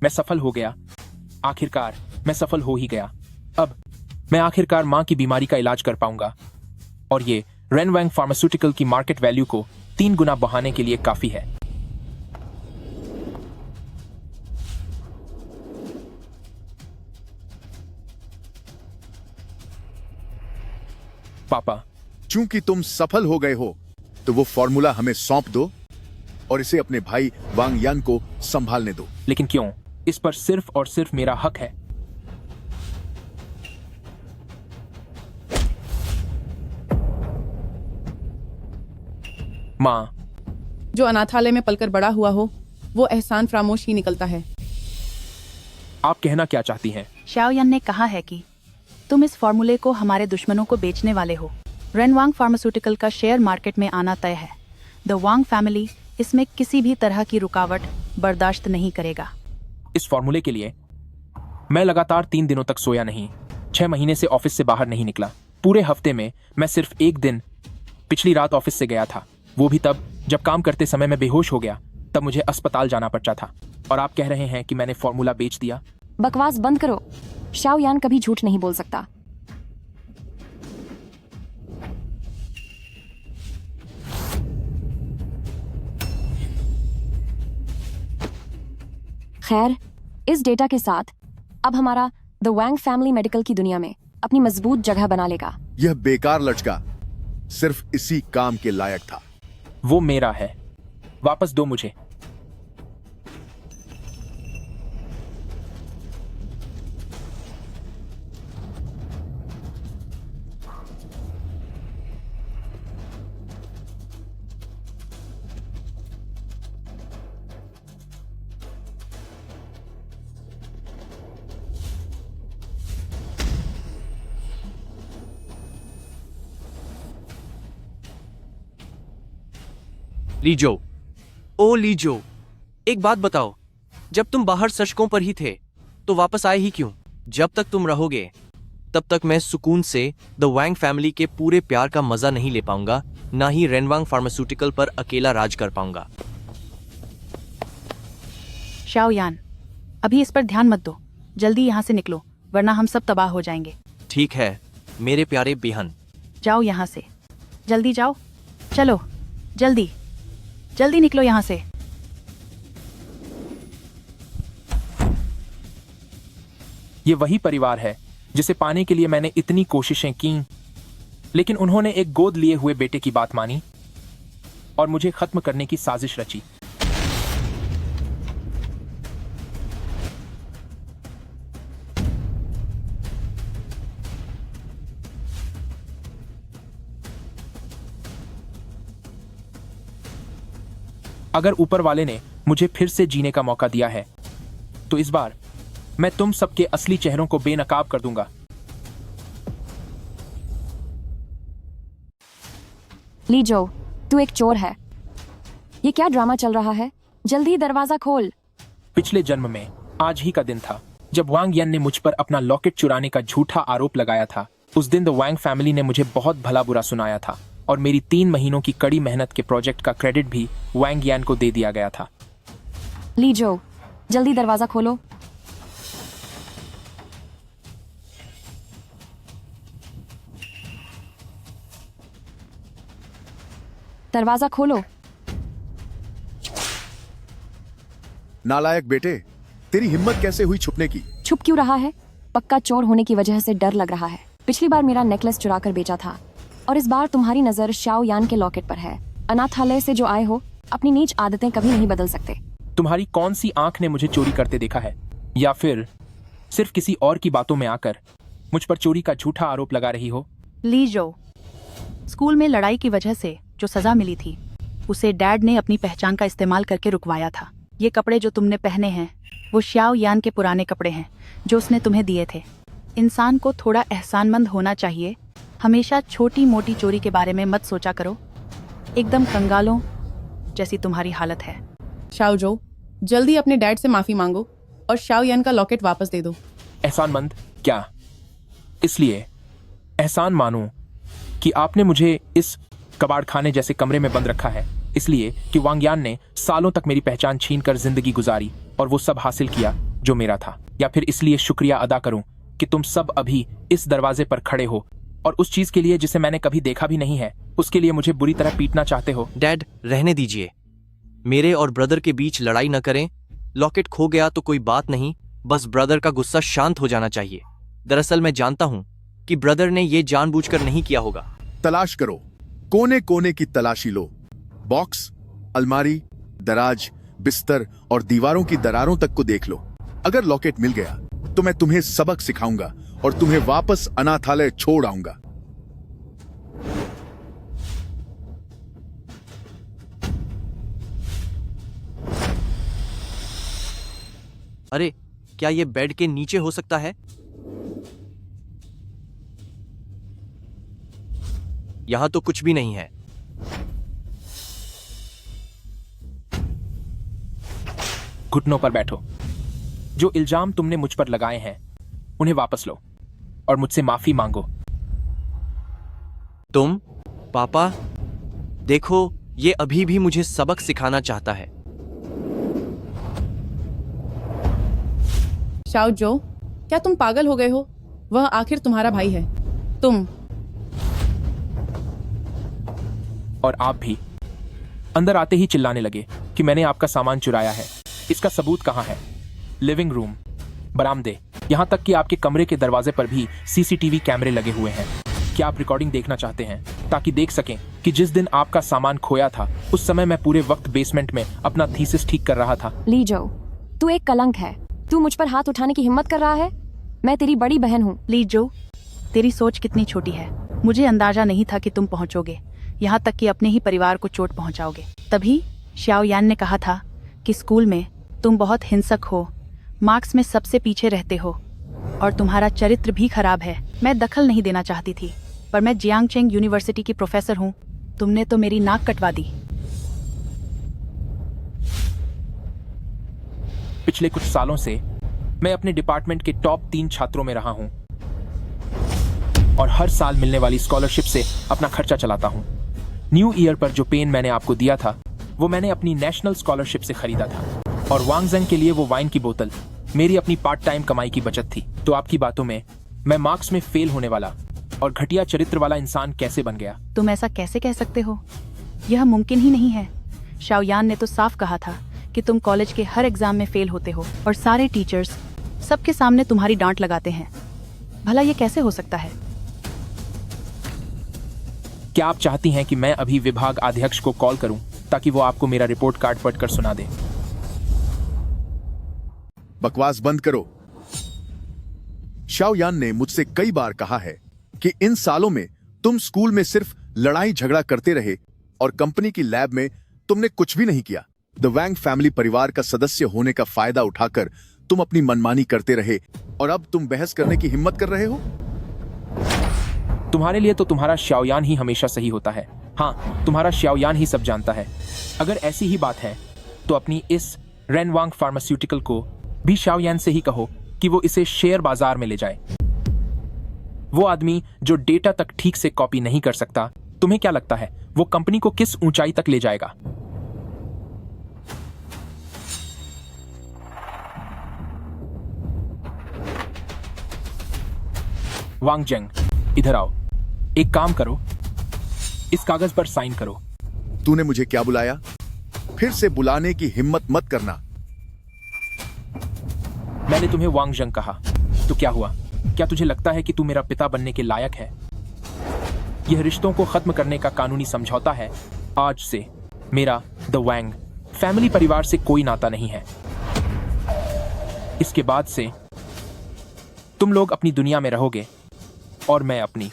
मैं सफल हो गया। आखिरकार मैं सफल हो ही गया। अब मैं आखिरकार मां की बीमारी का इलाज कर पाऊंगा और ये रेनवैंग फार्मास्यूटिकल की मार्केट वैल्यू को 3 गुना बढ़ाने के लिए काफी है। पापा, चूंकि तुम सफल हो गए हो तो वो फॉर्मूला हमें सौंप दो और इसे अपने भाई वांग यान को संभालने दो। लेकिन क्यों? इस पर सिर्फ और सिर्फ मेरा हक है। माँ, जो अनाथालय में पलकर बड़ा हुआ हो वो एहसान फरामोश ही निकलता है। आप कहना क्या चाहती हैं? शाओयान ने कहा है कि तुम इस फॉर्मूले को हमारे दुश्मनों को बेचने वाले हो। रेनवांग फार्मास्यूटिकल का शेयर मार्केट में आना तय है। द वांग फैमिली इसमें किसी भी तरह की रुकावट बर्दाश्त नहीं करेगा। इस फॉर्मूले के लिए मैं लगातार 3 दिनों तक सोया नहीं, 6 महीने से ऑफिस से बाहर नहीं निकला। पूरे हफ्ते में मैं सिर्फ एक दिन पिछली रात ऑफिस से गया था, वो भी तब जब काम करते समय मैं बेहोश हो गया, तब मुझे अस्पताल जाना पड़ा था। और आप कह रहे हैं कि मैंने फॉर्मूला बेच दिया? बकवास बंद करो। शाओयान कभी झूठ नहीं बोल सकता। खैर, इस डेटा के साथ अब हमारा द वांग फैमिली मेडिकल की दुनिया में अपनी मजबूत जगह बना लेगा। यह बेकार लड़का सिर्फ इसी काम के लायक था। वो मेरा है, वापस दो मुझे। लीजो, ओ लीजो, एक बात बताओ, जब तुम बाहर सड़कों पर ही थे तो वापस आए ही क्यों? जब तक तुम रहोगे तब तक मैं सुकून से द वांग फैमिली के पूरे प्यार का मजा नहीं ले पाऊंगा, ना ही रेनवांग फार्मास्यूटिकल पर अकेला राज कर पाऊंगा। शाओयान, अभी इस पर ध्यान मत दो, जल्दी यहाँ से निकलो वरना हम सब तबाह हो जाएंगे। ठीक है मेरे प्यारे बेहन। जाओ यहाँ से, जल्दी जाओ, चलो जल्दी जल्दी निकलो यहाँ से। ये वही परिवार है जिसे पाने के लिए मैंने इतनी कोशिशें की, लेकिन उन्होंने एक गोद लिए हुए बेटे की बात मानी और मुझे खत्म करने की साजिश रची। अगर ऊपर वाले ने मुझे फिर से जीने का मौका दिया है तो इस बार मैं तुम सबके असली चेहरों को बेनकाब कर दूंगा। लीजो, तू एक चोर है। ये क्या ड्रामा चल रहा है? जल्दी दरवाजा खोल। पिछले जन्म में आज ही का दिन था जब वांग यन ने मुझ पर अपना लॉकेट चुराने का झूठा आरोप लगाया था। उस दिन द वांग फैमिली ने मुझे बहुत भला बुरा सुनाया था और मेरी 3 महीनों की कड़ी मेहनत के प्रोजेक्ट का क्रेडिट भी वांग यान को दे दिया गया था। लीजो, जल्दी दरवाजा खोलो। दरवाजा खोलो। नालायक बेटे, तेरी हिम्मत कैसे हुई छुपने की? छुप क्यों रहा है? पक्का चोर होने की वजह से डर लग रहा है। पिछली बार मेरा नेकलेस चुरा कर बेचा था और इस बार तुम्हारी नजर शाओयान के लॉकेट पर है। अनाथालय से जो आए हो, अपनी नीच आदतें कभी नहीं बदल सकते। तुम्हारी कौन सी आंख ने मुझे चोरी करते देखा है, या फिर सिर्फ किसी और की बातों में आकर मुझ पर चोरी का झूठा आरोप लगा रही हो? लीजो, स्कूल में लड़ाई की वजह से जो सजा मिली थी उसे डैड ने अपनी पहचान का इस्तेमाल करके रुकवाया था। ये कपड़े जो तुमने पहने हैं वो शाओयान के पुराने कपड़े हैं जो उसने तुम्हें दिए थे। इंसान को थोड़ा एहसानमंद होना चाहिए। हमेशा छोटी मोटी चोरी के बारे में मत सोचा करो। एकदम कंगालों जैसी तुम्हारी हालत है। शाओजो, जल्दी अपने डैड से माफी मांगो और शाओयान का लॉकेट वापस दे दो। एहसानमंद क्या? इसलिए एहसान मानूं कि आपने मुझे इस कबाड़खाने जैसे कमरे में बंद रखा है, इसलिए कि वांग यान ने सालों तक मेरी पहचान छीन कर जिंदगी गुजारी और वो सब हासिल किया जो मेरा था, या फिर इसलिए शुक्रिया अदा करूं कि तुम सब अभी इस दरवाजे पर खड़े हो और उस चीज के लिए जिसे मैंने कभी देखा भी नहीं है उसके लिए मुझे बुरी तरह पीटना चाहते हो? डैड, रहने दीजिए। मेरे और ब्रदर के बीच लड़ाई न करें। लॉकेट खो गया तो कोई बात नहीं, बस ब्रदर का गुस्सा शांत हो जाना चाहिए। दरअसल मैं जानता हूं कि ब्रदर ने ये जानबूझकर नहीं किया होगा। तलाश करो, कोने कोने की तलाशी लो। बॉक्स, अलमारी, दराज, बिस्तर और दीवारों की दरारों तक को देख लो। अगर लॉकेट मिल गया तो मैं तुम्हें सबक सिखाऊंगा और तुम्हें वापस अनाथालय छोड़ आऊंगा। अरे, क्या ये बेड के नीचे हो सकता है? यहां तो कुछ भी नहीं है। घुटनों पर बैठो। जो इल्जाम तुमने मुझ पर लगाए हैं उन्हें वापस लो और मुझसे माफी मांगो। तुम? पापा, देखो, ये अभी भी मुझे सबक सिखाना चाहता है। शाओ जो, क्या तुम पागल हो गए हो? वह आखिर तुम्हारा भाई है। तुम और आप भी अंदर आते ही चिल्लाने लगे कि मैंने आपका सामान चुराया है। इसका सबूत कहां है? लिविंग रूम, बरामदे, यहां तक कि आपके कमरे के दरवाजे पर भी सीसीटीवी कैमरे लगे हुए हैं। क्या आप रिकॉर्डिंग देखना चाहते हैं ताकि देख सकें कि जिस दिन आपका सामान खोया था उस समय मैं पूरे वक्त बेसमेंट में अपना थीसिस ठीक कर रहा था? लीजो, तू एक कलंक है। तू मुझ पर हाथ उठाने की हिम्मत कर रहा है? मैं तेरी बड़ी बहन हूँ। लीजो, तेरी सोच कितनी छोटी है। मुझे अंदाजा नहीं था कि तुम पहुंचोगे, यहाँ तक कि अपने ही परिवार को चोट पहुंचाओगे। तभी श्याओ यान ने कहा था कि स्कूल में तुम बहुत हिंसक हो, मार्क्स में सबसे पीछे रहते हो और तुम्हारा चरित्र भी खराब है। मैं दखल नहीं देना चाहती थी, पर मैं जियांगचेंग यूनिवर्सिटी की प्रोफेसर हूँ। तुमने तो मेरी नाक कटवा दी। पिछले कुछ सालों से मैं अपने डिपार्टमेंट के टॉप 3 छात्रों में रहा हूं और हर साल मिलने वाली स्कॉलरशिप से अपना खर्चा चलाता हूं। न्यू ईयर पर जो पेन मैंने आपको दिया था वो मैंने अपनी नेशनल स्कॉलरशिप से खरीदा था, और वांगजेंग के लिए वो वाइन की बोतल मेरी अपनी पार्ट टाइम कमाई की बचत थी। तो आपकी बातों में मैं मार्क्स में फेल होने वाला और घटिया चरित्र वाला इंसान कैसे बन गया? तुम ऐसा कैसे कह सकते हो? यह मुमकिन ही नहीं है। शाओयान ने तो साफ कहा था कि तुम कॉलेज के हर एग्जाम में फेल होते हो और सारे टीचर्स सबके सामने तुम्हारी डांट लगाते हैं। भला ये कैसे हो सकता है? क्या आप चाहती हैं कि मैं अभी विभाग अध्यक्ष को कॉल करूं ताकि वो आपको मेरा रिपोर्ट कार्ड पढ़कर सुना दे? बकवास बंद करो। शाओयान ने मुझसे कई बार कहा है कि इन सालों में तुम स्कूल में सिर्फ लड़ाई झगड़ा करते रहे और कंपनी की लैब में तुमने कुछ भी नहीं किया। द वैंग फैमिली परिवार का सदस्य होने का फायदा उठाकर तुम अपनी मनमानी करते रहे और अब तुम बहस करने की हिम्मत कर रहे हो? तुम्हारे लिए तो तुम्हारा शाओयान ही हमेशा सही होता है। हाँ, तुम्हारा शाओयान ही सब जानता है। अगर ऐसी ही बात है तो अपनी इस रेनवांग फार्मास्यूटिकल को भी शाओयान से ही कहो कि वो इसे शेयर बाजार में ले जाए। वो आदमी जो डेटा तक ठीक से कॉपी नहीं कर सकता, तुम्हें क्या लगता है वो कंपनी को किस ऊंचाई तक ले जाएगा? वांगजेंग, इधर आओ। एक काम करो, इस कागज पर साइन करो। तूने मुझे क्या बुलाया? फिर से बुलाने की हिम्मत मत करना। मैंने तुम्हें वांगजेंग कहा तो क्या हुआ? क्या तुझे लगता है कि तू मेरा पिता बनने के लायक है? यह रिश्तों को खत्म करने का कानूनी समझौता है। आज से मेरा द वैंग फैमिली परिवार से कोई नाता नहीं है। इसके बाद से तुम लोग अपनी दुनिया में रहोगे और मैं अपनी।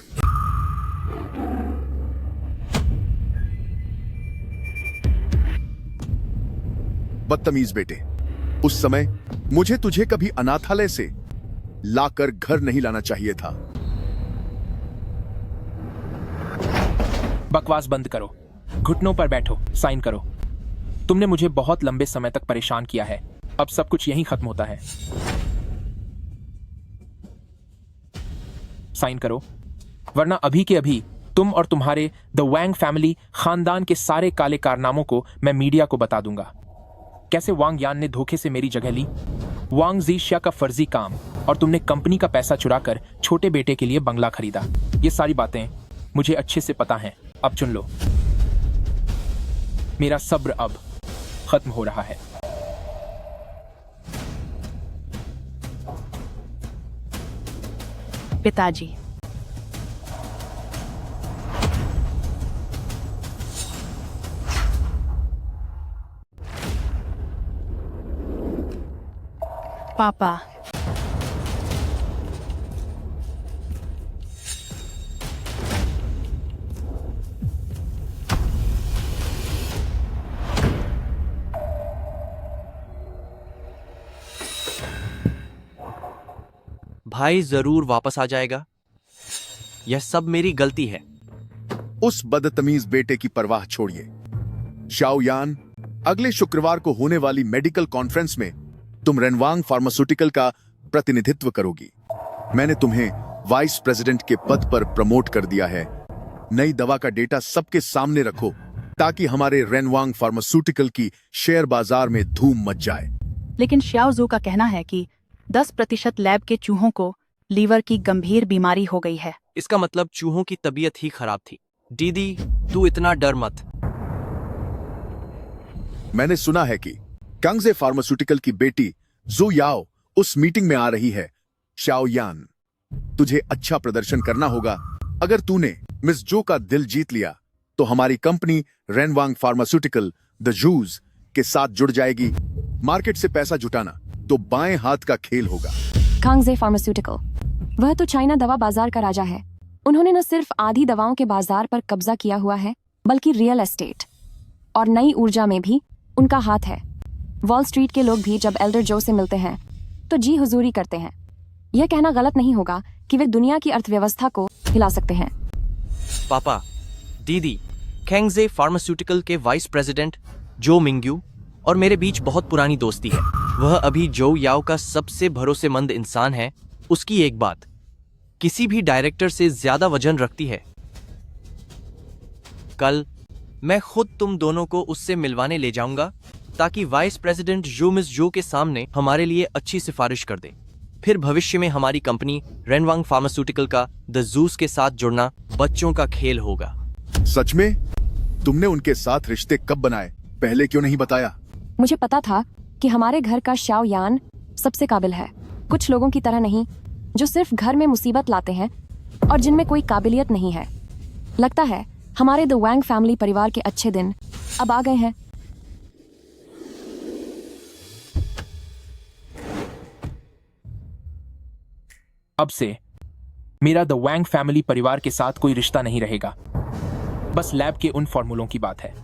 बदतमीज बेटे, उस समय मुझे तुझे कभी अनाथालय से लाकर घर नहीं लाना चाहिए था। बकवास बंद करो, घुटनों पर बैठो, साइन करो। तुमने मुझे बहुत लंबे समय तक परेशान किया है, अब सब कुछ यहीं खत्म होता है। साइन करो, वरना अभी के अभी तुम और तुम्हारे द वैंग फैमिली खानदान के सारे काले कारनामों को मैं मीडिया को बता दूंगा। कैसे वांग यान ने धोखे से मेरी जगह ली, वांग जीशिया का फर्जी काम और तुमने कंपनी का पैसा चुराकर छोटे बेटे के लिए बंगला खरीदा। ये सारी बातें मुझे अच्छे से पता हैं। अब चुन लो। मेरा सब्र अब खत्म हो रहा है। पिताजी, पापा, भाई जरूर वापस आ जाएगा। यह सब मेरी गलती है। उस बदतमीज बेटे की परवाह छोड़िए। शाओ यान, अगले शुक्रवार को होने वाली मेडिकल कॉन्फ्रेंस में तुम रेनवांग फार्मास्यूटिकल का प्रतिनिधित्व करोगी। मैंने तुम्हें वाइस प्रेसिडेंट के पद पर प्रमोट कर दिया है। नई दवा का डेटा सबके सामने रखो ताकि हमारे रेनवांग फार्मास्यूटिकल की शेयर बाजार में धूम मच जाए। लेकिन श्याओ जू का कहना है कि 10% लैब के चूहों को लीवर की गंभीर बीमारी हो गई है। इसका मतलब चूहों की तबीयत ही खराब थी। दीदी, तू इतना डर मत। मैंने सुना है कि कांगजे फार्मास्यूटिकल की बेटी जू याओ उस मीटिंग में आ रही है। शाओ यान, तुझे अच्छा प्रदर्शन करना होगा। अगर तूने मिस जो का दिल जीत लिया तो हमारी कंपनी रेनवांग फार्मास्यूटिकल द जूज के साथ जुड़ जाएगी। मार्केट से पैसा जुटाना तो बाएं हाथ का खेल होगा। कांगजे फार्मास्यूटिकल, वह तो चाइना दवा बाजार का राजा है। उन्होंने न सिर्फ आधी दवाओं के बाजार पर कब्जा किया हुआ है, बल्कि रियल एस्टेट और नई ऊर्जा में भी उनका हाथ है। वॉल स्ट्रीट के लोग भी जब एल्डर जो से मिलते हैं तो जी हुजूरी करते हैं। यह कहना गलत नहीं होगा कि वे दुनिया की अर्थव्यवस्था को हिला सकते हैं। पापा, दीदी, कैंगजे फार्मास्यूटिकल के वाइस प्रेसिडेंट जो मिंग्यू और मेरे बीच बहुत पुरानी दोस्ती है। वह अभी जो याओ का सबसे भरोसेमंद इंसान है। उसकी एक बात किसी भी डायरेक्टर से ज्यादा वजन रखती है। कल मैं खुद तुम दोनों को उससे मिलवाने ले जाऊंगा ताकि वाइस प्रेसिडेंट जो मिस जो के सामने हमारे लिए अच्छी सिफारिश कर दे। फिर भविष्य में हमारी कंपनी रेनवांग फार्मास्यूटिकल का द जूस के साथ जुड़ना बच्चों का खेल होगा। सच में? तुमने उनके साथ रिश्ते कब बनाए? पहले क्यों नहीं बताया? मुझे पता था कि हमारे घर का शाओ यान सबसे काबिल है। कुछ लोगों की तरह नहीं जो सिर्फ घर में मुसीबत लाते हैं और जिनमें कोई काबिलियत नहीं है। लगता है हमारे द वैंग फैमिली परिवार के अच्छे दिन अब आ गए हैं। अब से मेरा द वैंग फैमिली परिवार के साथ कोई रिश्ता नहीं रहेगा। बस लैब के उन फॉर्मूलों की बात है।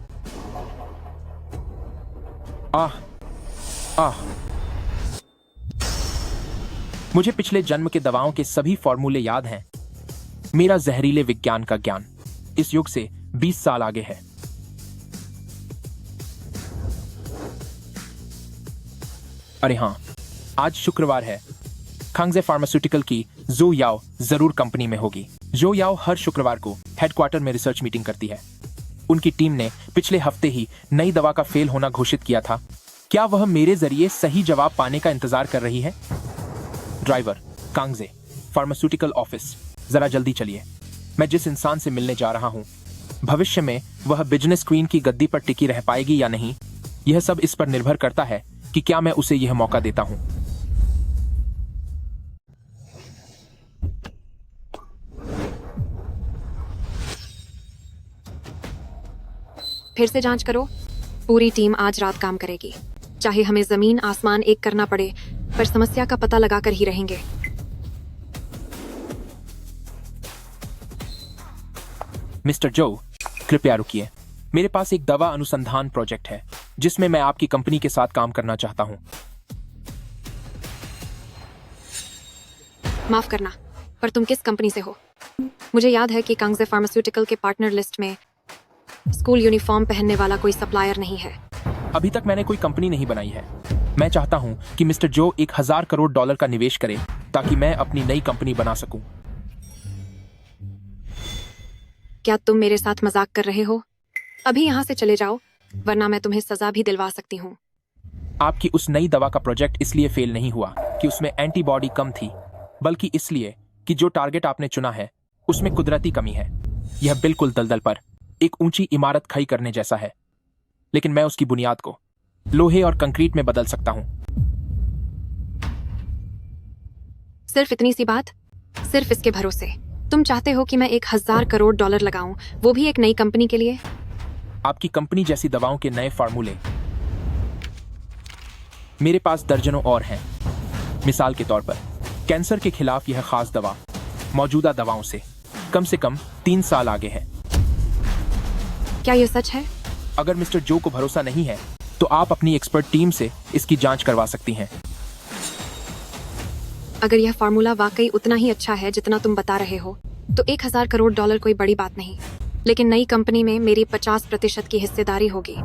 आह आह मुझे पिछले जन्म के दवाओं के सभी फॉर्मूले याद हैं। मेरा जहरीले विज्ञान का ज्ञान इस युग से 20 साल आगे है। अरे हाँ, आज शुक्रवार है। कांगजे फार्मास्यूटिकल की जो याओ जरूर कंपनी में होगी। जो याओ हर शुक्रवार को हेडक्वार्टर में रिसर्च मीटिंग करती है। उनकी टीम ने पिछले हफ्ते ही नई दवा का फेल होना घोषित किया था। क्या वह मेरे जरिए सही जवाब पाने का इंतजार कर रही है? ड्राइवर, कांगजे फार्मास्यूटिकल ऑफिस, जरा जल्दी चलिए। मैं जिस इंसान से मिलने जा रहा हूं, भविष्य में वह बिजनेस क्वीन की गद्दी पर टिकी रह पाएगी या नहीं, यह सब इस पर निर्भर करता है कि क्या मैं उसे यह मौका देता हूं। फिर से जांच करो। पूरी टीम आज रात काम करेगी। चाहे हमें जमीन आसमान एक करना पड़े, पर समस्या का पता लगाकर ही रहेंगे। मिस्टर जो, कृपया रुकिए। मेरे पास एक दवा अनुसंधान प्रोजेक्ट है जिसमें मैं आपकी कंपनी के साथ काम करना चाहता हूं। माफ करना, पर तुम किस कंपनी से हो? मुझे याद है कि कांगजे फार्मास्यूटिकल के पार्टनर लिस्ट में स्कूल यूनिफॉर्म पहनने वाला कोई सप्लायर नहीं है। अभी तक मैंने कोई कंपनी नहीं बनाई है। मैं चाहता हूं कि मिस्टर जो 1000 करोड़ डॉलर का निवेश करे ताकि मैं अपनी नई कंपनी बना सकूं। क्या तुम मेरे साथ मजाक कर रहे हो? अभी यहाँ से चले जाओ, वरना मैं तुम्हें सजा भी दिलवा सकती हूँ। आपकी उस नई दवा का प्रोजेक्ट इसलिए फेल नहीं हुआ कि उसमें एंटीबॉडी कम थी, बल्कि इसलिए कि जो टारगेट आपने चुना है उसमें कुदरती कमी है। यह बिल्कुल दलदल पर एक ऊंची इमारत खड़ी करने जैसा है, लेकिन मैं उसकी बुनियाद को लोहे और कंक्रीट में बदल सकता हूं। सिर्फ इतनी सी बात, सिर्फ इसके भरोसे तुम चाहते हो कि मैं $1,000 करोड़ लगाऊं, वो भी एक नई कंपनी के लिए? आपकी कंपनी जैसी दवाओं के नए फार्मूले मेरे पास दर्जनों और हैं। मिसाल के तौर पर कैंसर के खिलाफ यह खास दवा मौजूदा दवाओं से कम 3 साल आगे है। क्या यह सच है? अगर मिस्टर जो को भरोसा नहीं है तो आप अपनी एक्सपर्ट टीम से इसकी जांच करवा सकती हैं। अगर यह फार्मूला वाकई उतना ही अच्छा है जितना तुम बता रहे हो, तो $1,000 करोड़ कोई बड़ी बात नहीं। लेकिन नई कंपनी में मेरी 50% की हिस्सेदारी होगी।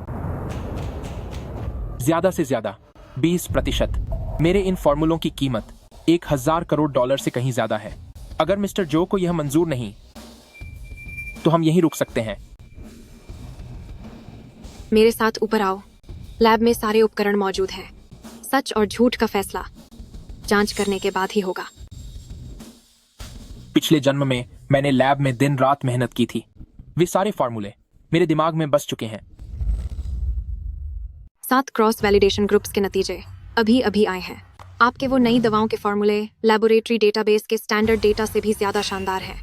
ज्यादा से ज्यादा 20%। मेरे इन फार्मूलों की कीमत $1,000 करोड़ से कहीं ज्यादा है। अगर मिस्टर जो को यह मंजूर नहीं तो हम यहीं रुक सकते हैं। मेरे साथ ऊपर आओ। लैब में सारे उपकरण मौजूद हैं। सच और झूठ का फैसला जांच करने के बाद ही होगा। पिछले जन्म में मैंने लैब में दिन रात मेहनत की थी। वे सारे फार्मूले मेरे दिमाग में बस चुके हैं। 7 क्रॉस वैलिडेशन ग्रुप्स के नतीजे अभी अभी आए हैं। आपके वो नई दवाओं के फार्मूले लैबोरेटरी डेटाबेस के स्टैंडर्ड डेटा से भी ज्यादा शानदार हैं।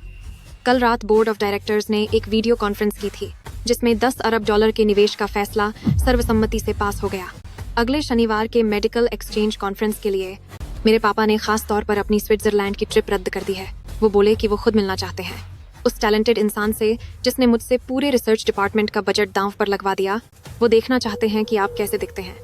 कल रात बोर्ड ऑफ डायरेक्टर्स ने एक वीडियो कॉन्फ्रेंस की थी जिसमें $10 अरब के निवेश का फैसला सर्वसम्मति से पास हो गया। अगले शनिवार के मेडिकल एक्सचेंज कॉन्फ्रेंस के लिए मेरे पापा ने खास तौर पर अपनी स्विट्जरलैंड की ट्रिप रद्द कर दी है। वो बोले कि वो खुद मिलना चाहते हैं उस टैलेंटेड इंसान से जिसने मुझसे पूरे रिसर्च डिपार्टमेंट का बजट दांव पर लगवा दिया। वो देखना चाहते हैं कि आप कैसे दिखते हैं।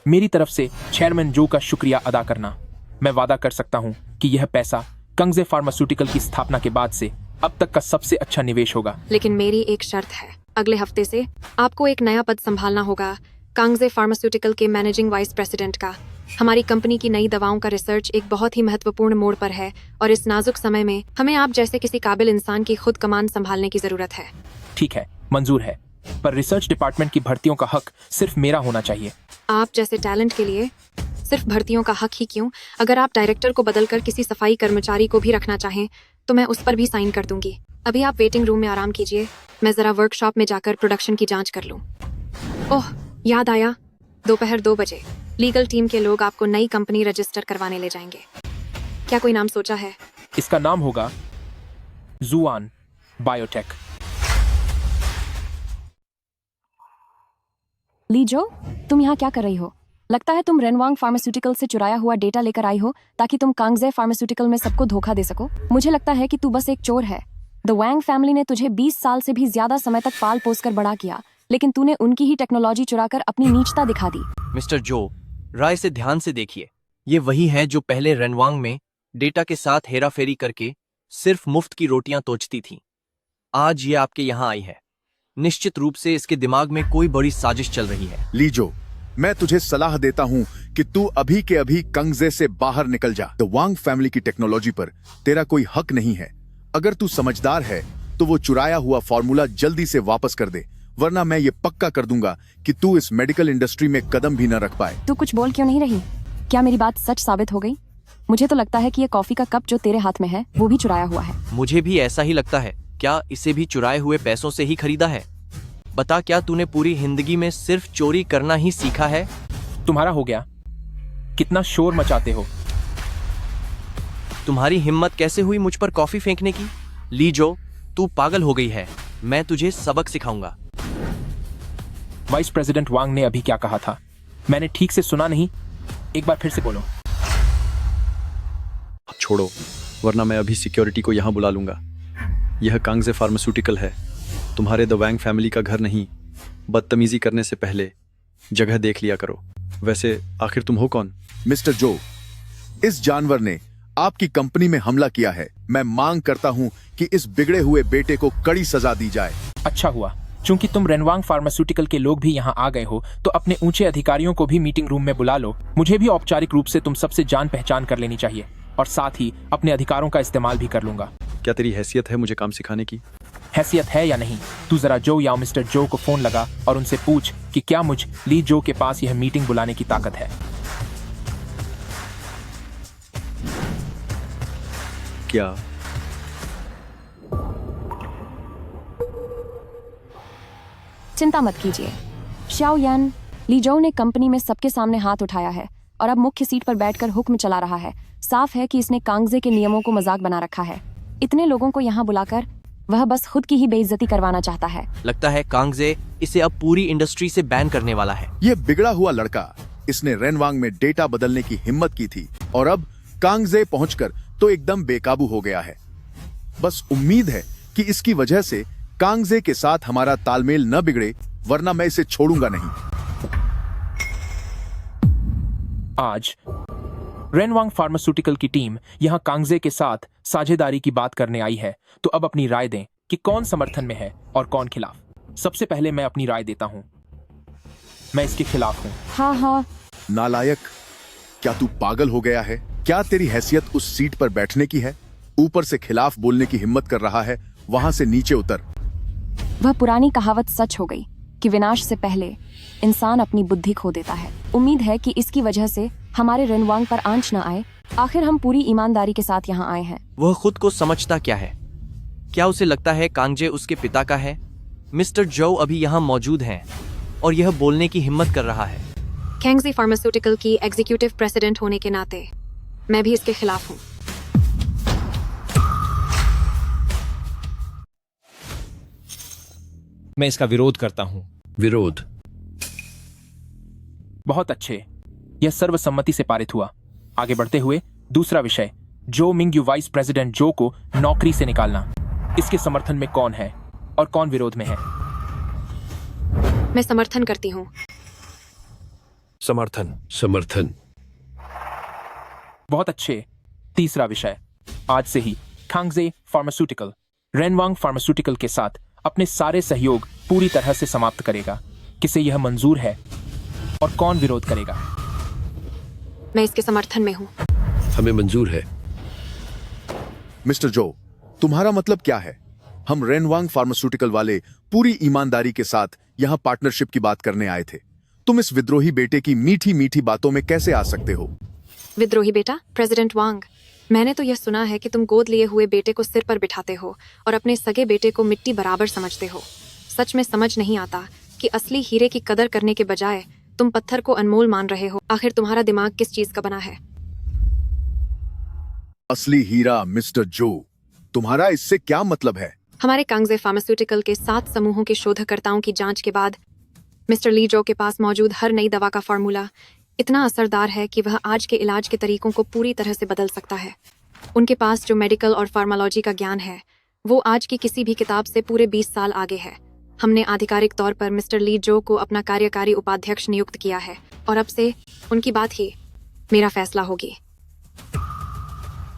मेरी तरफ से चेयरमैन जो का शुक्रिया अदा करना। मैं वादा कर सकता हूं कि यह पैसा कंगजे फार्मास्यूटिकल की स्थापना के बाद से अब तक का सबसे अच्छा निवेश होगा। लेकिन मेरी एक शर्त है। अगले हफ्ते से आपको एक नया पद संभालना होगा, कांगजे फार्मास्यूटिकल के मैनेजिंग वाइस प्रेसिडेंट का। हमारी कंपनी की नई दवाओं का रिसर्च एक बहुत ही महत्वपूर्ण मोड़ पर है और इस नाजुक समय में हमें आप जैसे किसी काबिल इंसान की खुद कमान संभालने की जरूरत है। ठीक है, मंजूर है, पर रिसर्च डिपार्टमेंट की भर्तियों का हक सिर्फ मेरा होना चाहिए। आप जैसे टैलेंट के लिए सिर्फ भर्तियों का हक ही क्यों, अगर आप डायरेक्टर को बदलकर किसी सफाई कर्मचारी को भी रखना चाहें तो मैं उस पर भी साइन कर दूंगी। अभी आप वेटिंग रूम में आराम कीजिए, मैं जरा वर्कशॉप में जाकर प्रोडक्शन की जांच कर लूं। ओह, याद आया, दोपहर 2 बजे लीगल टीम के लोग आपको नई कंपनी रजिस्टर करवाने ले जाएंगे। क्या कोई नाम सोचा है? इसका नाम होगा जुआन बायोटेक। लीजो, तुम यहाँ क्या कर रही हो? लगता है तुम रेनवांग फार्मास्यूटिकल से चुराया हुआ डेटा लेकर आई हो ताकि तुम कांगजे फार्मास्यूटिकल में सबको धोखा दे सको। मुझे लगता है कि तू बस एक चोर है। द वैंग फैमिली ने तुझे 20 साल से भी ज्यादा समय तक पाल पोस कर बड़ा किया, लेकिन तूने उनकी ही टेक्नोलॉजी चुराकर अपनी नीचता दिखा दी। मिस्टर जो, राय से ध्यान से देखिए। ये वही है जो पहले रेनवांग में डेटा के साथ हेराफेरी करके सिर्फ मुफ्त की रोटियां तोचती थी। आज ये आपके यहाँ आई है। निश्चित रूप से इसके दिमाग में कोई बड़ी साजिश चल रही है। लीजो, मैं तुझे सलाह देता हूँ कि तू अभी के अभी कंगजे से बाहर निकल जा। द वांग फैमिली की टेक्नोलॉजी पर तेरा कोई हक नहीं है। अगर तू समझदार है तो वो चुराया हुआ फॉर्मूला जल्दी से वापस कर दे, वरना मैं ये पक्का कर दूंगा कि तू इस मेडिकल इंडस्ट्री में कदम भी न रख पाए। तू कुछ बोल क्यों नहीं रही? क्या मेरी बात सच साबित हो गई? मुझे तो लगता है कि ये कॉफी का कप जो तेरे हाथ में है वो भी चुराया हुआ है। मुझे भी ऐसा ही लगता है। क्या इसे भी चुराए हुए पैसों से ही खरीदा है? बता, क्या तूने पूरी जिंदगी में सिर्फ चोरी करना ही सीखा है? तुम्हारा हो गया? कितना शोर मचाते हो? तुम्हारी हिम्मत कैसे हुई मुझ पर कॉफी फेंकने की? लीजो, तू पागल हो गई है। मैं तुझे सबक सिखाऊंगा। वाइस प्रेसिडेंट वांग ने अभी क्या कहा था? मैंने ठीक से सुना नहीं, एक बार फिर से बोलो। छोड़ो, वरना मैं अभी सिक्योरिटी को यहाँ बुला लूंगा। यह कांगजे फार्मास्यूटिकल है, तुम्हारे द वैंग फैमिली का घर नहीं। बदतमीजी करने से पहले जगह देख लिया करो। वैसे आखिर तुम हो कौन? मिस्टर जो, इस जानवर ने आपकी कंपनी में हमला किया है। मैं मांग करता हूँ कि इस बिगड़े हुए बेटे को कड़ी सजा दी जाए। अच्छा हुआ, चूंकि तुम रेनवांग फार्मास्यूटिकल के लोग भी यहाँ आ गए हो तो अपने ऊंचे अधिकारियों को भी मीटिंग रूम में बुला लो। मुझे भी औपचारिक रूप से तुम सबसे जान पहचान कर लेनी चाहिए और साथ ही अपने अधिकारों का इस्तेमाल भी कर लूंगा। क्या तेरी हैसियत है मुझे काम सिखाने की? हैसियत है या नहीं? तू जरा जो या मिस्टर जो को फोन लगा और उनसे पूछ कि क्या मुझ ली जो के पास यह मीटिंग बुलाने की ताकत है। क्या? चिंता मत कीजिए शाओ यान, लीजो ने कंपनी में सबके सामने हाथ उठाया है और अब मुख्य सीट पर बैठकर हुक्म चला रहा है। साफ है कि इसने कांगजे के नियमों को मजाक बना रखा है। इतने लोगों को यहाँ बुलाकर वह बस खुद की ही बेइज्जती करवाना चाहता है। लगता है कांगजे इसे अब पूरी इंडस्ट्री से बैन करने वाला है। ये बिगड़ा हुआ लड़का, इसने रेनवांग में डेटा बदलने की हिम्मत की थी और अब कांगजे पहुंचकर तो एकदम बेकाबू हो गया है। बस उम्मीद है कि इसकी वजह से कांगजे के साथ हमारा तालमेल न बिगड़े, वरना मैं इसे छोड़ूंगा नहीं। आज रेनवांग फार्मास्यूटिकल की टीम यहां कांगजे के साथ साझेदारी की बात करने आई है, तो अब अपनी राय दें कि कौन समर्थन में है और कौन खिलाफ। सबसे पहले मैं अपनी राय देता हूं। मैं इसके खिलाफ हूं। हाँ, नालायक, क्या तू पागल हो गया है? क्या तेरी हैसियत उस सीट पर बैठने की है? ऊपर से खिलाफ बोलने की हिम्मत कर रहा है, वहां से नीचे उतर। वह पुरानी कहावत सच हो गई कि विनाश से पहले इंसान अपनी बुद्धि खो देता है। उम्मीद है कि इसकी वजह से हमारे रेनवांग पर आंच न आए। आखिर हम पूरी ईमानदारी के साथ यहाँ आए हैं। वह खुद को समझता क्या है? क्या उसे लगता है कांगजे उसके पिता का है? मिस्टर जो अभी यहाँ मौजूद हैं और यह बोलने की हिम्मत कर रहा है। कैंगजी फार्मास्यूटिकल की एग्जीक्यूटिव प्रेसिडेंट होने के नाते मैं भी इसके खिलाफ हूँ। मैं इसका विरोध करता हूं। विरोध? बहुत अच्छे, यह सर्वसम्मति से पारित हुआ। आगे बढ़ते हुए दूसरा विषय, जो मिंगयू वाइस प्रेसिडेंट जो को नौकरी से निकालना। इसके समर्थन में कौन है और कौन विरोध में है? मैं समर्थन करती हूँ। समर्थन। बहुत अच्छे। तीसरा विषय, आज से ही कांगजे फार्मास्यूटिकल रेनवांग फार्मास्यूटिकल के साथ अपने सारे सहयोग पूरी तरह से समाप्त करेगा। किसे यह मंजूर है और कौन विरोध करेगा? मैं इसके समर्थन में हूँ। हमें मंजूर है। मिस्टर जो, तुम्हारा मतलब क्या है? हम रेनवांग फार्मास्यूटिकल वाले पूरी ईमानदारी के साथ यहाँ पार्टनरशिप की बात करने आए थे। तुम इस विद्रोही बेटे की मीठी मीठी बातों में कैसे आ सकते हो? विद्रोही बेटा? प्रेसिडेंट वांग, मैंने तो यह सुना है कि तुम गोद लिए हुए बेटे को सिर पर बिठाते हो और अपने सगे बेटे को मिट्टी बराबर समझते हो। सच में समझ नहीं आता कि असली हीरे की कदर करने के बजाय तुम पत्थर को अनमोल मान रहे हो। आखिर तुम्हारा दिमाग किस चीज का बना है? असली हीरा मिस्टर जो, तुम्हारा इससे क्या मतलब है? हमारे कांगजे फार्मास्यूटिकल के 7 समूहों के शोधकर्ताओं की जांच के बाद मिस्टर ली जो के पास मौजूद हर नई दवा का फॉर्मूला इतना असरदार है कि वह आज के इलाज के तरीकों को पूरी तरह से बदल सकता है। उनके पास जो मेडिकल और फार्मालॉजी का ज्ञान है वो आज की किसी भी किताब से पूरे 20 साल आगे है। हमने आधिकारिक तौर पर मिस्टर ली जो को अपना कार्यकारी उपाध्यक्ष नियुक्त किया है और अब से उनकी बात ही मेरा फैसला होगी।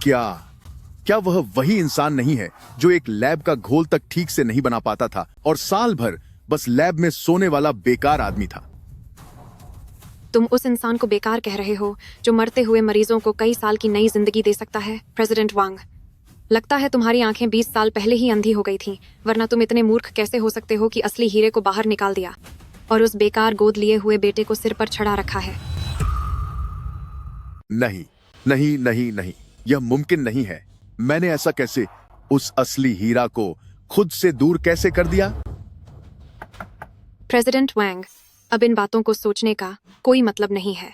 क्या वह वही इंसान नहीं है जो एक लैब का घोल तक ठीक से नहीं बना पाता था और साल भर बस लैब में सोने वाला बेकार आदमी था? तुम उस इंसान को बेकार कह रहे हो जो मरते हुए मरीजों को कई साल की नई जिंदगी दे सकता है। प्रेसिडेंट वांग, लगता है तुम्हारी आंखें 20 साल पहले ही अंधी हो गई थीं, वरना तुम इतने मूर्ख कैसे हो सकते हो कि असली हीरे को बाहर निकाल दिया और उस बेकार गोद लिए हुए बेटे को सिर पर चढ़ा रखा है? नहीं नहीं नहीं नहीं, यह मुमकिन नहीं है। मैंने ऐसा कैसे उस असली हीरा को खुद से दूर कैसे कर दिया? प्रेसिडेंट वांग, अब इन बातों को सोचने का कोई मतलब नहीं है।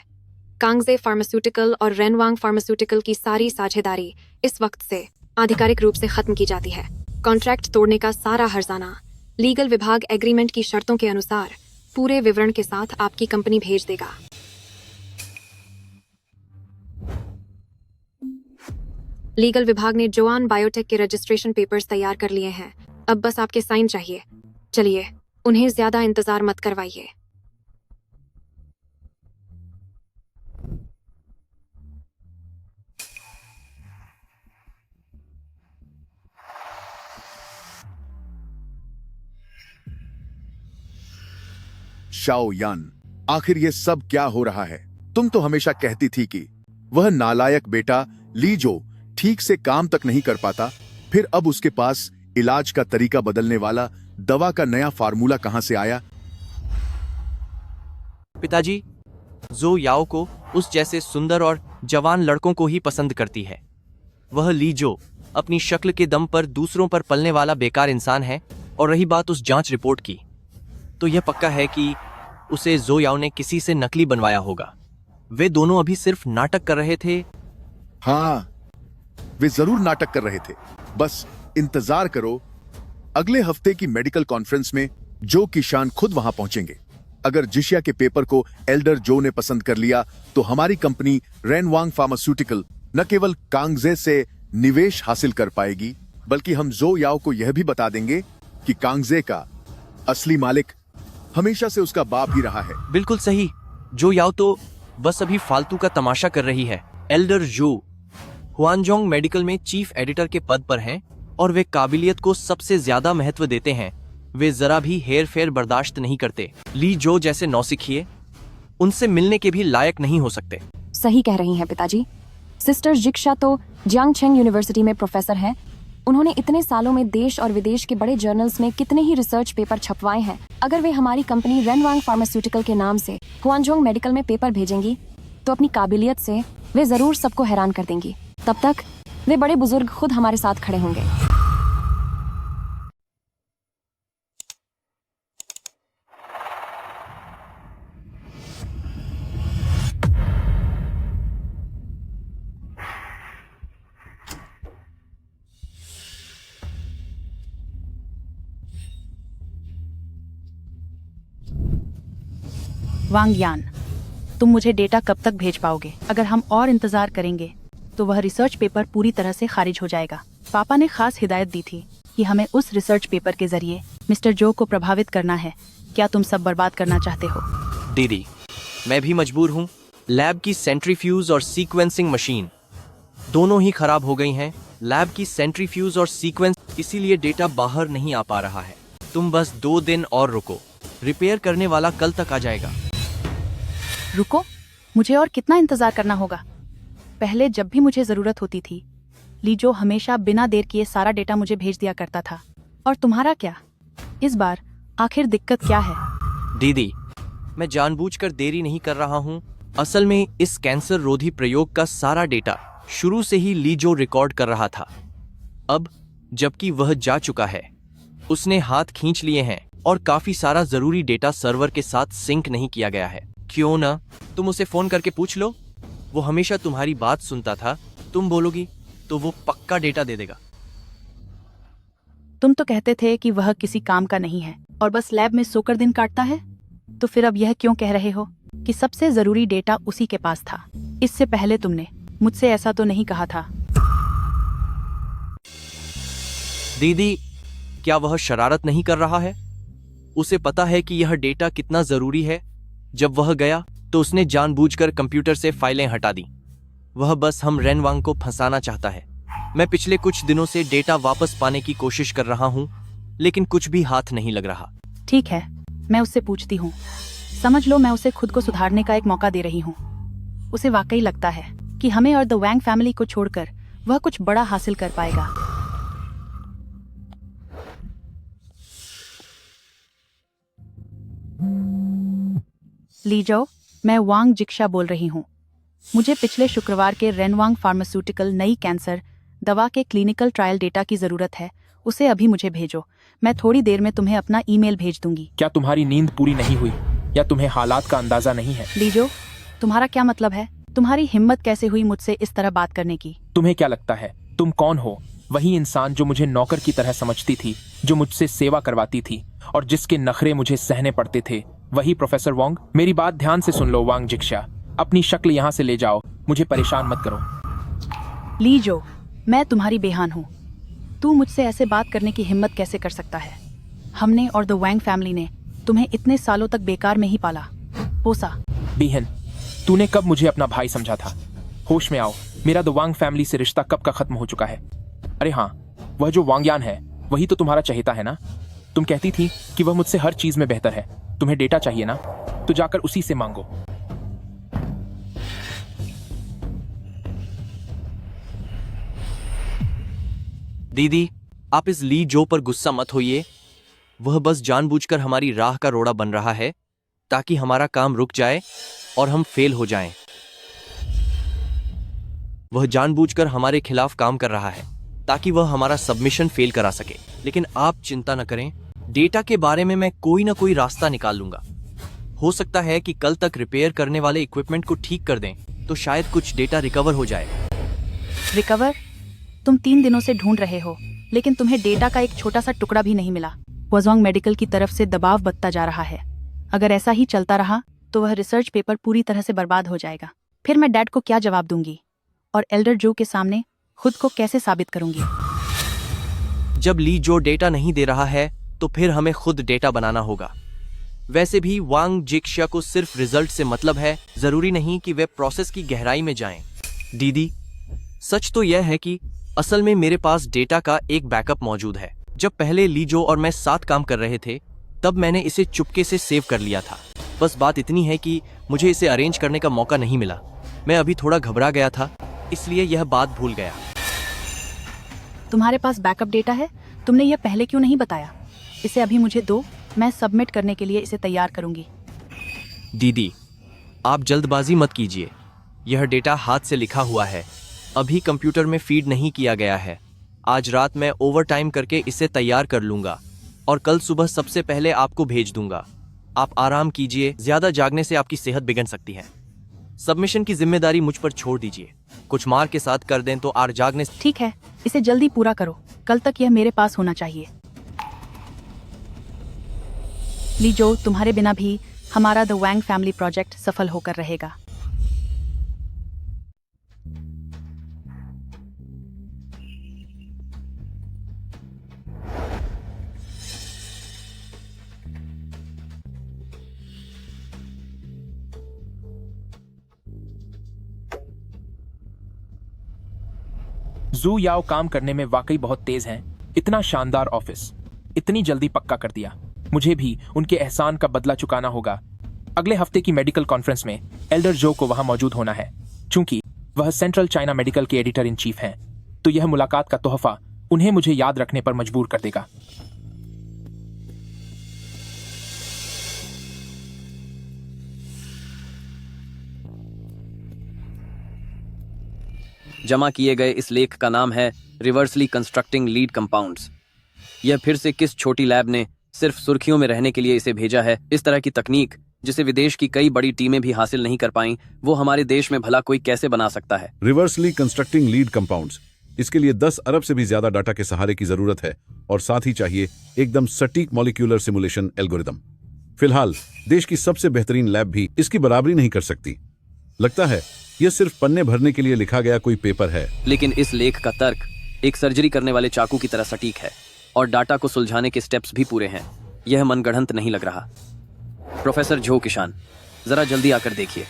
कांगजे फार्मास्यूटिकल और रेनवांग फार्मास्यूटिकल की सारी साझेदारी इस वक्त से आधिकारिक रूप से खत्म की जाती है। कॉन्ट्रैक्ट तोड़ने का सारा हर्जाना लीगल विभाग एग्रीमेंट की शर्तों के अनुसार पूरे विवरण के साथ आपकी कंपनी भेज देगा। लीगल विभाग ने जोआन बायोटेक के रजिस्ट्रेशन पेपर्स तैयार कर लिए हैं। अब बस आपके साइन चाहिए। चलिए, उन्हें ज्यादा इंतजार मत करवाइए। शाओ यान, आखिर ये सब क्या हो रहा है? तुम तो हमेशा कहती थी कि वह नालायक बेटा ली जो ठीक से काम तक नहीं कर पाता, फिर अब उसके पास इलाज का तरीका बदलने वाला दवा का नया फार्मूला कहां से आया? पिताजी, जो याओ को उस जैसे सुंदर और जवान लड़कों को ही पसंद करती है। वह ली जो अपनी शक्ल के दम पर दूसरों पर पलने वाला बेकार इंसान है। और रही बात उस जांच रिपोर्ट की, तो यह पक्का है कि उसे जो याओ ने किसी से नकली बनवाया होगा। वे दोनों अभी सिर्फ नाटक कर रहे थे। हाँ, वे जरूर नाटक कर रहे थे। बस इंतजार करो, अगले हफ्ते की मेडिकल कॉन्फ्रेंस में जो किशान खुद वहां पहुंचेंगे। अगर जिशिया के पेपर को एल्डर जो ने पसंद कर लिया तो हमारी कंपनी रेनवांग फार्मास्यूटिकल न केवल कांगजे से निवेश हासिल कर पाएगी, बल्कि हम जो याओ को यह भी बता देंगे कि कांगजे का असली मालिक हमेशा से उसका बाप ही रहा है। बिल्कुल सही। जो याओ तो बस अभी फालतू का तमाशा कर रही है। एल्डर जो हुआनजोंग मेडिकल में चीफ एडिटर के पद पर हैं और वे काबिलियत को सबसे ज्यादा महत्व देते हैं। वे जरा भी हेर फेर बर्दाश्त नहीं करते। ली जो जैसे नौसिखिए उनसे मिलने के भी लायक नहीं हो सकते। सही कह रही हैं पिताजी। सिस्टर जिक्शा तो जियांगछेंग यूनिवर्सिटी में प्रोफेसर हैं। उन्होंने इतने सालों में देश और विदेश के बड़े जर्नल्स में कितने ही रिसर्च पेपर छपवाए हैं। अगर वे हमारी कंपनी रेनवांग फार्मास्यूटिकल के नाम से हुआनजोंग मेडिकल में पेपर भेजेंगी तो अपनी काबिलियत से वे जरूर सबको हैरान कर देंगी। तब तक वे बड़े बुजुर्ग खुद हमारे साथ खड़े होंगे। वांग यान, तुम मुझे डेटा कब तक भेज पाओगे? अगर हम और इंतजार करेंगे तो वह रिसर्च पेपर पूरी तरह से खारिज हो जाएगा। पापा ने खास हिदायत दी थी कि हमें उस रिसर्च पेपर के जरिए मिस्टर जो को प्रभावित करना है। क्या तुम सब बर्बाद करना चाहते हो? दीदी, मैं भी मजबूर हूँ। लैब की सेंट्रीफ्यूज और सीक्वेंसिंग मशीन दोनों ही खराब हो गई हैं। लैब की सेंट्रीफ्यूज और सीक्वेंस, इसीलिए डेटा बाहर नहीं आ पा रहा है। तुम बस 2 दिन और रुको, रिपेयर करने वाला कल तक आ जाएगा। रुको? मुझे और कितना इंतजार करना होगा? पहले जब भी मुझे जरूरत होती थी, लीजो हमेशा बिना देर किए सारा डेटा मुझे भेज दिया करता था। और तुम्हारा क्या? इस बार आखिर दिक्कत क्या है? दीदी, मैं जानबूझकर देरी नहीं कर रहा हूँ। असल में इस कैंसर रोधी प्रयोग का सारा डेटा शुरू से ही लीजो रिकॉर्ड कर रहा था। अब जबकि वह जा चुका है, उसने हाथ खींच लिए हैं और काफी सारा जरूरी डेटा सर्वर के साथ सिंक नहीं किया गया है। क्यों ना तुम उसे फोन करके पूछ लो? वो हमेशा तुम्हारी बात सुनता था। तुम बोलोगी तो वो पक्का डेटा दे देगा। तुम तो कहते थे कि वह किसी काम का नहीं है और बस लैब में सोकर दिन काटता है। तो फिर अब यह क्यों कह रहे हो कि सबसे जरूरी डेटा उसी के पास था? इससे पहले तुमने मुझसे ऐसा तो नहीं कहा था। दीदी, क्या वह शरारत नहीं कर रहा है? उसे पता है कि यह डेटा कितना जरूरी है। जब वह गया तो उसने जानबूझकर कंप्यूटर से फाइलें हटा दी। वह बस हम रेनवांग को फंसाना चाहता है। मैं पिछले कुछ दिनों से डेटा वापस पाने की कोशिश कर रहा हूँ, लेकिन कुछ भी हाथ नहीं लग रहा। ठीक है, मैं उससे पूछती हूँ। समझ लो मैं उसे खुद को सुधारने का एक मौका दे रही हूँ। उसे वाकई लगता है कि हमें और द वैंग फैमिली को छोड़कर वह कुछ बड़ा हासिल कर पाएगा। लीजो, मैं वांग जिक्शा बोल रही हूँ। मुझे पिछले शुक्रवार के रेनवांग फार्मास्यूटिकल नई कैंसर दवा के क्लिनिकल ट्रायल डेटा की जरूरत है। उसे अभी मुझे भेजो। मैं थोड़ी देर में तुम्हें अपना ईमेल भेज दूंगी। क्या तुम्हारी नींद पूरी नहीं हुई या तुम्हें हालात का अंदाजा नहीं है? लीजो, तुम्हारा क्या मतलब है? तुम्हारी हिम्मत कैसे हुई मुझसे इस तरह बात करने की? तुम्हें क्या लगता है तुम कौन हो? वही इंसान जो मुझे नौकर की तरह समझती थी, जो मुझसे सेवा करवाती थी और जिसके नखरे मुझे सहने पड़ते थे, वही प्रोफेसर वांग। मेरी बात ध्यान से सुन लो वांग जिक्शा, अपनी शक्ल यहाँ से ले जाओ, मुझे परेशान मत करो। लीजो, मैं तुम्हारी बेहान हूँ। तू मुझसे ऐसे बात करने की हिम्मत कैसे कर सकता है? हमने और द वैंग फैमिली ने तुम्हें इतने सालों तक बेकार में ही पाला पोसा। बीहन, तूने कब मुझे अपना भाई समझा था? होश में आओ, मेरा द वांग फैमिली से रिश्ता कब का खत्म हो चुका है। अरे हाँ, वह जो वांगयान है वही तो तुम्हारा चहेता है ना? तुम कहती थी कि वह मुझसे हर चीज में बेहतर है। तुम्हें डेटा चाहिए ना, तो जाकर उसी से मांगो। दीदी, आप इस ली जो पर गुस्सा मत होइए। वह बस जानबूझकर हमारी राह का रोड़ा बन रहा है ताकि हमारा काम रुक जाए और हम फेल हो जाएं। वह जानबूझकर हमारे खिलाफ काम कर रहा है ताकि वह हमारा सबमिशन फेल करा सके। लेकिन आप चिंता न करें, डेटा के बारे में मैं कोई ना कोई रास्ता निकाल लूंगा। हो सकता है कि कल तक रिपेयर करने वाले इक्विपमेंट को ठीक कर दें तो शायद कुछ डेटा रिकवर हो जाए। रिकवर? तुम 3 दिनों से ढूंढ रहे हो, लेकिन तुम्हें डेटा का एक छोटा सा टुकड़ा भी नहीं मिला। वजोंग मेडिकल की तरफ से दबाव बढ़ता जा रहा है। अगर ऐसा ही चलता रहा तो वह रिसर्च पेपर पूरी तरह से बर्बाद हो जाएगा। फिर मैं डैड को क्या जवाब दूंगी और एल्डर जो के सामने खुद को कैसे साबित करूंगी? जब ली जो डेटा नहीं दे रहा है तो फिर हमें खुद डेटा बनाना होगा। वैसे भी वांग जिक्शिया को सिर्फ रिजल्ट से मतलब है, जरूरी नहीं कि वे प्रोसेस की गहराई में जाएं। दीदी, सच तो यह है कि असल में मेरे पास डेटा का एक बैकअप मौजूद है। जब पहले लीजो और मैं साथ काम कर रहे थे तब मैंने इसे चुपके से सेव कर लिया था। बस बात इतनी है कि मुझे इसे अरेंज करने का मौका नहीं मिला। मैं अभी थोड़ा घबरा गया था, इसलिए यह बात भूल गया। तुम्हारे पास बैकअप डेटा है? तुमने यह पहले क्यों नहीं बताया? इसे अभी मुझे दो, मैं सबमिट करने के लिए इसे तैयार करूंगी। दीदी, आप जल्दबाजी मत कीजिए। यह डेटा हाथ से लिखा हुआ है, अभी कंप्यूटर में फीड नहीं किया गया है। आज रात मैं ओवरटाइम करके इसे तैयार कर लूंगा और कल सुबह सबसे पहले आपको भेज दूंगा। आप आराम कीजिए, ज्यादा जागने से आपकी सेहत बिगड़ सकती है। सबमिशन की जिम्मेदारी मुझ पर छोड़ दीजिए। कुछ मार के साथ कर दें तो आर जागने से। ठीक है, इसे जल्दी पूरा करो, कल तक यह मेरे पास होना चाहिए। लीजो, तुम्हारे बिना भी हमारा द वैंग फैमिली प्रोजेक्ट सफल होकर रहेगा। जू याओ काम करने में वाकई बहुत तेज हैं। इतना शानदार ऑफिस इतनी जल्दी पक्का कर दिया। मुझे भी उनके एहसान का बदला चुकाना होगा। अगले हफ्ते की मेडिकल कॉन्फ्रेंस में एल्डर जो को वहां मौजूद होना है। चूंकि वह सेंट्रल चाइना मेडिकल के एडिटर इन चीफ हैं, तो यह मुलाकात का तोहफा उन्हें मुझे याद रखने पर मजबूर कर देगा। जमा किए गए इस लेख का नाम है रिवर्सली कंस्ट्रक्टिंग लीड कंपाउंड्स। यह फिर से किस छोटी लैब ने सिर्फ सुर्खियों में रहने के लिए इसे भेजा है? इस तरह की तकनीक जिसे विदेश की कई बड़ी टीमें भी हासिल नहीं कर पाईं, वो हमारे देश में भला कोई कैसे बना सकता है? रिवर्सली कंस्ट्रक्टिंग लीड कंपाउंड्स, इसके लिए 10 अरब से भी ज्यादा डाटा के सहारे की जरूरत है और साथ ही चाहिए एकदम सटीक मॉलिक्यूलर सिमुलेशन एल्गोरिदम। फिलहाल देश की सबसे बेहतरीन लैब भी इसकी बराबरी नहीं कर सकती। लगता है यह सिर्फ पन्ने भरने के लिए लिखा गया कोई पेपर है। लेकिन इस लेख का तर्क एक सर्जरी करने वाले चाकू की तरह सटीक है और डाटा को सुलझाने के स्टेप्स भी पूरे हैं। यह मनगढ़ंत नहीं लग रहा। प्रोफेसर झो किशान, जरा जल्दी आकर देखिए।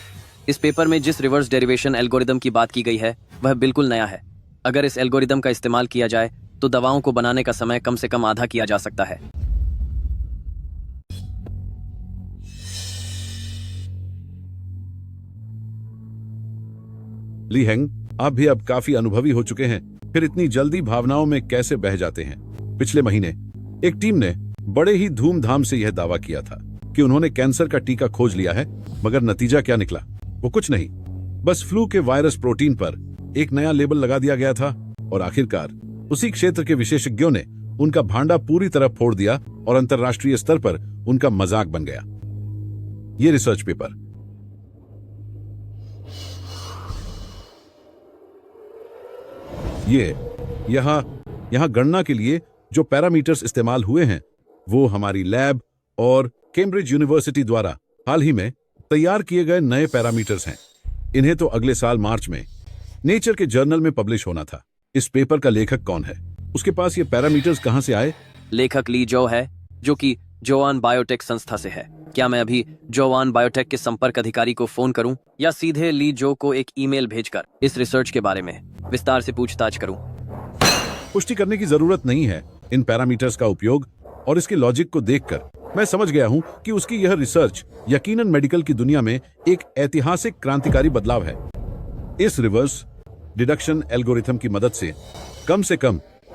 इस पेपर में जिस रिवर्स डेरिवेशन एल्गोरिदम की बात की गई है वह बिल्कुल नया है। अगर इस एल्गोरिदम का इस्तेमाल किया जाए तो दवाओं को बनाने का समय कम से कम आधा किया जा सकता है। ली हेंग, आप भी अब काफी अनुभवी हो चुके हैं, फिर इतनी जल्दी भावनाओं में कैसे बह जाते हैं? पिछले महीने एक टीम ने बड़े ही धूमधाम से यह दावा किया था कि उन्होंने कैंसर का टीका खोज लिया है, मगर नतीजा क्या निकला? वो कुछ नहीं, बस फ्लू के वायरस प्रोटीन पर एक नया लेबल लगा दिया गया था और आखिरकार उसी क्षेत्र के विशेषज्ञों ने उनका भांडा पूरी तरह फोड़ दिया और अंतर्राष्ट्रीय स्तर पर उनका मजाक बन गया। ये रिसर्च पेपर यहां गणना के लिए जो पैरामीटर्स इस्तेमाल हुए हैं वो हमारी लैब और कैम्ब्रिज यूनिवर्सिटी द्वारा हाल ही में तैयार किए गए नए पैरामीटर्स हैं। इन्हें तो अगले साल मार्च में नेचर के जर्नल में पब्लिश होना था। इस पेपर का लेखक कौन है? उसके पास ये पैरामीटर्स कहां से आए? लेखक ली जो है, जो कि जोआन बायोटेक संस्था से है। क्या मैं अभी जोआन बायोटेक के संपर्क अधिकारी को फोन करूं या सीधे ली जो को एक ईमेल भेजकर इस रिसर्च के बारे में विस्तार से पूछताछ करूं? पुष्टि करने की जरूरत नहीं है। इन पैरामीटर्स का उपयोग और इसके लॉजिक को देखकर मैं समझ गया हूं कि उसकी यह रिसर्च यकीनन मेडिकल की दुनिया में एक ऐतिहासिक क्रांतिकारी बदलाव है। इस रिवर्स डिडक्शन एल्गोरिथम की मदद से कम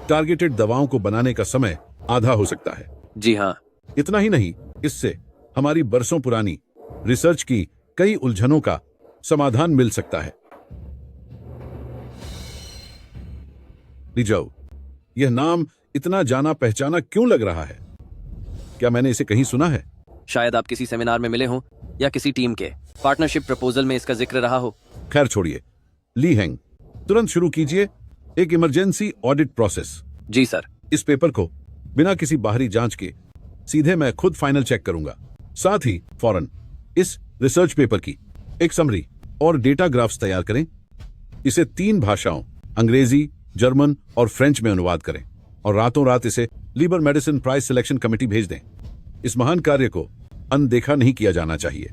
टारगेटेड दवाओं को बनाने का समय आधा हो सकता है। जी हाँ। इतना ही नहीं, इससे हमारी बरसों पुरानी रिसर्च की कई उलझनों का समाधान मिल सकता है। लीजाओ, यह नाम इतना जाना पहचाना क्यों लग रहा है? क्या मैंने इसे कहीं सुना है? शायद आप किसी सेमिनार में मिले हों या किसी टीम के पार्टनरशिप प्रपोजल में इसका जिक्र रहा हो। खैर छोड़िए, ली हेंग, तुरंत शुरू कीजिए एक इमरजेंसी ऑडिट प्रोसेस। जी सर। इस पेपर को बिना किसी बाहरी जांच के सीधे मैं खुद फाइनल चेक करूंगा। साथ ही फौरन इस रिसर्च पेपर की एक समरी और डेटा ग्राफ्स तैयार करें। इसे 3 भाषाओं अंग्रेजी, जर्मन और फ्रेंच में अनुवाद करें और रातों रात इसे लीबर मेडिसिन प्राइज सिलेक्शन कमेटी भेज दें। इस महान कार्य को अनदेखा नहीं किया जाना चाहिए।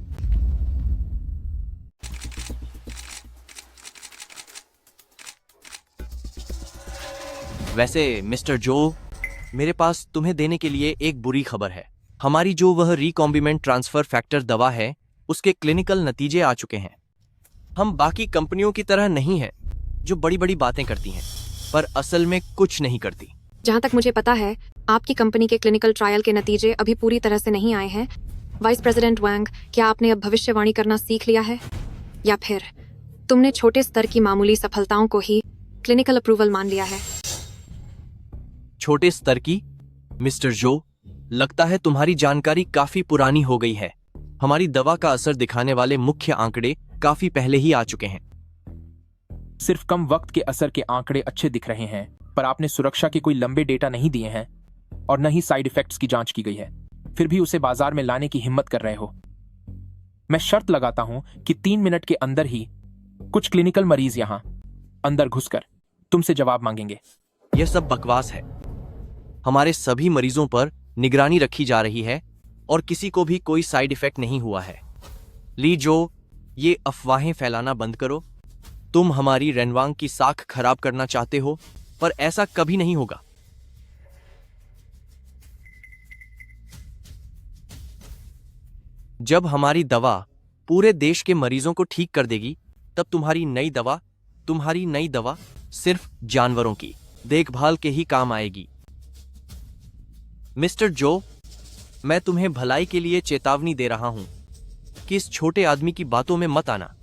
वैसे मिस्टर जो, मेरे पास तुम्हें देने के लिए एक बुरी खबर है। हमारी जो वह रिकॉम्बिनेंट ट्रांसफर फैक्टर दवा है, उसके क्लिनिकल नतीजे आ चुके हैं। हम बाकी कंपनियों की तरह नहीं हैं जो बड़ी बड़ी बातें करती हैं पर असल में कुछ नहीं करती। जहाँ तक मुझे पता है, आपकी कंपनी के क्लिनिकल ट्रायल के नतीजे अभी पूरी तरह से नहीं आए हैं। वाइस प्रेसिडेंट वांग, क्या आपने अब भविष्यवाणी करना सीख लिया है, या फिर तुमने छोटे स्तर की मामूली सफलताओं को ही क्लिनिकल अप्रूवल मान लिया है? छोटे स्तर की? मिस्टर जो, लगता है तुम्हारी जानकारी काफी पुरानी हो गई है। हमारी दवा का असर दिखाने वाले मुख्य आंकड़े काफी पहले ही आ चुके हैं। सिर्फ कम वक्त के असर के आंकड़े अच्छे दिख रहे हैं, पर आपने सुरक्षा के कोई लंबे डेटा नहीं दिए हैं और न ही साइड इफेक्ट्स की जांच की गई है। फिर भी उसे बाजार में लाने की हिम्मत कर रहे हो। मैं शर्त लगाता हूं कि 3 मिनट के अंदर ही कुछ क्लिनिकल मरीज यहां अंदर घुसकर तुमसे जवाब मांगेंगे। यह सब बकवास है। हमारे सभी मरीजों पर निगरानी रखी जा रही है और किसी को भी कोई साइड इफेक्ट नहीं हुआ है। ली जो, ये अफवाहें फैलाना बंद करो। तुम हमारी रेनवांग की साख खराब करना चाहते हो, पर ऐसा कभी नहीं होगा। जब हमारी दवा पूरे देश के मरीजों को ठीक कर देगी, तब तुम्हारी नई दवा सिर्फ जानवरों की देखभाल के ही काम आएगी। मिस्टर जो, मैं तुम्हें भलाई के लिए चेतावनी दे रहा हूं कि इस छोटे आदमी की बातों में मत आना।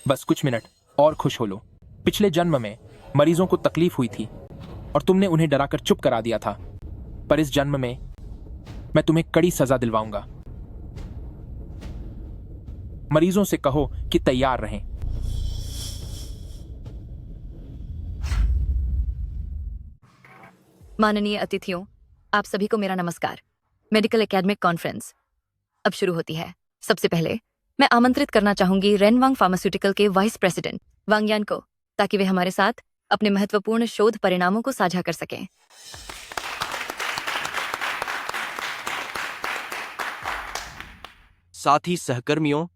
बस कुछ मिनट और खुश हो लो। पिछले जन्म में मरीजों को तकलीफ हुई थी और तुमने उन्हें डराकर चुप करा दिया था, पर इस जन्म में मैं तुम्हें कड़ी सजा दिलवाऊंगा। मरीजों से कहो कि तैयार रहें। माननीय अतिथियों, आप सभी को मेरा नमस्कार। मेडिकल एकेडमिक कॉन्फ्रेंस अब शुरू होती है। सबसे पहले मैं आमंत्रित करना चाहूंगी रेनवांग फार्मास्यूटिकल के वाइस प्रेसिडेंट वांग यान को, ताकि वे हमारे साथ अपने महत्वपूर्ण शोध परिणामों को साझा कर सकें। साथ ही सहकर्मियों,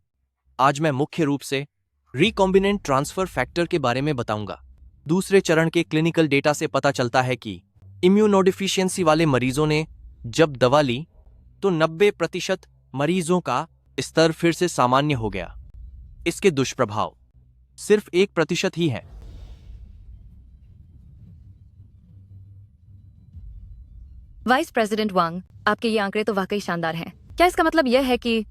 आज मैं मुख्य रूप से रिकॉम्बिनेंट ट्रांसफर फैक्टर के बारे में बताऊंगा। दूसरे चरण के क्लिनिकल डेटा से पता चलता है कि इम्यूनोडिफिशियंसी वाले मरीजों ने जब दवा ली तो 90% मरीजों का स्तर फिर से सामान्य हो गया। इसके दुष्प्रभाव सिर्फ 1% ही है। वाइस प्रेसिडेंट वांग, आपके ये आंकड़े तो वाकई शानदार हैं। क्या इसका मतलब यह है कि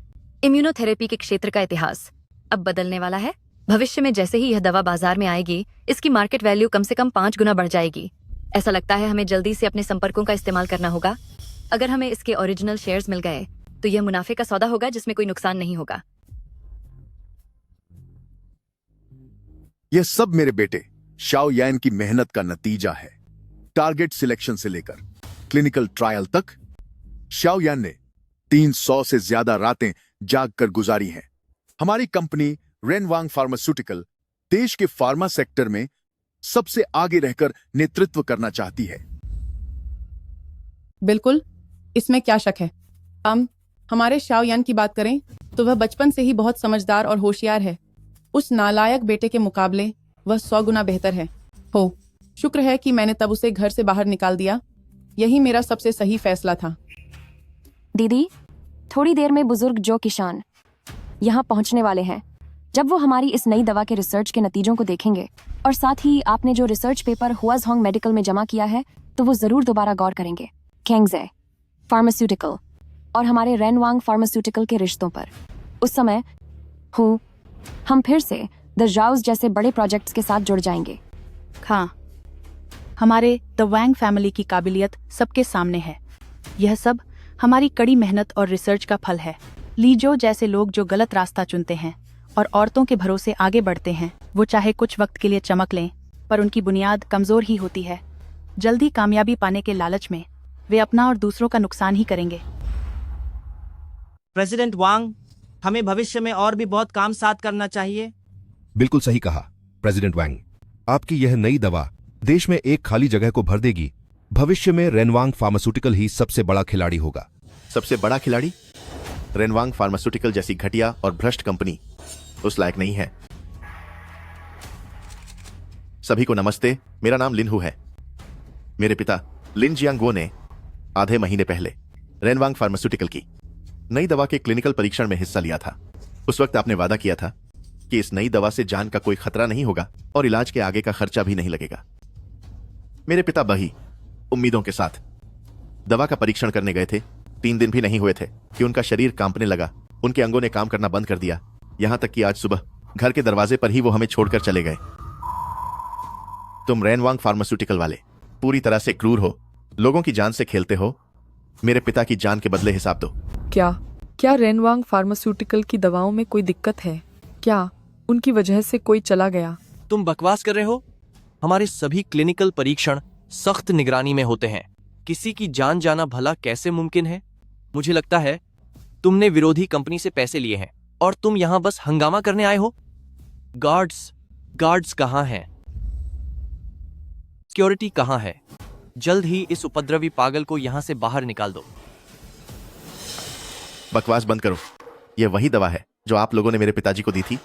इम्यूनोथेरेपी के क्षेत्र का इतिहास अब बदलने वाला है? भविष्य में जैसे ही यह दवा बाजार में आएगी, इसकी मार्केट वैल्यू कम से कम 5 गुना बढ़ जाएगी। ऐसा लगता है हमें जल्दी से अपने संपर्कों का इस्तेमाल करना होगा। अगर हमें इसके ओरिजिनल शेयर्स मिल गए तो यह मुनाफे का सौदा होगा जिसमें कोई नुकसान नहीं होगा। यह सब मेरे बेटे शाओ यान की मेहनत का नतीजा है। टारगेट सिलेक्शन से लेकर क्लिनिकल ट्रायल तक शाओ यान ने 300 से ज्यादा रातें जागकर गुजारी हैं। हमारी कंपनी रेनवांग फार्मास्यूटिकल देश के फार्मा सेक्टर में सबसे आगे रहकर नेतृत्व करना चाहती है। बिल्कुल, इसमें क्या शक है। हम हमारे शाओ यान की बात करें तो वह बचपन से ही बहुत समझदार और होशियार है। उस नालायक बेटे के मुकाबले वह 100 गुना बेहतर है। हो, शुक्र है कि मैंने तब उसे घर से बाहर निकाल दिया। यही मेरा सबसे सही फैसला था। दीदी, थोड़ी देर में बुजुर्ग जो किशान यहाँ पहुँचने वाले हैं। जब वो हमारी इस नई दवा के रिसर्च के नतीजों को देखेंगे और साथ ही आपने जो रिसर्च पेपर हुआजहोंग मेडिकल में जमा किया है, तो वो जरूर दोबारा गौर करेंगे कैंगजे फार्मास्यूटिकल और हमारे रेनवांग फार्मास्यूटिकल के रिश्तों पर। उस समय हम फिर से द जाउस जैसे बड़े प्रोजेक्ट्स के साथ जुड़ जाएंगे। हाँ, हमारे द वैंग फैमिली की काबिलियत सबके सामने है। यह सब हमारी कड़ी मेहनत और रिसर्च का फल है। लीजो जैसे लोग जो गलत रास्ता चुनते हैं और औरतों के भरोसे आगे बढ़ते हैं, वो चाहे कुछ वक्त के लिए चमक लें, पर उनकी बुनियाद कमजोर ही होती है। जल्दी कामयाबी पाने के लालच में वे अपना और दूसरों का नुकसान ही करेंगे। प्रेसिडेंट वांग, हमें भविष्य में और भी बहुत काम साथ करना चाहिए। बिल्कुल सही कहा प्रेसिडेंट वांग। आपकी यह नई दवा देश में एक खाली जगह को भर देगी। भविष्य में रेनवांग फार्मास्यूटिकल ही सबसे बड़ा खिलाड़ी होगा। सबसे बड़ा खिलाड़ी? रेनवांग फार्मास्यूटिकल जैसी घटिया और भ्रष्ट कंपनी उस लायक नहीं है। सभी को नमस्ते, मेरा नाम लिन हु है। मेरे पिता लिन जियांगवो ने आधे महीने पहले रेनवांग फार्मास्यूटिकल की नई दवा के क्लिनिकल परीक्षण में हिस्सा लिया था। उस वक्त आपने वादा किया था कि इस नई दवा से जान का कोई खतरा नहीं होगा और इलाज के आगे का खर्चा भी नहीं लगेगा। मेरे पिता बही उम्मीदों के साथ दवा का परीक्षण करने गए थे। 3 दिन भी नहीं हुए थे कि उनका शरीर कांपने लगा। उनके अंगों ने काम करना बंद कर दिया, यहां तक कि आज सुबह घर के दरवाजे पर ही वो हमें छोड़कर चले गए। तुम रेनवांग फार्मास्यूटिकल वाले पूरी तरह से क्रूर हो, लोगों की जान से खेलते हो। मेरे पिता की जान के बदले हिसाब दो। क्या रेनवांग फार्मास्यूटिकल की दवाओं में कोई दिक्कत है? क्या उनकी वजह से कोई चला गया? तुम बकवास कर रहे हो। हमारे सभी क्लिनिकल परीक्षण सख्त निगरानी में होते हैं। किसी की जान जाना भला कैसे मुमकिन है? मुझे लगता है तुमने विरोधी कंपनी से पैसे लिए हैं और तुम यहां बस हंगामा करने आए हो। गार्ड्स कहां हैं? सिक्योरिटी कहां है? जल्द ही इस उपद्रवी पागल को यहां से बाहर निकाल दो। बकवास बंद करो। यह वही दवा है जो आप लोगों ने मेरे पिताजी को दी थी।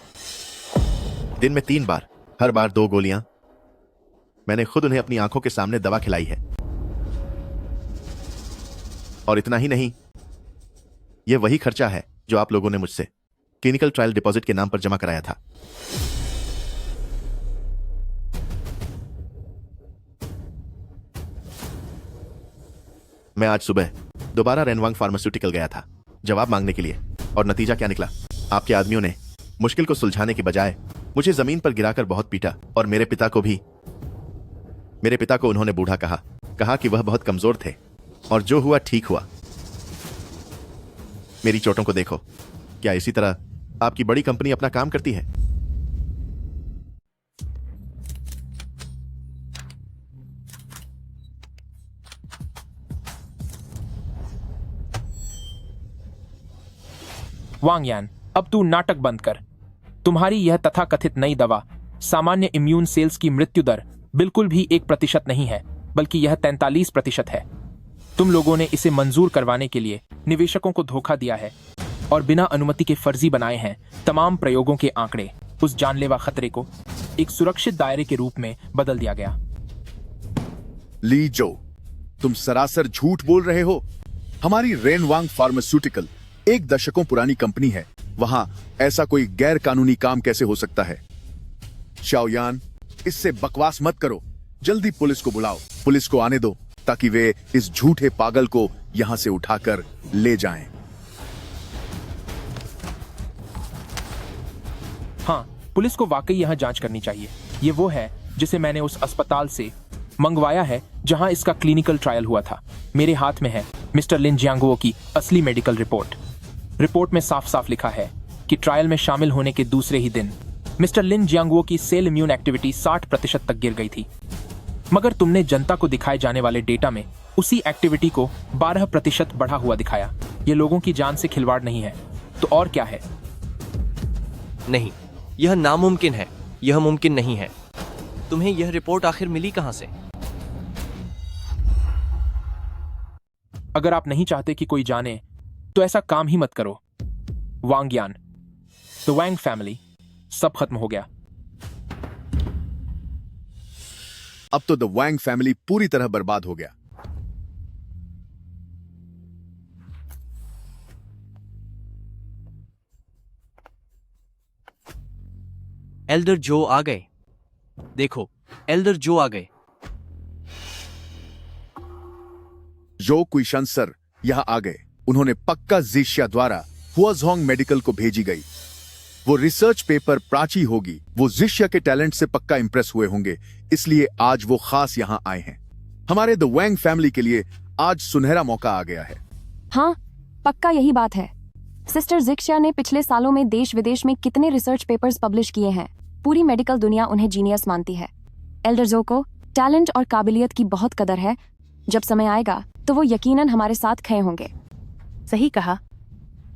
दिन में 3 बार, हर बार 2 गोलियां। मैंने खुद उन्हें अपनी आंखों के सामने दवा खिलाई है। और इतना ही नहीं, यह वही खर्चा है जो आप लोगों ने मुझसे क्लिनिकल ट्रायल डिपॉजिट के नाम पर जमा कराया था। मैं आज सुबह दोबारा रेनवांग फार्मास्यूटिकल गया था जवाब मांगने के लिए, और नतीजा क्या निकला? आपके आदमियों ने मुश्किल को सुलझाने के बजाय मुझे जमीन पर गिराकर बहुत पीटा, और मेरे पिता को भी। मेरे पिता को उन्होंने बूढ़ा कहा कि वह बहुत कमजोर थे, और जो हुआ ठीक हुआ। मेरी चोटों को देखो। क्या इसी तरह आपकी बड़ी कंपनी अपना काम करती है? वांग यान, अब तू नाटक बंद कर। तुम्हारी यह तथाकथित नई दवा सामान्य इम्यून सेल्स की मृत्यु दर बिल्कुल भी 1% नहीं है, बल्कि यह 43% है। तुम लोगों ने इसे मंजूर करवाने के लिए निवेशकों को धोखा दिया है और बिना अनुमति के फर्जी बनाए हैं तमाम प्रयोगों के आंकड़े। उस जानलेवा खतरे को एक सुरक्षित दायरे के रूप में बदल दिया गया। ली जो, तुम सरासर झूठ बोल रहे हो। हमारी रेनवांग फार्मास्यूटिकल 1 दशकों पुरानी कंपनी है। वहां ऐसा कोई गैर कानूनी काम कैसे हो सकता है? शाओयान, इससे बकवास मत करो। जल्दी पुलिस को बुलाओ। पुलिस को आने दो ताकि वे इस झूठे पागल को यहां से उठाकर ले जाएं। हाँ, पुलिस को वाकई यहाँ जांच करनी चाहिए। ये वो है जिसे मैंने उस अस्पताल से मंगवाया है जहां इसका क्लिनिकल ट्रायल हुआ था। मेरे हाथ में है मिस्टर लिन जियांगवो की असली मेडिकल रिपोर्ट। रिपोर्ट में साफ साफ लिखा है कि ट्रायल में शामिल होने के दूसरे ही दिन मिस्टर लिन जियांगवो की सेल इम्यून एक्टिविटी 60% तक गिर गई थी। मगर तुमने जनता को दिखाए जाने वाले डेटा में उसी एक्टिविटी को 12% बढ़ा हुआ दिखाया। ये लोगों की जान से खिलवाड़ नहीं है तो और क्या है? नहीं, यह नामुमकिन है। यह मुमकिन नहीं है। तुम्हें यह रिपोर्ट आखिर मिली कहां से? अगर आप नहीं चाहते कि कोई जाने तो ऐसा काम ही मत करो। वांग यान, द वैंग फैमिली, सब खत्म हो गया। अब तो द वैंग फैमिली पूरी तरह बर्बाद हो गया। एल्डर जो आ गए। देखो, एल्डर जो आ गए। जो कुईशान सर यहाँ आ गए। उन्होंने पक्का जिशिया द्वारा हुआजोंग मेडिकल को भेजी गई। वो रिसर्च पेपर प्राची होगी। वो जिशिया के टैलेंट से पक्का इंप्रेस हुए होंगे, इसलिए आज वो खास यहाँ आए हैं। हमारे द वैंग फैमिली के लिए आज सुनहरा मौका आ गया है। हाँ, पक्का यही बात है। सिस्टर जिक्शिया ने पिछले सालों में देश विदेश में कितने रिसर्च पेपर्स पब्लिश किए हैं। पूरी मेडिकल दुनिया उन्हें जीनियस मानती है। एल्डर जो को टैलेंट और काबिलियत की बहुत कदर है। जब समय आएगा तो वो यकीनन हमारे साथ खड़े होंगे। सही कहा।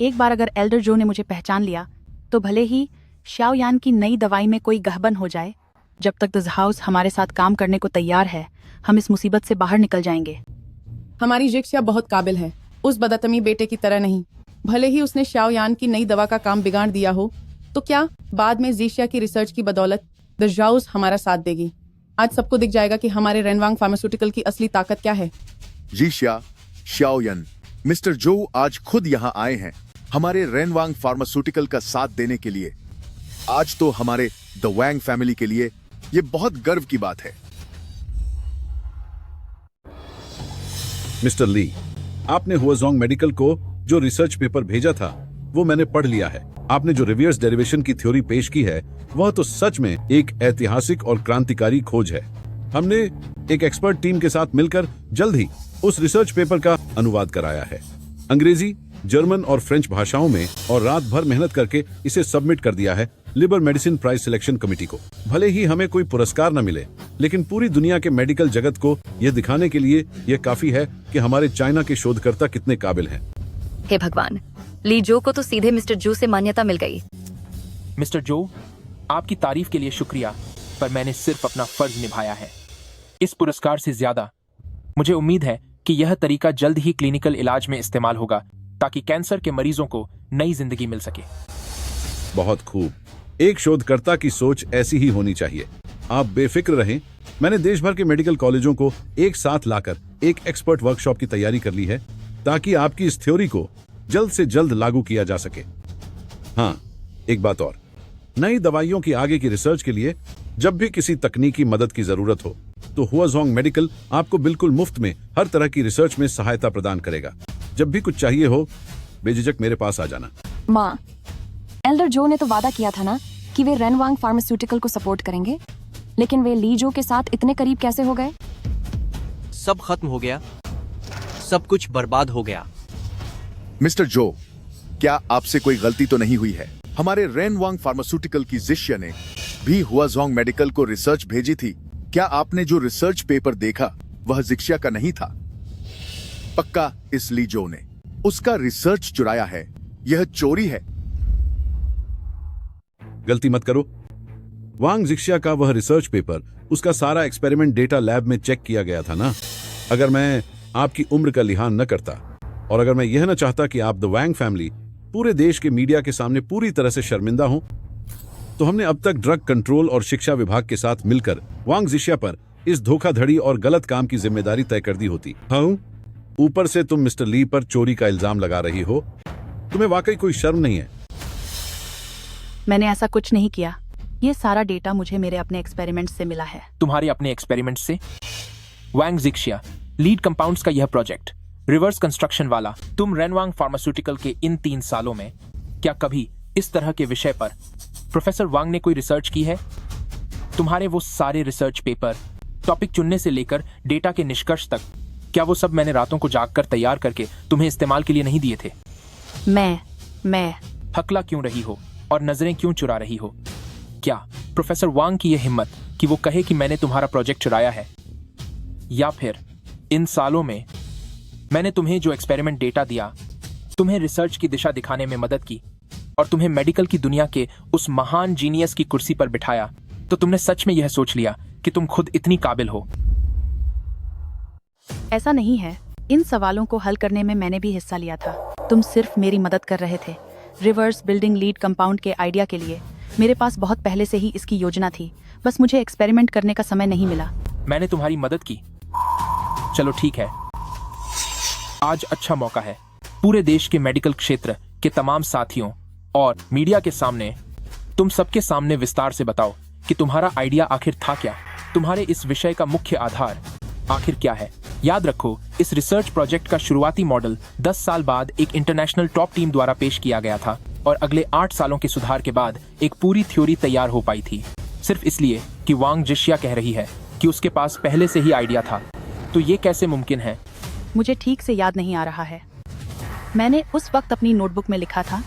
एक बार अगर एल्डर जो ने मुझे पहचान लिया तो भले ही शाओयान की नई दवाई में कोई गहबन हो जाए, जब तक द हाउस हमारे साथ काम करने को तैयार है, हम इस मुसीबत से बाहर निकल जाएंगे। हमारी जिक्शिया बहुत काबिल है, उस बदतमी बेटे की तरह नहीं। भले ही उसने शाओयान की नई दवा का काम बिगाड़ दिया हो, तो क्या बाद में जिशिया की रिसर्च की बदौलत द हाउस हमारा साथ देगी। आज सबको दिख जाएगा कि हमारे रेनवांग फार्मास्यूटिकल की असली ताकत क्या है। जिशिया, शाओयन, मिस्टर जो आज खुद यहाँ आए हैं हमारे रेनवांग फार्मास्यूटिकल का साथ देने के लिए। आज तो हमारे द वैंग फैमिली के लिए ये बहुत गर्व की बात है। मिस्टर ली, आपने हुआजोंग मेडिकल को जो रिसर्च पेपर भेजा था वो मैंने पढ़ लिया है। आपने जो रिवर्स डेरिवेशन की थ्योरी पेश की है वह तो सच में एक ऐतिहासिक और क्रांतिकारी खोज है। हमने एक एक्सपर्ट टीम के साथ मिलकर जल्द ही उस रिसर्च पेपर का अनुवाद कराया है, अंग्रेजी, जर्मन और फ्रेंच भाषाओं में, और रात भर मेहनत करके इसे सबमिट कर दिया है लिबर मेडिसिन प्राइज सिलेक्शन कमेटी को। भले ही हमें कोई पुरस्कार न मिले, लेकिन पूरी दुनिया के मेडिकल जगत को यह दिखाने के लिए यह काफी है कि हमारे चाइना के शोधकर्ता कितने काबिल हैं। हे भगवान, ली जो को तो सीधे मिस्टर जू से मान्यता मिल गई। मिस्टर जो, आपकी तारीफ के लिए शुक्रिया, पर मैंने सिर्फ अपना फर्ज निभाया है। इस पुरस्कार से ज्यादा मुझे उम्मीद है कि यह तरीका जल्द ही क्लिनिकल इलाज में इस्तेमाल होगा, ताकि कैंसर के मरीजों को नई जिंदगी मिल सके। बहुत खूब। एक शोधकर्ता की सोच ऐसी ही होनी चाहिए। आप बेफिक्र रहें। मैंने देश भर के मेडिकल कॉलेजों को एक साथ लाकर एक एक्सपर्ट वर्कशॉप की तैयारी कर ली है, ताकि आपकी इस थ्योरी को जल्द से जल्द लागू किया जा सके। हाँ, एक बात और, नई दवाइयों की आगे की रिसर्च के लिए जब भी किसी तकनीकी मदद की जरूरत हो तो हुआजोंग मेडिकल आपको बिल्कुल मुफ्त में हर तरह की रिसर्च में सहायता प्रदान करेगा। जब भी कुछ चाहिए हो, बेझिझक मेरे पास आ जाना। माँ, एल्डर जो ने तो वादा किया था ना कि वे रेनवांग फार्मास्यूटिकल को सपोर्ट करेंगे, लेकिन वे ली जो के साथ इतने करीब कैसे हो गए? सब खत्म हो गया, सब कुछ बर्बाद हो गया। मिस्टर जो, क्या आपसे कोई गलती तो नहीं हुई है? हमारे रेनवांग फार्मास्यूटिकल की जिशिया ने भी हुआजोंग मेडिकल को रिसर्च भेजी थी। क्या आपने जो रिसर्च पेपर देखा वह जिशिया का नहीं था? पक्का इस ली जो ने उसका रिसर्च चुराया है। यह चोरी है। गलती मत करो। वांग जिशिया का वह रिसर्च पेपर, उसका सारा एक्सपेरिमेंट डेटा लैब में चेक किया गया था ना। अगर मैं आपकी उम्र का लिहाज न करता, और अगर मैं यह न चाहता कि आप द वैंग फैमिली पूरे देश के मीडिया के सामने पूरी तरह से शर्मिंदा हो, तो हमने अब तक ड्रग कंट्रोल और शिक्षा विभाग के साथ मिलकर वांग जिशिया पर इस धोखाधड़ी और गलत काम की जिम्मेदारी तय कर दी होती। हाँ, ऊपर से तुम मिस्टर ली पर चोरी का इल्जाम लगा रही हो। तुम्हें वाकई कोई शर्म नहीं है? मैंने ऐसा कुछ नहीं किया। ये सारा डेटा मुझे मेरे अपने एक्सपेरिमेंट से मिला है। तुम्हारे अपने एक्सपेरिमेंट से? वांग जिशिया, लीड कंपाउंड्स का यह प्रोजेक्ट, रिवर्स कंस्ट्रक्शन वाला, तुम रेनवांग फार्मास्यूटिकल के इन 3 सालों में क्या कभी इस तरह के विषय पर प्रोफेसर वांग ने कोई रिसर्च की है? तुम्हारे वो सारे रिसर्च पेपर, टॉपिक चुनने से लेकर डेटा के निष्कर्ष तक, क्या वो सब मैंने रातों को जागकर तैयार करके तुम्हें इस्तेमाल के लिए नहीं दिए थे? मैं हकला क्यों रही हो और नजरें क्यों चुरा रही हो? क्या प्रोफेसर वांग की यह हिम्मत कि वो कहे कि मैंने तुम्हारा प्रोजेक्ट चुराया है? या फिर इन सालों में मैंने तुम्हें जो एक्सपेरिमेंट डेटा दिया, तुम्हें रिसर्च की दिशा दिखाने में मदद की और तुम्हें मेडिकल की दुनिया के उस महान जीनियस की कुर्सी पर बिठाया, तो तुमने सच में यह सोच लिया कि तुम खुद इतनी काबिल हो? ऐसा नहीं है। इन सवालों को हल करने में मैंने भी हिस्सा लिया था। तुम सिर्फ मेरी मदद कर रहे थे। रिवर्स बिल्डिंग लीड कंपाउंड के आइडिया के लिए मेरे पास बहुत पहले से ही इसकी योजना थी, बस मुझे एक्सपेरिमेंट करने का समय नहीं मिला। मैंने तुम्हारी मदद की। चलो ठीक है, आज अच्छा मौका है पूरे देश के मेडिकल क्षेत्र के तमाम साथियों और मीडिया के सामने तुम सबके सामने विस्तार से बताओ कि तुम्हारा आइडिया आखिर था क्या, तुम्हारे इस विषय का मुख्य आधार आखिर क्या है। याद रखो, इस रिसर्च प्रोजेक्ट का शुरुआती मॉडल 10 साल बाद एक इंटरनेशनल टॉप टीम द्वारा पेश किया गया था और अगले 8 सालों के सुधार के बाद एक पूरी थ्योरी तैयार हो पाई थी। सिर्फ इसलिए कि वांग जिशिया कह रही है कि उसके पास पहले से ही आइडिया था, तो ये कैसे मुमकिन है? मुझे ठीक से याद नहीं आ रहा है। मैंने उस वक्त अपनी नोटबुक में लिखा था,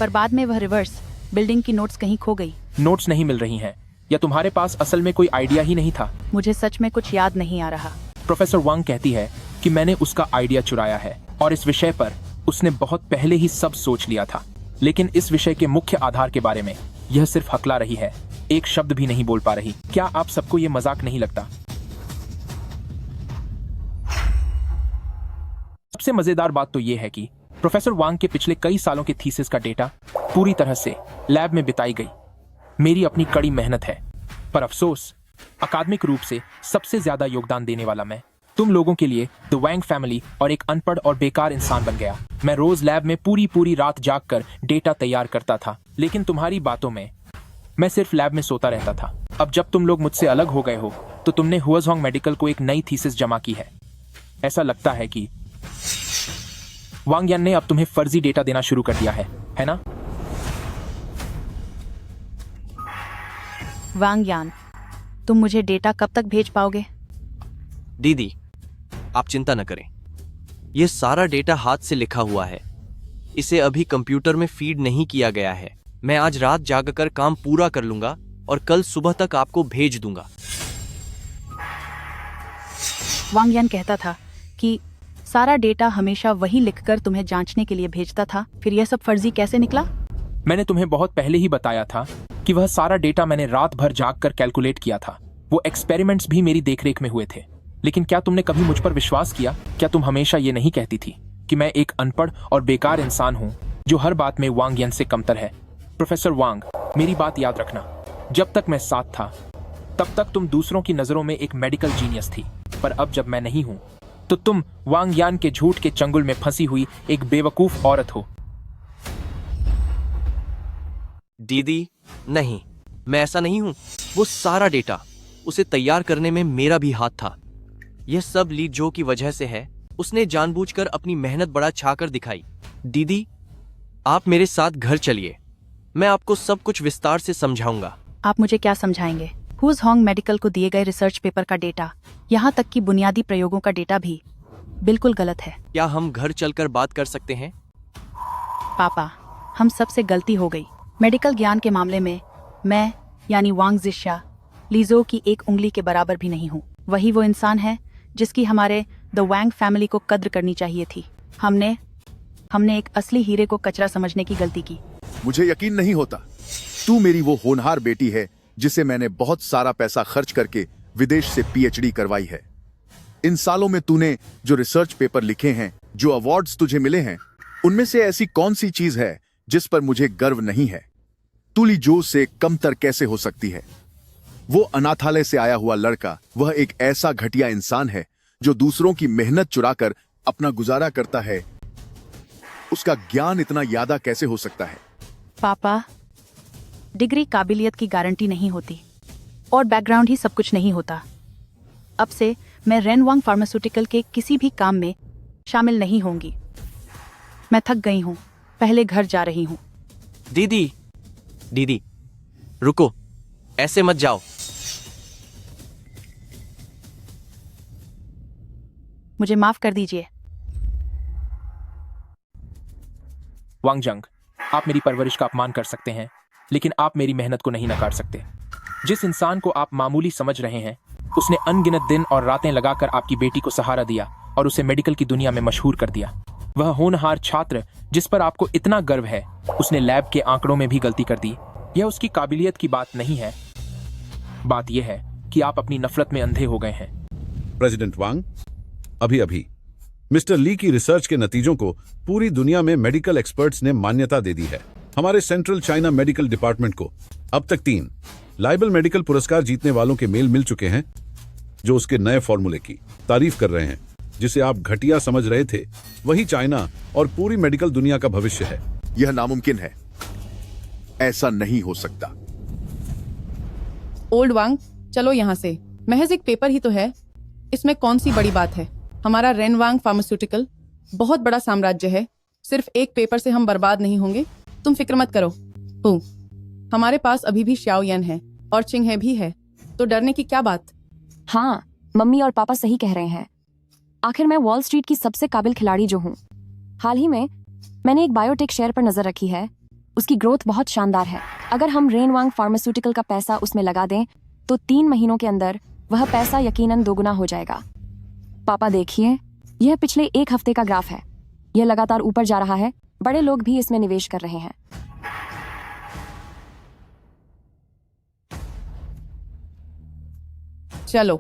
पर बाद में वह रिवर्स बिल्डिंग की नोट्स कहीं खो गई। नोट्स नहीं मिल रही हैं, या तुम्हारे पास असल में कोई आइडिया ही नहीं था? मुझे सच में कुछ याद नहीं आ रहा। प्रोफेसर वांग कहती है कि मैंने उसका आइडिया चुराया है और इस विषय पर उसने बहुत पहले ही सब सोच लिया था, लेकिन इस विषय के मुख्य आधार के बारे में यह सिर्फ हकला रही है, एक शब्द भी नहीं बोल पा रही। क्या आप सबको ये मजाक नहीं लगता? सबसे मजेदार बात तो ये है कि प्रोफेसर वांग के पिछले कई सालों के थीसिस का डेटा पूरी तरह से लैब में बिताई गई मेरी अपनी कड़ी मेहनत है, पर अफसोस अकादमिक रूप से सबसे ज्यादा योगदान देने वाला मैं तुम लोगों के लिए द वैंग फैमिली और एक अनपढ़ और बेकार इंसान बन गया। मैं रोज लैब में पूरी रात जागकर डेटा तैयार करता था, लेकिन तुम्हारी बातों में मैं सिर्फ लैब में सोता रहता था। अब जब तुम लोग मुझसे अलग हो गए हो तो तुमने हुआजोंग मेडिकल को एक नई थीसिस जमा की है। ऐसा लगता है कि वांग यान ने अब तुम्हें फर्जी डेटा देना शुरू कर दिया है ना? वांग यान, तुम मुझे डेटा कब तक भेज पाओगे? दीदी, आप चिंता न करें, यह सारा डेटा हाथ से लिखा हुआ है। इसे अभी कंप्यूटर में फीड नहीं किया गया है। मैं आज रात जागकर काम पूरा कर लूंगा और कल सुबह तक आपको भेज दूंगा। वांग यान कहता था कि सारा डेटा हमेशा वही लिखकर तुम्हें जांचने के लिए भेजता था, फिर यह सब फर्जी कैसे निकला? मैंने तुम्हें बहुत पहले ही बताया था कि वह सारा डेटा मैंने रात भर जागकर कैलकुलेट किया था। वो एक्सपेरिमेंट्स भी मेरी देखरेख में हुए थे। लेकिन क्या तुमने कभी मुझ पर विश्वास किया? क्या तुम हमेशा ये नहीं कहती थी कि मैं एक अनपढ़ और बेकार इंसान हूँ जो हर बात में वांग यान से कमतर है? प्रोफेसर वांग, मेरी बात याद रखना, जब तक मैं साथ था तब तक तुम दूसरों की नजरों में एक मेडिकल जीनियस थी, पर अब जब मैं नहीं हूं तो तुम वांग यान के झूठ के चंगुल में फंसी हुई एक बेवकूफ औरत हो। दीदी, नहीं, मैं ऐसा नहीं हूं। वो सारा डेटा, उसे तैयार करने में मेरा भी हाथ था। यह सब ली जो की वजह से है। उसने जानबूझकर अपनी मेहनत बड़ा छाकर दिखाई। दीदी, आप मेरे साथ घर चलिए, मैं आपको सब कुछ विस्तार से समझाऊंगा। आप मुझे क्या समझाएंगे? हुआजोंग मेडिकल को दिए गए रिसर्च पेपर का डेटा, यहाँ तक कि बुनियादी प्रयोगों का डेटा भी बिल्कुल गलत है। क्या हम घर चलकर बात कर सकते हैं? पापा, हम सबसे गलती हो गई। मेडिकल ज्ञान के मामले में मैं यानी वांग जिशिया लीजो की एक उंगली के बराबर भी नहीं हूँ। वही वो इंसान है जिसकी हमारे द वैंग फैमिली को कद्र करनी चाहिए थी। हमने एक असली हीरे को कचरा समझने की गलती की। मुझे यकीन नहीं होता। तू मेरी वो होनहार बेटी है जिसे मैंने बहुत सारा पैसा खर्च करके विदेश से पीएचडी करवाई है। इन सालों में तूने जो रिसर्च पेपर लिखे हैं, जो अवार्ड्स तुझे मिले हैं, उनमें से ऐसी कौन सी चीज है जिस पर मुझे गर्व नहीं है? तू लीजो से कमतर कैसे हो सकती है? वो अनाथालय से आया हुआ लड़का, वह एक ऐसा घटिया इंसान है जो दूसरों की मेहनत चुराकर अपना गुजारा करता है। उसका ज्ञान इतना यादा कैसे हो सकता है? पापा, डिग्री काबिलियत की गारंटी नहीं होती और बैकग्राउंड ही सब कुछ नहीं होता। अब से मैं रेनवांग फार्मास्यूटिकल के किसी भी काम में शामिल नहीं होंगी। मैं थक गई हूँ, पहले घर जा रही हूँ। दीदी, रुको, ऐसे मत जाओ। मुझे माफ कर दीजिए। वांगजंग, आप मेरी परवरिश का अपमान कर सकते हैं, लेकिन आप मेरी मेहनत को नहीं नकार सकते। जिस इंसान को आप मामूली समझ रहे हैं, उसने अनगिनत दिन और रातें लगाकर आपकी बेटी को सहारा दिया और उसे मेडिकल की दुनिया में मशहूर कर दिया। वह होनहार छात्र जिस पर आपको इतना गर्व है, उसने लैब के आंकड़ों में भी गलती कर दी। यह उसकी काबिलियत की बात नहीं है, बात यह है कि आप अपनी नफरत में अंधे हो गए हैं। प्रेसिडेंट वांग, अभी मिस्टर ली की रिसर्च के नतीजों को पूरी दुनिया में मेडिकल एक्सपर्ट्स ने मान्यता दे दी है। हमारे सेंट्रल चाइना मेडिकल डिपार्टमेंट को अब तक 3 लाइबल मेडिकल पुरस्कार जीतने वालों के मेल मिल चुके हैं जो उसके नए फॉर्मूले की तारीफ कर रहे हैं। जिसे आप घटिया समझ रहे थे, वही चाइना और पूरी मेडिकल दुनिया का भविष्य है। यह नामुमकिन है। ऐसा नहीं हो सकता। ओल्ड वांग, चलो यहाँ से। महज एक पेपर ही तो है, इसमें कौन सी बड़ी बात है। हमारा रेनवांग फार्मास्यूटिकल बहुत बड़ा साम्राज्य है, सिर्फ एक पेपर से हम बर्बाद नहीं होंगे, तुम फिक्र मत करो। हमारे पास अभी भी श्याओ यान है और चिंगहे भी है, तो डरने की क्या बात। हाँ, मम्मी और पापा सही कह रहे हैं। आखिर मैं वॉल स्ट्रीट की सबसे काबिल खिलाड़ी जो हूँ। हाल ही में मैंने एक बायोटेक शेयर पर नजर रखी है, उसकी ग्रोथ बहुत शानदार है। अगर हम रेनवांग फार्मास्यूटिकल का पैसा उसमें लगा दें तो 3 महीनों के अंदर वह पैसा यकीनन दोगुना हो जाएगा। पापा देखिए, यह पिछले 1 हफ्ते का ग्राफ है, यह लगातार ऊपर जा रहा है। बड़े लोग भी इसमें निवेश कर रहे हैं। चलो।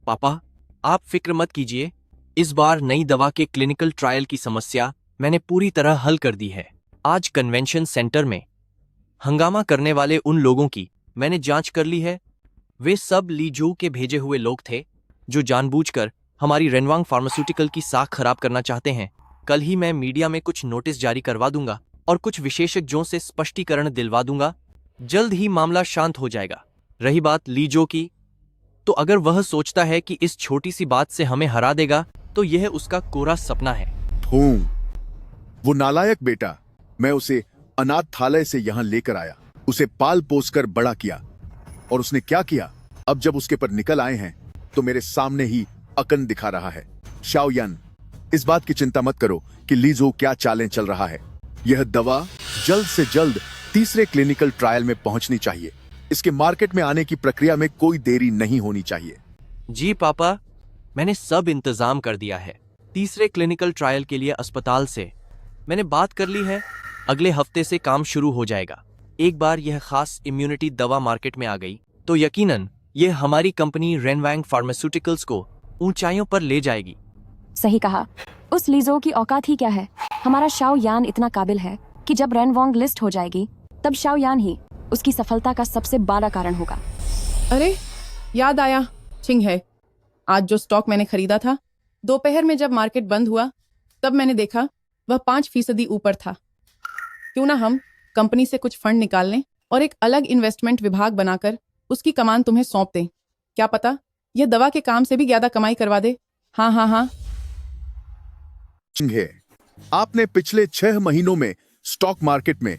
पापा, आप फिक्र मत कीजिए, इस बार नई दवा के क्लिनिकल ट्रायल की समस्या मैंने पूरी तरह हल कर दी है। आज कन्वेंशन सेंटर में हंगामा करने वाले उन लोगों की मैंने जांच कर ली है। वे सब लीजू के भेजे हुए लोग थे जो जानबूझकर हमारी रेनवांग फार्मास्यूटिकल की साख खराब करना चाहते हैं। कल ही मैं मीडिया में कुछ नोटिस जारी करवा दूंगा और कुछ विशेषज्ञों से स्पष्टीकरण दिलवा दूंगा। जल्द ही मामला शांत हो जाएगा। रही बात लीजो की, तो अगर वह सोचता है कि इस छोटी सी बात से हमें हरा देगा तो यह उसका कोरा सपना है। वो नालायक बेटा, मैं उसे अनाथालय से यहां लेकर आया, उसे पाल पोस कर बड़ा किया, और उसने क्या किया? अब जब उसके पर निकल आए हैं तो मेरे सामने ही अकन दिखा रहा है। शाओ यान, इस बात की चिंता मत करो कि लीजो क्या चालें चल रहा है। यह दवा जल्द से जल्द तीसरे क्लिनिकल ट्रायल में पहुंचनी चाहिए। इसके मार्केट में आने की प्रक्रिया में कोई देरी नहीं होनी चाहिए। जी पापा, मैंने सब इंतजाम कर दिया है। तीसरे क्लिनिकल ट्रायल के लिए अस्पताल से मैंने बात कर ली है। अगले हफ्ते से काम शुरू हो जाएगा। एक बार यह खास इम्यूनिटी दवा मार्केट में आ गई तो यकीनन यह हमारी कंपनी रेनवांग फार्मास्यूटिकल्स को ऊंचाइयों पर ले जाएगी। सही कहा। उस लीजो की औकात ही क्या है। हमारा शाओ यान इतना काबिल है कि जब रेनवांग लिस्ट हो जाएगी तब शाओ यान ही उसकी सफलता का सबसे बड़ा कारण होगा। अरे याद आया, चिंगहे, आज जो स्टॉक मैंने खरीदा था, दोपहर में जब मार्केट बंद हुआ तब मैंने देखा वह 5% ऊपर था। क्यों ना हम कंपनी से कुछ फंड निकाल लें और एक अलग इन्वेस्टमेंट विभाग बनाकर उसकी कमान तुम्हें सौंप दें। क्या पता यह दवा के काम से भी ज्यादा कमाई करवा दे। हाँ हाँ हाँ। चिंगहे, आपने पिछले 6 महीनों में स्टॉक मार्केट में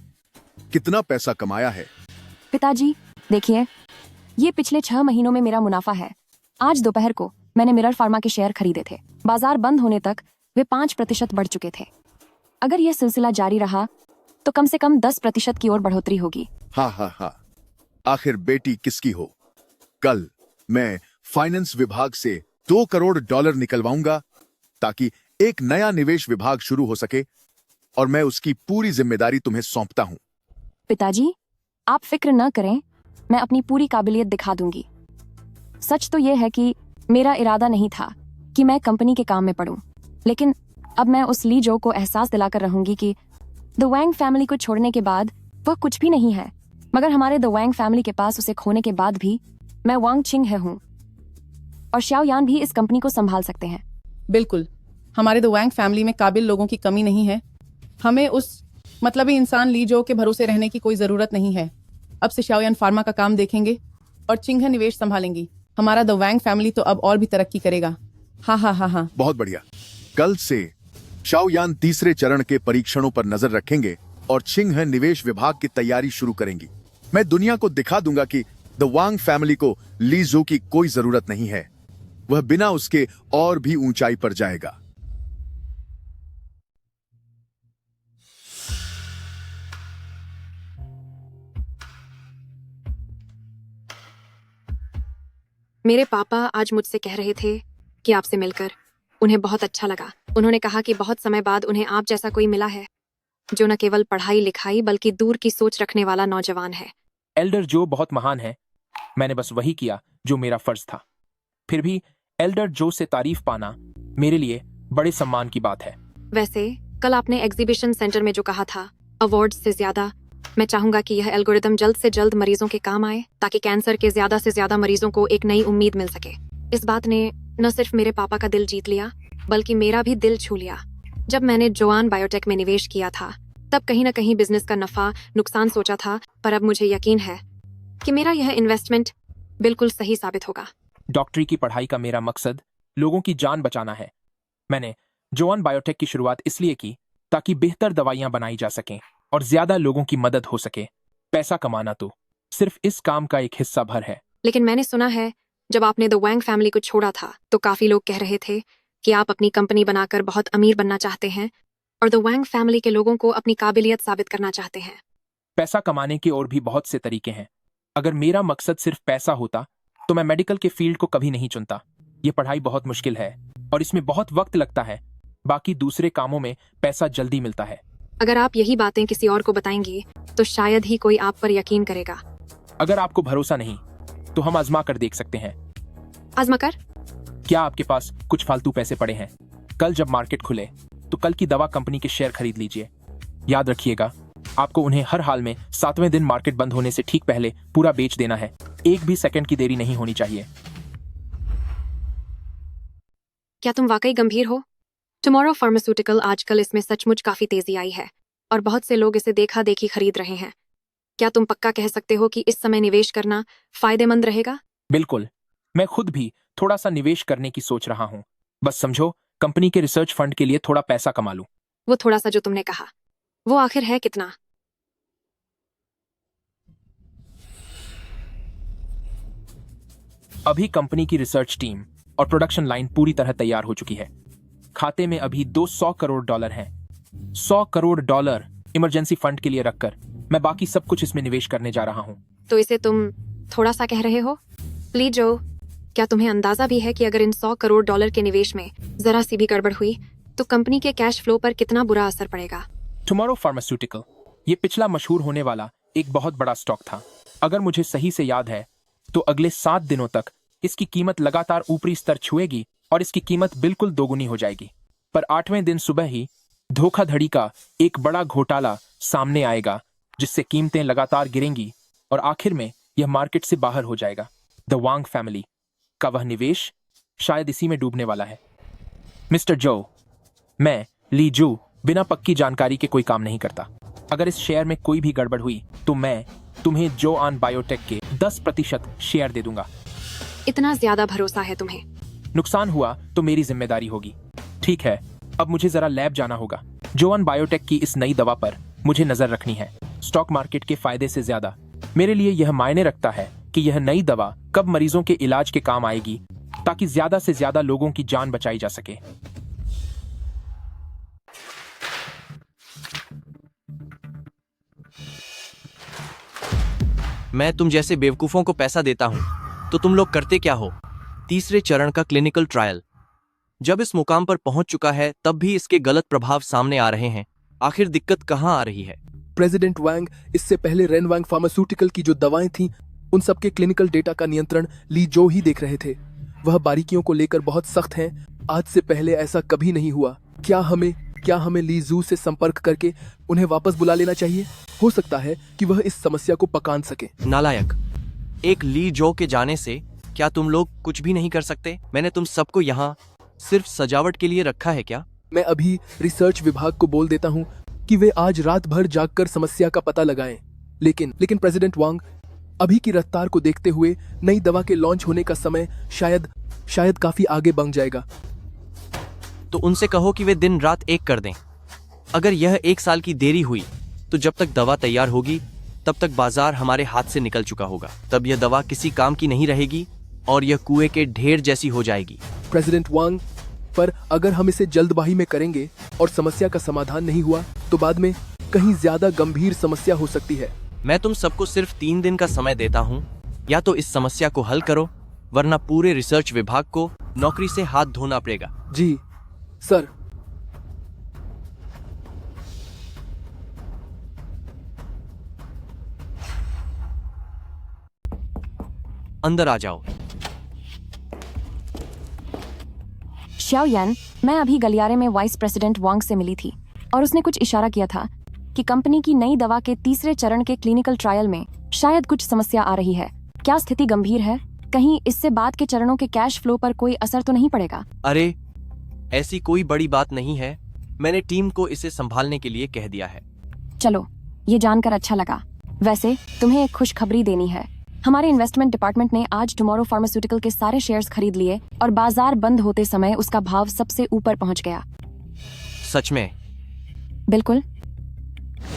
कितना पैसा कमाया है? पिताजी देखिए, ये पिछले 6 महीनों में मेरा मुनाफा है। आज दोपहर को मैंने मिरर फार्मा के शेयर खरीदे थे। बाजार बंद होने तक वे 5% बढ़ चुके थे। अगर यह सिलसिला जारी रहा तो कम से कम 10% की ओर बढ़ोतरी होगी। हाँ हाँ हाँ, आखिर बेटी किसकी हो? कल मैं फाइनेंस विभाग से $2 करोड़ निकलवाऊंगा ताकि एक नया निवेश विभाग शुरू हो सके, और मैं उसकी पूरी जिम्मेदारी तुम्हें सौंपता हूं। पिताजी आप फिक्र न करें, मैं अपनी पूरी काबिलियत दिखा दूंगी। सच तो यह है कि मेरा इरादा नहीं था कि मैं कंपनी के काम में पड़ूं, लेकिन अब मैं उस लीजो को एहसास दिलाकर रहूंगी कि द वैंग फैमिली को छोड़ने के बाद वह कुछ भी नहीं है, मगर हमारे द वैंग फैमिली के पास उसे खोने के बाद भी मैं वांग चिंगहे हूँ और श्याओ यान भी इस कंपनी को संभाल सकते हैं। बिल्कुल, हमारे द वैंग फैमिली में काबिल लोगों की कमी नहीं है। हमें उस मतलबी इंसान लीजो के भरोसे रहने की कोई जरूरत नहीं है। अब से श्याओ यान फार्मा का काम देखेंगे और चिंगहे निवेश संभालेंगी। हमारा द वैंग फैमिली तो अब और भी तरक्की करेगा। हाँ हाँ हाँ हाँ। बहुत बढ़िया। कल से शाओ यान तीसरे चरण के परीक्षणों पर नजर रखेंगे और चिंगहे निवेश विभाग की तैयारी शुरू करेंगी। मैं दुनिया को दिखा दूंगा कि द वांग फैमिली को लीजो की कोई जरूरत नहीं है। वह बिना उसके और भी ऊंचाई पर जाएगा। मेरे पापा आज मुझसे कह रहे थे कि आपसे मिलकर उन्हें बहुत अच्छा लगा। उन्होंने कहा कि बहुत समय बाद उन्हें आप जैसा कोई मिला है जो न केवल पढ़ाई लिखाई बल्कि दूर की सोच रखने वाला नौजवान है। एल्डर जो बहुत महान है। मैंने बस वही किया जो मेरा फर्ज था। फिर भी एल्डर जो से तारीफ पाना मेरे लिए बड़े सम्मान की बात है। वैसे कल आपने एग्जीबिशन सेंटर में जो कहा था, अवार्ड से ज्यादा मैं चाहूंगा कि यह एल्गोरिदम जल्द से जल्द मरीजों के काम आए ताकि कैंसर के ज्यादा से ज्यादा मरीजों को एक नई उम्मीद मिल सके। इस बात ने न सिर्फ मेरे पापा का दिल जीत लिया, बल्कि मेरा भी दिल छू लिया। जब मैंने जोआन बायोटेक में निवेश किया था, तब कहीं न कहीं बिजनेस का नफा नुकसान सोचा था, पर अब मुझे यकीन है कि मेरा यह इन्वेस्टमेंट बिल्कुल सही साबित होगा। डॉक्टरी की पढ़ाई का मेरा मकसद लोगों की जान बचाना है। मैंने जोआन बायोटेक की शुरुआत इसलिए की ताकि बेहतर दवाइयां बनाई जा सकें और ज्यादा लोगों की मदद हो सके। पैसा कमाना तो सिर्फ इस काम का एक हिस्सा भर है। लेकिन मैंने सुना है जब आपने द वैंग फैमिली को छोड़ा था तो काफी लोग कह रहे थे कि आप अपनी कंपनी बनाकर बहुत अमीर बनना चाहते हैं और द वैंग फैमिली के लोगों को अपनी काबिलियत साबित करना चाहते हैं। पैसा कमाने के और भी बहुत से तरीके हैं। अगर मेरा मकसद सिर्फ पैसा होता तो मैं मेडिकल के फील्ड को कभी नहीं चुनता। ये पढ़ाई बहुत मुश्किल है और इसमें बहुत वक्त लगता है। बाकी दूसरे कामों में पैसा जल्दी मिलता है। अगर आप यही बातें किसी और को बताएंगे तो शायद ही कोई आप पर यकीन करेगा। अगर आपको भरोसा नहीं तो हम आजमा कर देख सकते हैं। आजमा कर? क्या आपके पास कुछ फालतू पैसे पड़े हैं? कल जब मार्केट खुले तो कल की दवा कंपनी के शेयर खरीद लीजिए। याद रखिएगा, आपको उन्हें हर हाल में 7वें दिन मार्केट बंद होने से ठीक पहले पूरा बेच देना है। एक भी सेकंड की देरी नहीं होनी चाहिए। क्या तुम वाकई गंभीर हो? टुमारो फार्मास्यूटिकल आजकल इसमें सचमुच काफी तेजी आई है और बहुत से लोग इसे देखा देखी खरीद रहे हैं। क्या तुम पक्का कह सकते हो कि इस समय निवेश करना फायदेमंद रहेगा? बिल्कुल, मैं खुद भी थोड़ा सा निवेश करने की सोच रहा हूँ। बस समझो, कंपनी के रिसर्च फंड के लिए थोड़ा पैसा कमा लूं। वो थोड़ा सा जो तुमने कहा, वो आखिर है कितना? अभी कंपनी की रिसर्च टीम और प्रोडक्शन लाइन पूरी तरह तैयार हो चुकी है। खाते में अभी $200 करोड़ हैं। $100 करोड़ इमरजेंसी फंड के लिए रखकर मैं बाकी सब कुछ इसमें निवेश करने जा रहा हूँ। तो इसे तुम थोड़ा सा कह रहे हो? लीजो, क्या तुम्हें अंदाजा भी है कि अगर इन $100 करोड़ के निवेश में जरा सी भी गड़बड़ हुई तो कंपनी के कैश फ्लो पर कितना बुरा असर पड़ेगा? टुमारो फार्मास्यूटिकल ये पिछला मशहूर होने वाला एक बहुत बड़ा स्टॉक था। अगर मुझे सही से याद है तो अगले 7 दिनों तक इसकी कीमत लगातार ऊपरी स्तर छुएगी और इसकी कीमत बिल्कुल दोगुनी हो जाएगी। पर 8वें दिन सुबह ही धोखाधड़ी का एक बड़ा घोटाला सामने आएगा जिससे कीमतें लगातार गिरेंगी और आखिर में यह मार्केट से बाहर हो जाएगा। द वांग फैमिली का वह निवेश शायद इसी में डूबने वाला है। मिस्टर जो, मैं ली जू बिना पक्की जानकारी के कोई काम नहीं करता। अगर इस शेयर में कोई भी गड़बड़ हुई तो मैं तुम्हें जोआन बायोटेक के 10% शेयर दे दूंगा। इतना ज्यादा भरोसा है तुम्हें? नुकसान हुआ तो मेरी जिम्मेदारी होगी। ठीक है, अब मुझे जरा लैब जाना होगा। जोआन बायोटेक की इस नई दवा पर मुझे नजर रखनी है। स्टॉक मार्केट के फायदे से ज्यादा मेरे लिए यह मायने रखता है कि यह नई दवा कब मरीजों के इलाज के काम आएगी ताकि ज्यादा से ज्यादा लोगों की जान बचाई जा सके। मैं तुम जैसे बेवकूफों को पैसा देता हूं तो तुम लोग करते क्या हो? तीसरे चरण का क्लिनिकल ट्रायल जब इस मुकाम पर पहुंच चुका है तब भी इसके गलत प्रभाव सामने आ रहे हैं। आखिर दिक्कत कहां आ रही है? प्रेसिडेंट वांग इससे पहले रेनवांग फार्मास्यूटिकल की जो दवाएं थीं उन सब के क्लिनिकल डेटा का नियंत्रण ली जो ही देख रहे थे। वह बारीकियों को लेकर बहुत सख्त हैं। आज से पहले ऐसा कभी नहीं हुआ। क्या हमें ली जू से संपर्क करके उन्हें वापस बुला लेना चाहिए? हो सकता है कि वह इस समस्या को पकान सके। नालायक, एक ली जो के जाने से क्या तुम लोग कुछ भी नहीं कर सकते? मैंने तुम सबको यहाँ सिर्फ सजावट के लिए रखा है क्या? मैं अभी रिसर्च विभाग को बोल देता हूँ कि वे आज रात भर जागकर समस्या का पता लगाएं। लेकिन प्रेसिडेंट वांग, अभी की रफ्तार को देखते हुए नई दवा के लॉन्च होने का समय शायद काफी आगे बढ़ जाएगा। तो उनसे कहो कि वे दिन रात एक कर दें। अगर यह 1 साल की देरी हुई तो जब तक दवा तैयार होगी तब तक बाजार हमारे हाथ से निकल चुका होगा। तब यह दवा किसी काम की नहीं रहेगी और यह कुएं के ढेर जैसी हो जाएगी। प्रेसिडेंट वांग, पर अगर हम इसे जल्दबाजी में करेंगे और समस्या का समाधान नहीं हुआ तो बाद में कहीं ज्यादा गंभीर समस्या हो सकती है। मैं तुम सबको सिर्फ 3 दिन का समय देता हूँ। या तो इस समस्या को हल करो वरना पूरे रिसर्च विभाग को नौकरी से हाथ धोना पड़ेगा। जी सर। अंदर आ जाओ। श्याओ यान, मैं अभी गलियारे में वाइस प्रेसिडेंट वांग से मिली थी और उसने कुछ इशारा किया था कि कंपनी की नई दवा के तीसरे चरण के क्लिनिकल ट्रायल में शायद कुछ समस्या आ रही है। क्या स्थिति गंभीर है? कहीं इससे बाद के चरणों के कैश फ्लो पर कोई असर तो नहीं पड़ेगा? अरे ऐसी कोई बड़ी बात नहीं है, मैंने टीम को इसे संभालने के लिए कह दिया है। चलो, ये जानकर अच्छा लगा। वैसे तुम्हें एक खुशखबरी देनी है। हमारे इन्वेस्टमेंट डिपार्टमेंट ने आज टुमारो फार्मास्यूटिकल के सारे शेयर्स खरीद लिए और बाजार बंद होते समय उसका भाव सबसे ऊपर पहुंच गया। सच में? बिल्कुल।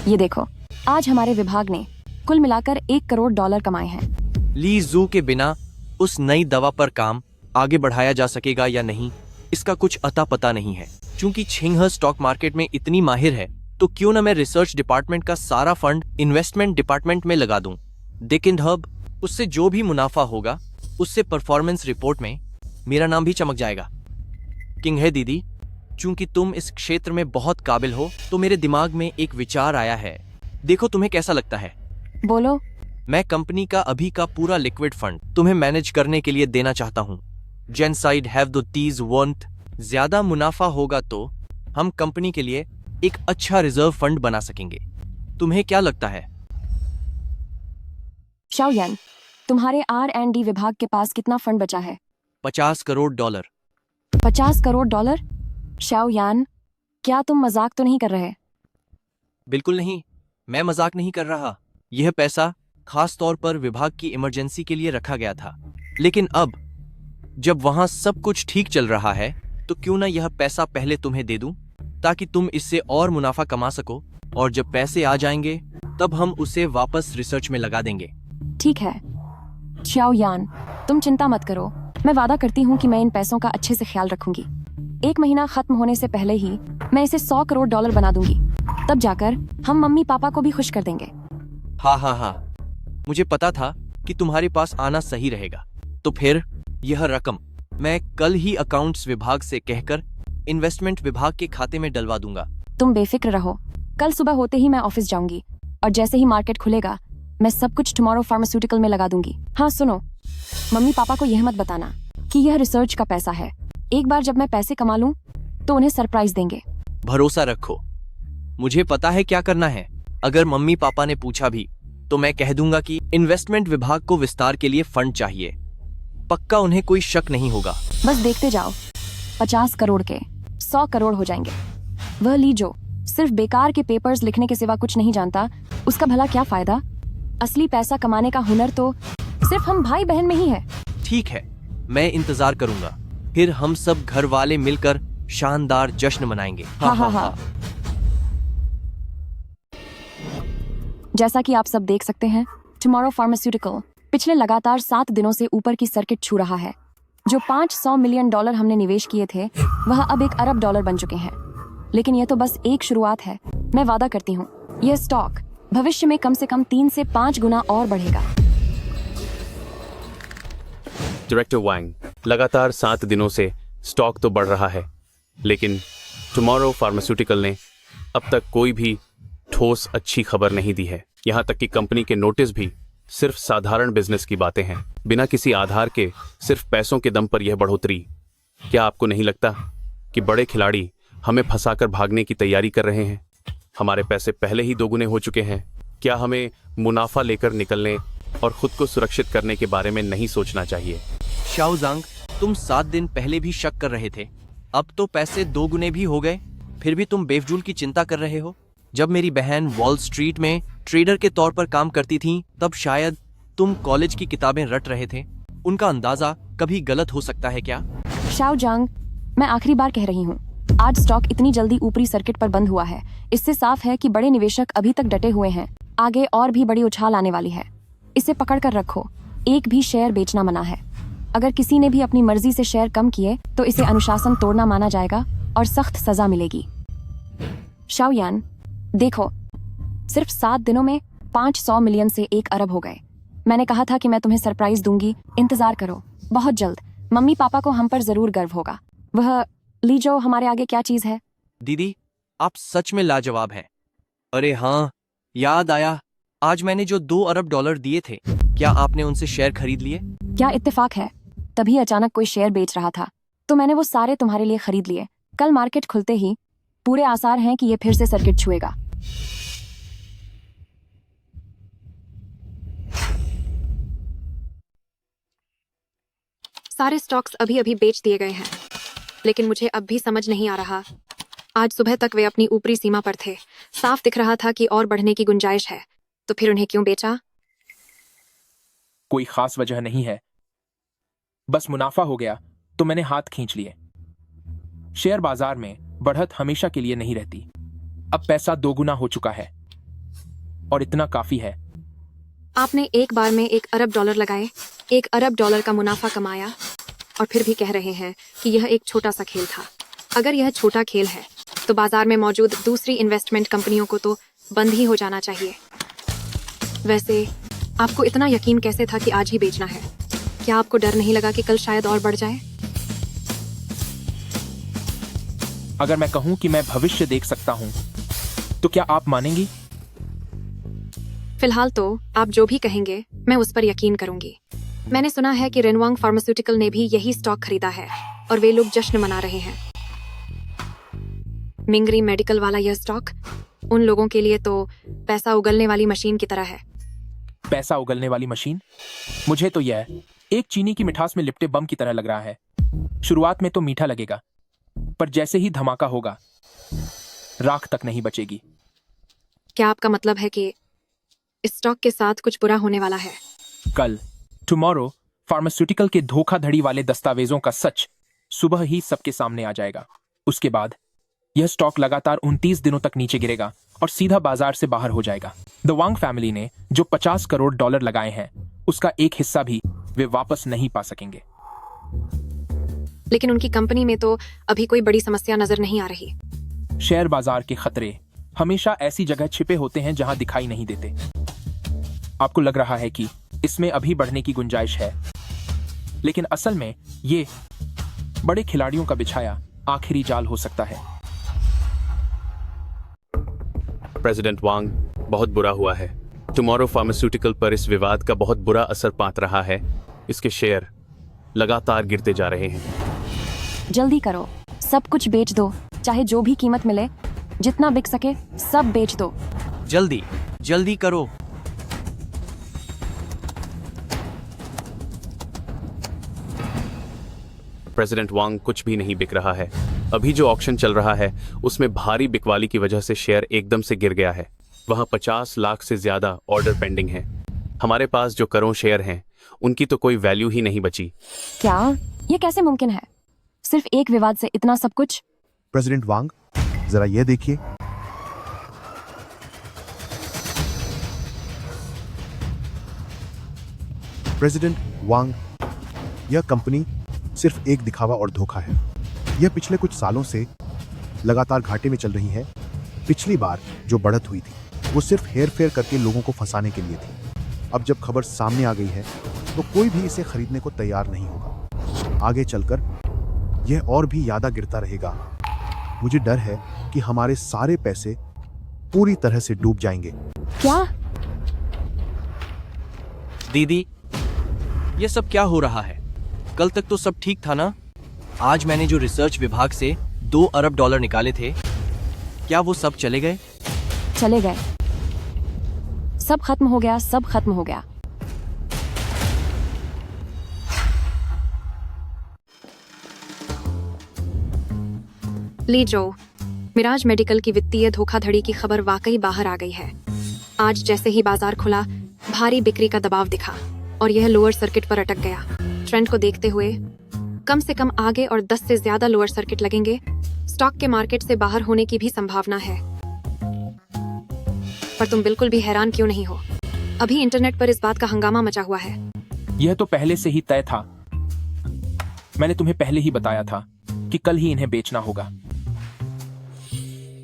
ये देखो, आज हमारे विभाग ने कुल मिलाकर $1 करोड़ कमाए हैं। ली जू के बिना उस नई दवा पर काम आगे बढ़ाया जा सकेगा या नहीं, इसका कुछ अता पता नहीं है। चूंकि छिंगह स्टॉक मार्केट में इतनी माहिर है, तो क्यों न मैं रिसर्च डिपार्टमेंट का सारा फंड इन्वेस्टमेंट डिपार्टमेंट में लगा दूं। डिकिंड हब, उससे जो भी मुनाफा होगा उससे परफॉर्मेंस रिपोर्ट में मेरा नाम भी चमक जाएगा। किंग है दीदी, चूंकि तुम इस क्षेत्र में बहुत काबिल हो, तो मेरे दिमाग में एक विचार आया है। देखो तुम्हें कैसा लगता है? बोलो। मैं कंपनी का अभी का पूरा लिक्विड फंड तुम्हें मैनेज करने के लिए देना चाहता हूँ। जेनसाइड हैव द तीज वंट, ज्यादा मुनाफा होगा तो हम कंपनी के लिए एक अच्छा रिजर्व फंड बना सकेंगे। तुम्हें क्या लगता है? शाओयान, तुम्हारे R&D विभाग के पास कितना फंड बचा है? $50 करोड़। $50 करोड़? शाओयान, क्या तुम मजाक तो नहीं कर रहे? बिल्कुल नहीं, मैं मजाक नहीं कर रहा। यह पैसा खास तौर पर विभाग की इमरजेंसी के लिए रखा गया था। लेकिन अब जब वहां सब कुछ ठीक चल रहा है, तो क्यों ना यह पैसा पहले तुम्हें दे दूं, ताकि तुम इससे और मुनाफा कमा सको, और जब पैसे आ जाएंगे तब हम उसे वापस रिसर्च में लगा देंगे। ठीक है शाओयान, तुम चिंता मत करो। मैं वादा करती हूँ कि मैं इन पैसों का अच्छे से ख्याल रखूंगी। 1 महीना खत्म होने से पहले ही मैं इसे $100 करोड़ बना दूंगी। तब जाकर हम मम्मी पापा को भी खुश कर देंगे। हाँ, मुझे पता था कि तुम्हारे पास आना सही रहेगा। तो फिर यह रकम मैं कल ही अकाउंट्स विभाग से कहकर इन्वेस्टमेंट विभाग के खाते में डलवा दूंगा। तुम बेफिक्र रहो, कल सुबह होते ही मैं ऑफिस जाऊंगी और जैसे ही मार्केट खुलेगा मैं सब कुछ टुमारो फार्मास्यूटिकल में लगा दूंगी। हाँ सुनो, मम्मी पापा को यह मत बताना कि यह रिसर्च का पैसा है। एक बार जब मैं पैसे कमा लूं तो उन्हें सरप्राइज देंगे। भरोसा रखो, मुझे पता है क्या करना है। अगर मम्मी पापा ने पूछा भी तो मैं कह दूंगा कि इन्वेस्टमेंट विभाग को विस्तार के लिए फंड चाहिए। पक्का उन्हें कोई शक नहीं होगा। बस देखते जाओ, 50 करोड़ के 100 करोड़ हो जाएंगे। वह ली जो सिर्फ बेकार के पेपर्स लिखने के सिवा कुछ नहीं जानता, उसका भला क्या फायदा? असली पैसा कमाने का हुनर तो सिर्फ हम भाई बहन में ही है। ठीक है, मैं इंतजार करूंगा। फिर हम सब घर वाले मिलकर शानदार जश्न मनाएंगे। हाँ। जैसा कि आप सब देख सकते हैं, टुमारो फार्मास्यूटिकल पिछले लगातार 7 दिनों से ऊपर की सर्किट छू रहा है। जो $500 मिलियन हमने निवेश किए थे, वह अब $1 अरब बन चुके हैं। लेकिन यह तो बस एक शुरुआत है। मैं वादा करती हूँ, यह स्टॉक भविष्य में कम से कम 3 से 5 गुना और बढ़ेगा। डायरेक्टर वांग, लगातार 7 दिनों से स्टॉक तो बढ़ रहा है, लेकिन टुमारो फार्मास्यूटिकल ने अब तक कोई भी ठोस अच्छी खबर नहीं दी है। यहाँ तक कि कंपनी के नोटिस भी सिर्फ साधारण बिजनेस की बातें हैं, बिना किसी आधार के, सिर्फ पैसों के दम पर यह बढ़ोतरी। क्या आपको नहीं लगता कि बड़े खिलाड़ी हमें फंसाकर भागने की तैयारी कर रहे हैं? हमारे पैसे पहले ही 2 गुने हो चुके हैं। क्या हमें मुनाफा लेकर निकलने और खुद को सुरक्षित करने के बारे में नहीं सोचना चाहिए? शाओजांग, तुम 7 दिन पहले भी शक कर रहे थे, अब तो पैसे 2 गुने भी हो गए, फिर भी तुम बेफजूल की चिंता कर रहे हो। जब मेरी बहन वॉल स्ट्रीट में ट्रेडर के तौर पर काम करती थी, तब शायद तुम कॉलेज की किताबें रट रहे थे। उनका अंदाजा कभी गलत हो सकता है क्या? शाओजांग, मैं आखिरी बार कह रही हूँ, आज स्टॉक इतनी जल्दी ऊपरी सर्किट पर बंद हुआ है, इससे साफ है कि बड़े निवेशक अभी तक डटे हुए हैं। आगे और भी बड़ी उछाल आने वाली है। इसे पकड़ कर रखो, एक भी शेयर बेचना मना है। अगर किसी ने भी अपनी मर्जी से शेयर कम किए तो इसे अनुशासन तोड़ना माना जाएगा और सख्त सजा मिलेगी। शाओयान, देखो, सिर्फ 7 दिनों में 500 मिलियन से 1 अरब हो गए। मैंने कहा था कि मैं तुम्हें सरप्राइज दूंगी, इंतजार करो। बहुत जल्द मम्मी पापा को हम पर जरूर गर्व होगा। वह ली जो हमारे आगे क्या चीज है? दीदी, आप सच में लाजवाब हैं। अरे हाँ, याद आया, आज मैंने जो $2 अरब दिए थे, क्या आपने उनसे शेयर खरीद लिए? क्या इत्तेफाक है, तभी अचानक कोई शेयर बेच रहा था तो मैंने वो सारे तुम्हारे लिए खरीद लिए। कल मार्केट खुलते ही पूरे आसार हैं कि ये फिर से सर्किट छुएगा। सारे स्टॉक्स अभी अभी बेच दिए गए हैं, लेकिन मुझे अब भी समझ नहीं आ रहा। आज सुबह तक वे अपनी ऊपरी सीमा पर थे, साफ दिख रहा था कि और बढ़ने की गुंजाइश है, तो फिर उन्हें क्यों बेचा? कोई खास वजह नहीं है, बस मुनाफा हो गया तो मैंने हाथ खींच लिए। शेयर बाजार में बढ़त हमेशा के लिए नहीं रहती। अब पैसा दोगुना हो चुका है और इतना काफी है। आपने एक बार में $1 अरब लगाए, $1 अरब का मुनाफा कमाया, और फिर भी कह रहे हैं कि यह एक छोटा सा खेल था। अगर यह छोटा खेल है तो बाजार में मौजूद दूसरी इन्वेस्टमेंट कंपनियों को तो बंद ही हो जाना चाहिए। वैसे आपको इतना यकीन कैसे था कि आज ही बेचना है? क्या आपको डर नहीं लगा कि कल शायद और बढ़ जाए? अगर मैं कहूं कि मैं भविष्य देख सकता हूं तो क्या आप मानेंगी? फिलहाल तो आप जो भी कहेंगे मैं उस पर यकीन करूंगी। मैंने सुना है कि रेनवांग फार्मास्यूटिकल ने भी यही स्टॉक खरीदा है और वे लोग जश्न मना रहे हैं। मिंगरी मेडिकल वाला यह स्टॉक उन लोगों के लिए तो पैसा उगलने वाली मशीन की तरह है। पैसा उगलने वाली मशीन? मुझे तो यह एक चीनी की मिठास में लिपटे बम की तरह लग रहा है। शुरुआत में तो मीठा लगेगा, पर जैसे ही धमाका होगा राख तक नहीं बचेगी। क्या आपका मतलब है कि इस स्टॉक के साथ कुछ बुरा होने वाला है? कल टुमारो फार्मास्यूटिकल के धोखाधड़ी वाले दस्तावेजों का सच सुबह ही सबके सामने आ जाएगा। उसके बाद यह स्टॉक लगातार 29 दिनों तक नीचे गिरेगा और सीधा बाजार से बाहर हो जाएगा। द वांग फैमिली ने जो $50 करोड़ लगाए हैं उसका एक हिस्सा भी वे वापस नहीं पा सकेंगे। लेकिन उनकी कंपनी में तो अभी कोई बड़ी समस्या नजर नहीं आ रही। शेयर बाजार के खतरे हमेशा ऐसी जगह छिपे होते हैं जहां दिखाई नहीं देते। आपको लग रहा है कि इसमें अभी बढ़ने की गुंजाइश है, लेकिन असल में ये बड़े खिलाड़ियों का बिछाया आखिरी जाल हो सकता है। प्रेसिडेंट वांग, बहुत बुरा हुआ है। टुमारो फार्मास्यूटिकल पर इस विवाद का बहुत बुरा असर पात रहा है। इसके शेयर लगातार गिरते जा रहे हैं। जल्दी करो, सब कुछ बेच दो, चाहे जो भी कीमत मिले, जितना बिक सके सब बेच दो। जल्दी जल्दी करो। प्रेसिडेंट वांग, कुछ भी नहीं बिक रहा है। अभी जो ऑक्शन चल रहा है उसमें भारी बिकवाली की वजह से शेयर एकदम से गिर गया है। वहां 50 लाख से ज्यादा ऑर्डर पेंडिंग है। हमारे पास जो करोड़ शेयर हैं उनकी तो कोई वैल्यू ही नहीं बची। क्या ये कैसे मुमकिन है? सिर्फ एक विवाद से इतना सब कुछ? प्रेसिडेंट वांग, जरा ये देखिए। प्रेसिडेंट वांग, यह कंपनी सिर्फ एक दिखावा और धोखा है। यह पिछले कुछ सालों से लगातार घाटे में चल रही है। पिछली बार जो बढ़त हुई थी वो सिर्फ हेर फेर करके लोगों को फंसाने के लिए थी। अब जब खबर सामने आ गई है तो कोई भी इसे खरीदने को तैयार नहीं होगा। आगे चलकर यह और भी ज्यादा गिरता रहेगा। मुझे डर है कि हमारे सारे पैसे पूरी तरह से डूब जाएंगे। क्या? दीदी, ये सब क्या हो रहा है? कल तक तो सब ठीक था ना? आज मैंने जो रिसर्च विभाग से $2 अरब निकाले थे, क्या वो सब चले गए? चले गए। सब खत्म हो गया, सब खत्म हो गया। लीजो, मिराज मेडिकल की वित्तीय धोखाधड़ी की खबर वाकई बाहर आ गई है। आज जैसे ही बाजार खुला, भारी बिक्री का दबाव दिखा और यह लोअर सर्किट पर अटक गया। ट्रेंड को देखते हुए कम से कम आगे और 10 से ज्यादा लोअर सर्किट लगेंगे। स्टॉक के मार्केट से बाहर होने की भी संभावना है। पर तुम बिल्कुल भी हैरान क्यों नहीं हो? अभी इंटरनेट पर इस बात का हंगामा मचा हुआ है। यह तो पहले से ही तय था। मैंने तुम्हें पहले ही बताया था कि कल ही इन्हें बेचना होगा।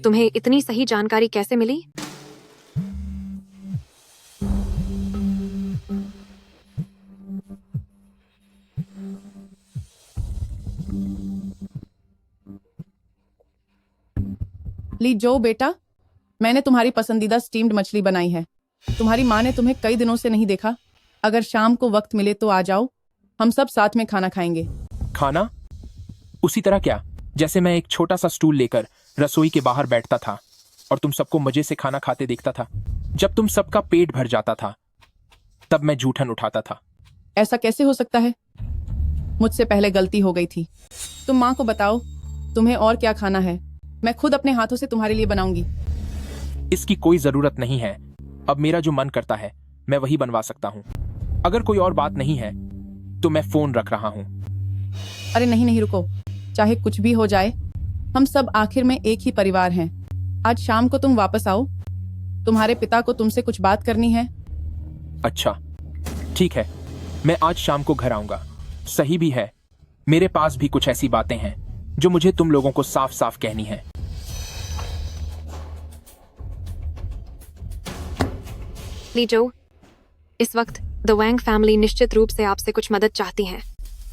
तुम्हें इतनी सही जानकारी कैसे मिली? ली जो बेटा, मैंने तुम्हारी पसंदीदा स्टीम्ड मछली बनाई है। तुम्हारी माँ ने तुम्हें कई दिनों से नहीं देखा। अगर शाम को वक्त मिले तो आ जाओ, हम सब साथ में खाना खाएंगे। खाना? उसी तरह क्या जैसे मैं एक छोटा सा स्टूल लेकर रसोई के बाहर बैठता था और तुम सबको मजे से खाना खाते देखता था। जब तुम सबका पेट भर जाता था तब मैं जूठन उठाता था। ऐसा कैसे हो सकता है? मुझसे पहले गलती हो गई थी। तुम माँ को बताओ तुम्हें और क्या खाना है, मैं खुद अपने हाथों से तुम्हारे लिए बनाऊंगी। इसकी कोई जरूरत नहीं है। अब मेरा जो मन करता है मैं वही बनवा सकता हूँ। अगर कोई और बात नहीं है तो मैं फोन रख रहा हूँ। अरे नहीं नहीं रुको, चाहे कुछ भी हो जाए हम सब आखिर में एक ही परिवार हैं। आज शाम को तुम वापस आओ, तुम्हारे पिता को तुमसे कुछ बात करनी है। अच्छा ठीक है, मैं आज शाम को घर आऊंगा। सही भी है, मेरे पास भी कुछ ऐसी बातें हैं जो मुझे तुम लोगों को साफ साफ कहनी है। लीजो, इस वक्त द वैंग फैमिली निश्चित रूप से आपसे कुछ मदद चाहती हैं।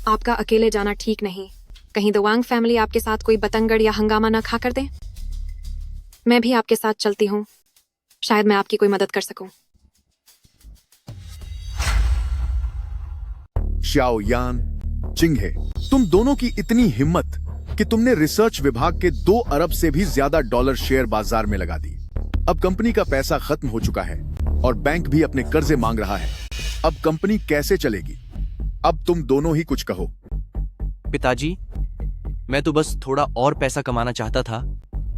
आपका अकेले जाना ठीक नहीं। कहीं द वैंग फैमिली आपके साथ कोई बतंगड़ या हंगामा न खा कर दे। मैं भी आपके साथ चलती हूँ, शायद मैं आपकी कोई मदद कर सकूं। श्याओ यान, चिंगहे, तुम दोनों की इतनी हिम्मत कि तुमने रिसर्च विभाग के 2 अरब से भी ज्यादा डॉलर शेयर बाजार में लगा दी। अब कंपनी का पैसा खत्म हो चुका है और बैंक भी अपने कर्जे मांग रहा है। अब कंपनी कैसे चलेगी? अब तुम दोनों ही कुछ कहो। पिताजी, मैं तो बस थोड़ा और पैसा कमाना चाहता था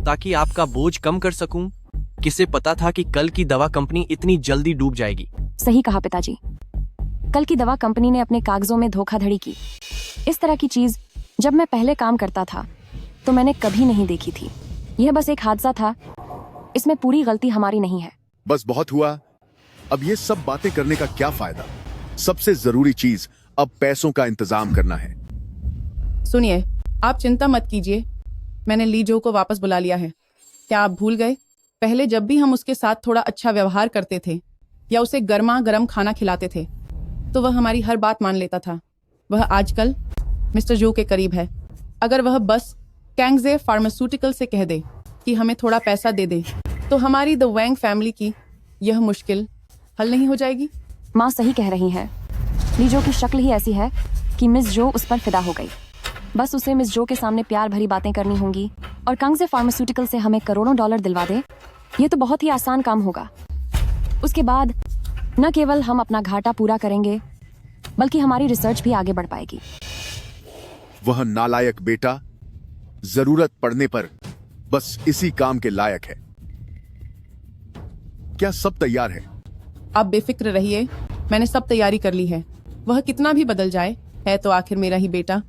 ताकि आपका बोझ कम कर सकूं। किसे पता था कि कल की दवा कंपनी इतनी जल्दी डूब जाएगी। सही कहा पिताजी, कल की दवा कंपनी ने अपने कागजों में धोखाधड़ी की। इस तरह की चीज जब मैं पहले काम करता था तो मैंने कभी नहीं देखी थी। यह बस एक हादसा था, इसमें पूरी गलती हमारी नहीं है। बस बहुत हुआ, अब ये सब बातें करने का क्या फायदा? सबसे जरूरी चीज अब पैसों का इंतजाम करना है। सुनिए, आप चिंता मत कीजिए, मैंने लीजो को वापस बुला लिया है। क्या आप भूल गए? पहले जब भी हम उसके साथ थोड़ा अच्छा व्यवहार करते थे या उसे गर्मा गर्म खाना खिलाते थे तो वह हमारी हर बात मान लेता था। वह आजकल मिस्टर जो के करीब है। अगर वह बस कैंगजे फार्मास्यूटिकल से कह दे कि हमें थोड़ा पैसा दे दे तो हमारी द वैंग फैमिली की यह मुश्किल हल नहीं हो जाएगी। माँ सही कह रही है, लीजो की शक्ल ही ऐसी है कि मिस जो उस पर फिदा हो गई। बस उसे मिस जो के सामने प्यार भरी बातें करनी होंगी और कांगजे फार्मास्यूटिकल से हमें करोड़ों डॉलर दिलवा दे। ये तो बहुत ही आसान काम होगा। उसके बाद न केवल हम अपना घाटा पूरा करेंगे बल्कि हमारी रिसर्च भी आगे बढ़ पाएगी। वह नालायक बेटा जरूरत पड़ने पर बस इसी काम के लायक है। क्या सब तैयार है? आप बेफिक्र रहिए, मैंने सब तैयारी कर ली है। वह कितना भी बदल जाए है तो आखिर मेरा ही बेटा।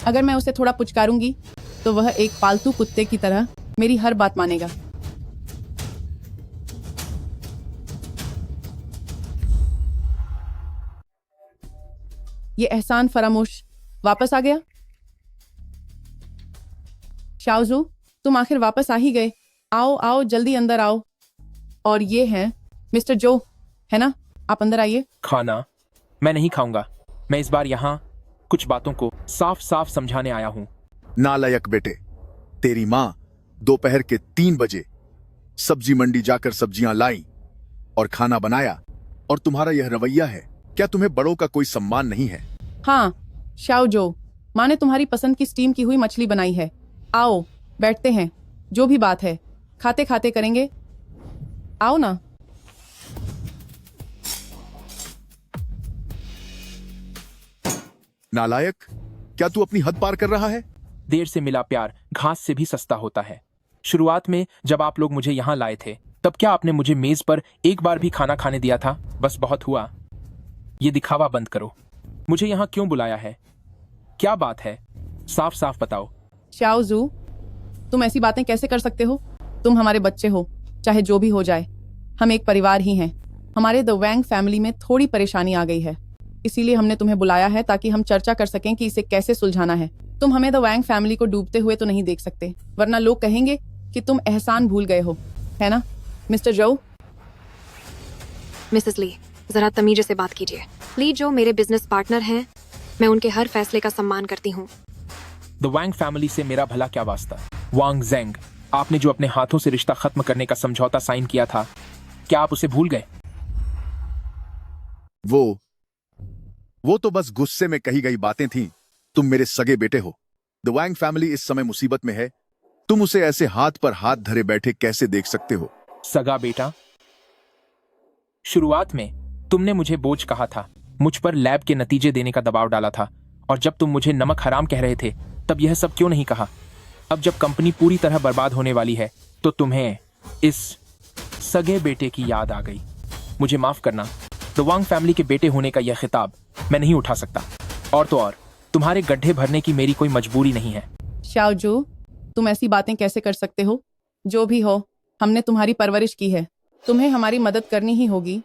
अगर मैं उसे थोड़ा पुचकारूंगी तो वह एक पालतू कुत्ते की तरह मेरी हर बात मानेगा। ये एहसान फरामोश वापस आ गया। शाओजू, तुम आखिर वापस आ ही गए। आओ आओ जल्दी अंदर आओ। और ये हैं मिस्टर जो, है ना? आप अंदर आइए। खाना मैं नहीं खाऊंगा। मैं इस बार यहाँ कुछ बातों को साफ साफ समझाने आया हूँ। नालायक बेटे, तेरी माँ दोपहर के 3 बजे सब्जी मंडी जाकर सब्जियां लाई और खाना बनाया और तुम्हारा यह रवैया है। क्या तुम्हें बड़ों का कोई सम्मान नहीं है? हाँ शाओ जो, माँ ने तुम्हारी पसंद की स्टीम की हुई मछली बनाई है। आओ बैठते हैं, जो भी बात है खाते खाते करेंगे। आओ ना। नालायक, क्या तू अपनी हद पार कर रहा है? देर से मिला प्यार घास से भी सस्ता होता है। शुरुआत में जब आप लोग मुझे यहाँ लाए थे तब क्या आपने मुझे मेज पर एक बार भी खाना खाने दिया था? बस बहुत हुआ। ये दिखावा बंद करो। मुझे यहाँ क्यों बुलाया है? क्या बात है? साफ साफ बताओ। शाओ जू, तुम ऐसी बातें कैसे कर सकते हो? तुम हमारे बच्चे हो, चाहे जो भी हो जाए हम एक परिवार ही हैं। हमारे द वैंग फैमिली में थोड़ी परेशानी आ गई है, इसीलिए हमने तुम्हें बुलाया है ताकि हम चर्चा कर सकें कि इसे कैसे सुलझाना है। तुम हमें द वैंग फैमिली को डूबते हुए तो नहीं देख सकते, वरना लोग कहेंगे कि तुम एहसान भूल गए हो, है ना मिस्टर जो? मिसेस ली, जरा तमीज से बात कीजिए। ली जो मेरे बिजनेस पार्टनर हैं, मैं उनके हर फैसले का सम्मान करती हूँ। द वैंग फैमिली से मेरा भला क्या वास्ता? वांग जेंग, आपने जो अपने हाथों से रिश्ता खत्म करने का समझौता साइन किया था, क्या आप उसे भूल गए? वो तो बस गुस्से में कही गई बातें थीं। तुम मेरे सगे बेटे हो। द वैंग फैमिली इस समय मुसीबत में है। तुम उसे ऐसे हाथ पर हाथ धरे बैठे कैसे देख सकते हो? सगा बेटा, शुरुआत में तुमने मुझे बोझ कहा था, मुझ पर लैब के नतीजे देने का दबाव डाला था और जब तुम मुझे नमक हराम कह रहे थे तब यह सब क्यों नहीं कहा? अब जब कंपनी पूरी तरह बर्बाद होने वाली है तो तुम्हें इस सगे बेटे की याद आ गई। मुझे माफ करना, द वांग फैमिली के बेटे होने का यह खिताब मैं नहीं उठा सकता। और तो और तुम्हारे गड्ढे भरने की मेरी कोई मजबूरी नहीं है। शाओजू, तुम ऐसी बातें कैसे कर सकते हो? जो भी हो, हमने तुम्हारी परवरिश की है, तुम्हें हमारी मदद करनी ही होगी।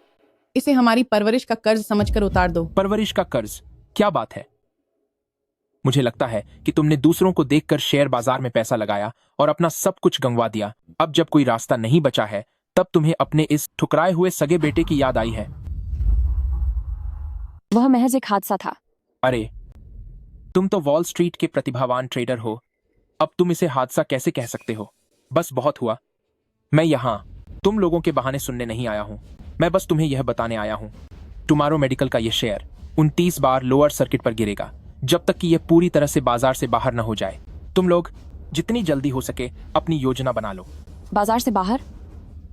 इसे हमारी परवरिश का कर्ज समझकर उतार दो। परवरिश का कर्ज? क्या बात है? मुझे लगता है कि तुमने दूसरों को देखकर शेयर बाजार में पैसा लगाया और अपना सब कुछ गंवा दिया। अब जब कोई रास्ता नहीं बचा है तब तुम्हें अपने इस ठुकराए हुए सगे बेटे की याद आई है। वह महज एक हादसा था। अरे, तुम तो वॉल स्ट्रीट के प्रतिभावान ट्रेडर हो, अब तुम इसे हादसा कैसे कह सकते हो? बस बहुत हुआ। मैं यहाँ तुम लोगों के बहाने सुनने नहीं आया हूँ, मैं बस तुम्हें यह बताने आया हूँ। टुमारो मेडिकल का यह शेयर 29 बार लोअर सर्किट पर गिरेगा जब तक कि यह पूरी तरह से बाजार से बाहर न हो जाए। तुम लोग जितनी जल्दी हो सके अपनी योजना बना लो। बाजार से बाहर?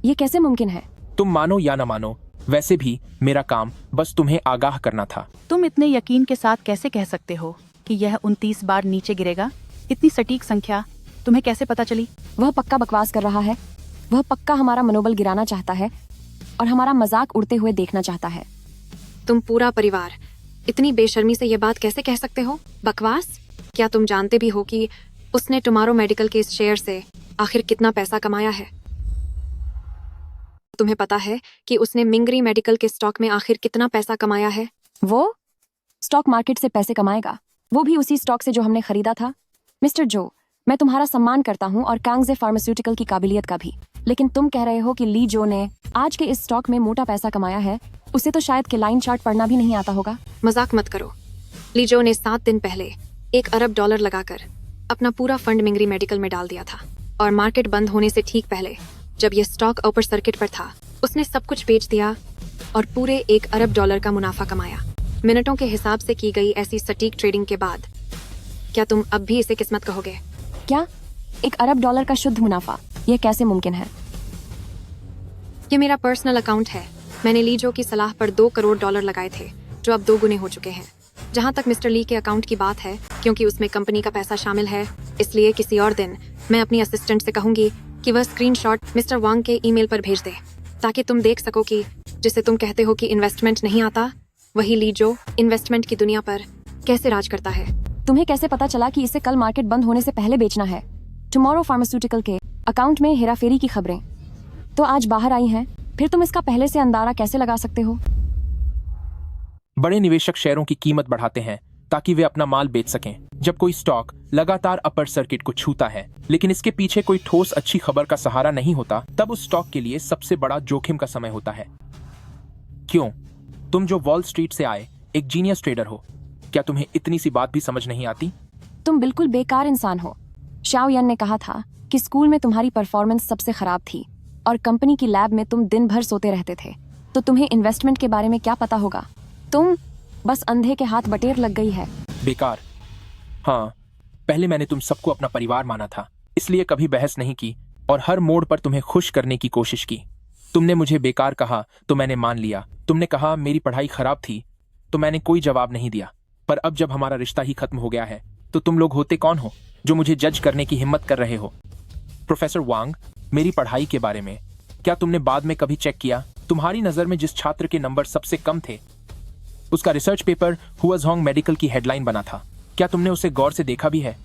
ये कैसे मुमकिन है? तुम मानो या न मानो, वैसे भी मेरा काम बस तुम्हें आगाह करना था। तुम इतने यकीन के साथ कैसे कह सकते हो कि यह 29 बार नीचे गिरेगा? इतनी सटीक संख्या तुम्हें कैसे पता चली? वह पक्का बकवास कर रहा है। वह पक्का हमारा मनोबल गिराना चाहता है और हमारा मजाक उड़ते हुए देखना चाहता है। तुम पूरा परिवार इतनी बेशर्मी से ये बात कैसे कह सकते हो? बकवास? क्या तुम जानते भी हो कि उसने टुमारो मेडिकल के इस शेयर से आखिर कितना पैसा कमाया है? तुम्हें पता है कि उसने मिंगरी मेडिकल के स्टॉक में आखिर कितना पैसा कमाया है? वो स्टॉक मार्केट से पैसे कमाएगा, वो भी उसी स्टॉक से जो हमने खरीदा था। मिस्टर जो, मैं तुम्हारा सम्मान करता हूँ और कांगजे फार्मास्यूटिकल की काबिलियत का भी, लेकिन तुम कह रहे हो कि ली जो ने आज के इस स्टॉक में मोटा पैसा कमाया है। उसे तो शायद के लाइन चार्ट पढ़ना भी नहीं आता होगा। मजाक मत करो। ली जो ने 7 दिन पहले $1 अरब लगाकर अपना पूरा फंड मिंगरी मेडिकल में डाल दिया था और मार्केट बंद होने से ठीक पहले, जब यह स्टॉक अपर सर्किट पर था, उसने सब कुछ बेच दिया और पूरे $1 अरब का मुनाफा कमाया। मिनटों के हिसाब से की गई ऐसी सटीक ट्रेडिंग के बाद क्या तुम अब भी इसे किस्मत कहोगे? क्या $1 अरब का शुद्ध मुनाफा? यह कैसे मुमकिन है? ये मेरा पर्सनल अकाउंट है। मैंने ली जो की सलाह पर $2 करोड़ लगाए थे, जो अब 2 गुने हो चुके हैं। जहाँ तक मिस्टर ली के अकाउंट की बात है, क्योंकि उसमें कंपनी का पैसा शामिल है, इसलिए किसी और दिन मैं अपनी असिस्टेंट से कहूंगी कि वह स्क्रीनशॉट मिस्टर वांग के ईमेल पर भेज दे, ताकि तुम देख सको कि जिसे तुम कहते हो कि इन्वेस्टमेंट नहीं आता, वही ली जो इन्वेस्टमेंट की दुनिया पर कैसे राज करता है। तुम्हें कैसे पता चला कि इसे कल मार्केट बंद होने से पहले बेचना है? टुमारो फार्मास्यूटिकल के अकाउंट में हेराफेरी की खबरें तो आज बाहर आई हैं, फिर तुम इसका पहले से अंदाजा कैसे लगा सकते हो? बड़े निवेशक शेयरों की कीमत बढ़ाते हैं ताकि वे अपना माल बेच सकें। जब कोई स्टॉक लगातार अपर सर्किट को छूता है लेकिन इसके पीछे कोई ठोस अच्छी खबर का सहारा नहीं होता, तब उस स्टॉक के लिए सबसे बड़ा जोखिम का समय होता है। क्यों? तुम जो वॉल स्ट्रीट से आए एक जीनियस ट्रेडर हो, क्या तुम्हें इतनी सी बात भी समझ नहीं आती? तुम बिल्कुल बेकार इंसान हो। शाओ यान ने कहा था कि स्कूल में तुम्हारी परफॉर्मेंस सबसे खराब थी और कंपनी की लैब में तुम दिन भर सोते रहते थे, तो तुम्हें इन्वेस्टमेंट के बारे में क्या पता होगा? तुम बस अंधे के हाथ बटेर लग गई है। बेकार? हाँ, पहले मैंने तुम सबको अपना परिवार माना था, इसलिए कभी बहस नहीं की और हर मोड़ पर तुम्हें खुश करने की कोशिश की। तुमने मुझे बेकार कहा तो मैंने मान लिया, तुमने कहा मेरी पढ़ाई खराब थी तो मैंने कोई जवाब नहीं दिया। पर अब जब हमारा रिश्ता ही खत्म हो गया है तो तुम लोग होते कौन हो जो मुझे जज करने की हिम्मत कर रहे हो? प्रोफेसर वांग, मेरी पढ़ाई के बारे में क्या तुमने बाद में कभी चेक किया? तुम्हारी नजर में जिस छात्र के नंबर सबसे कम थे उसका रिसर्च पेपर हुआजोंग मेडिकल की हेडलाइन बना था। क्या तुमने उसे गौर से देखा भी है?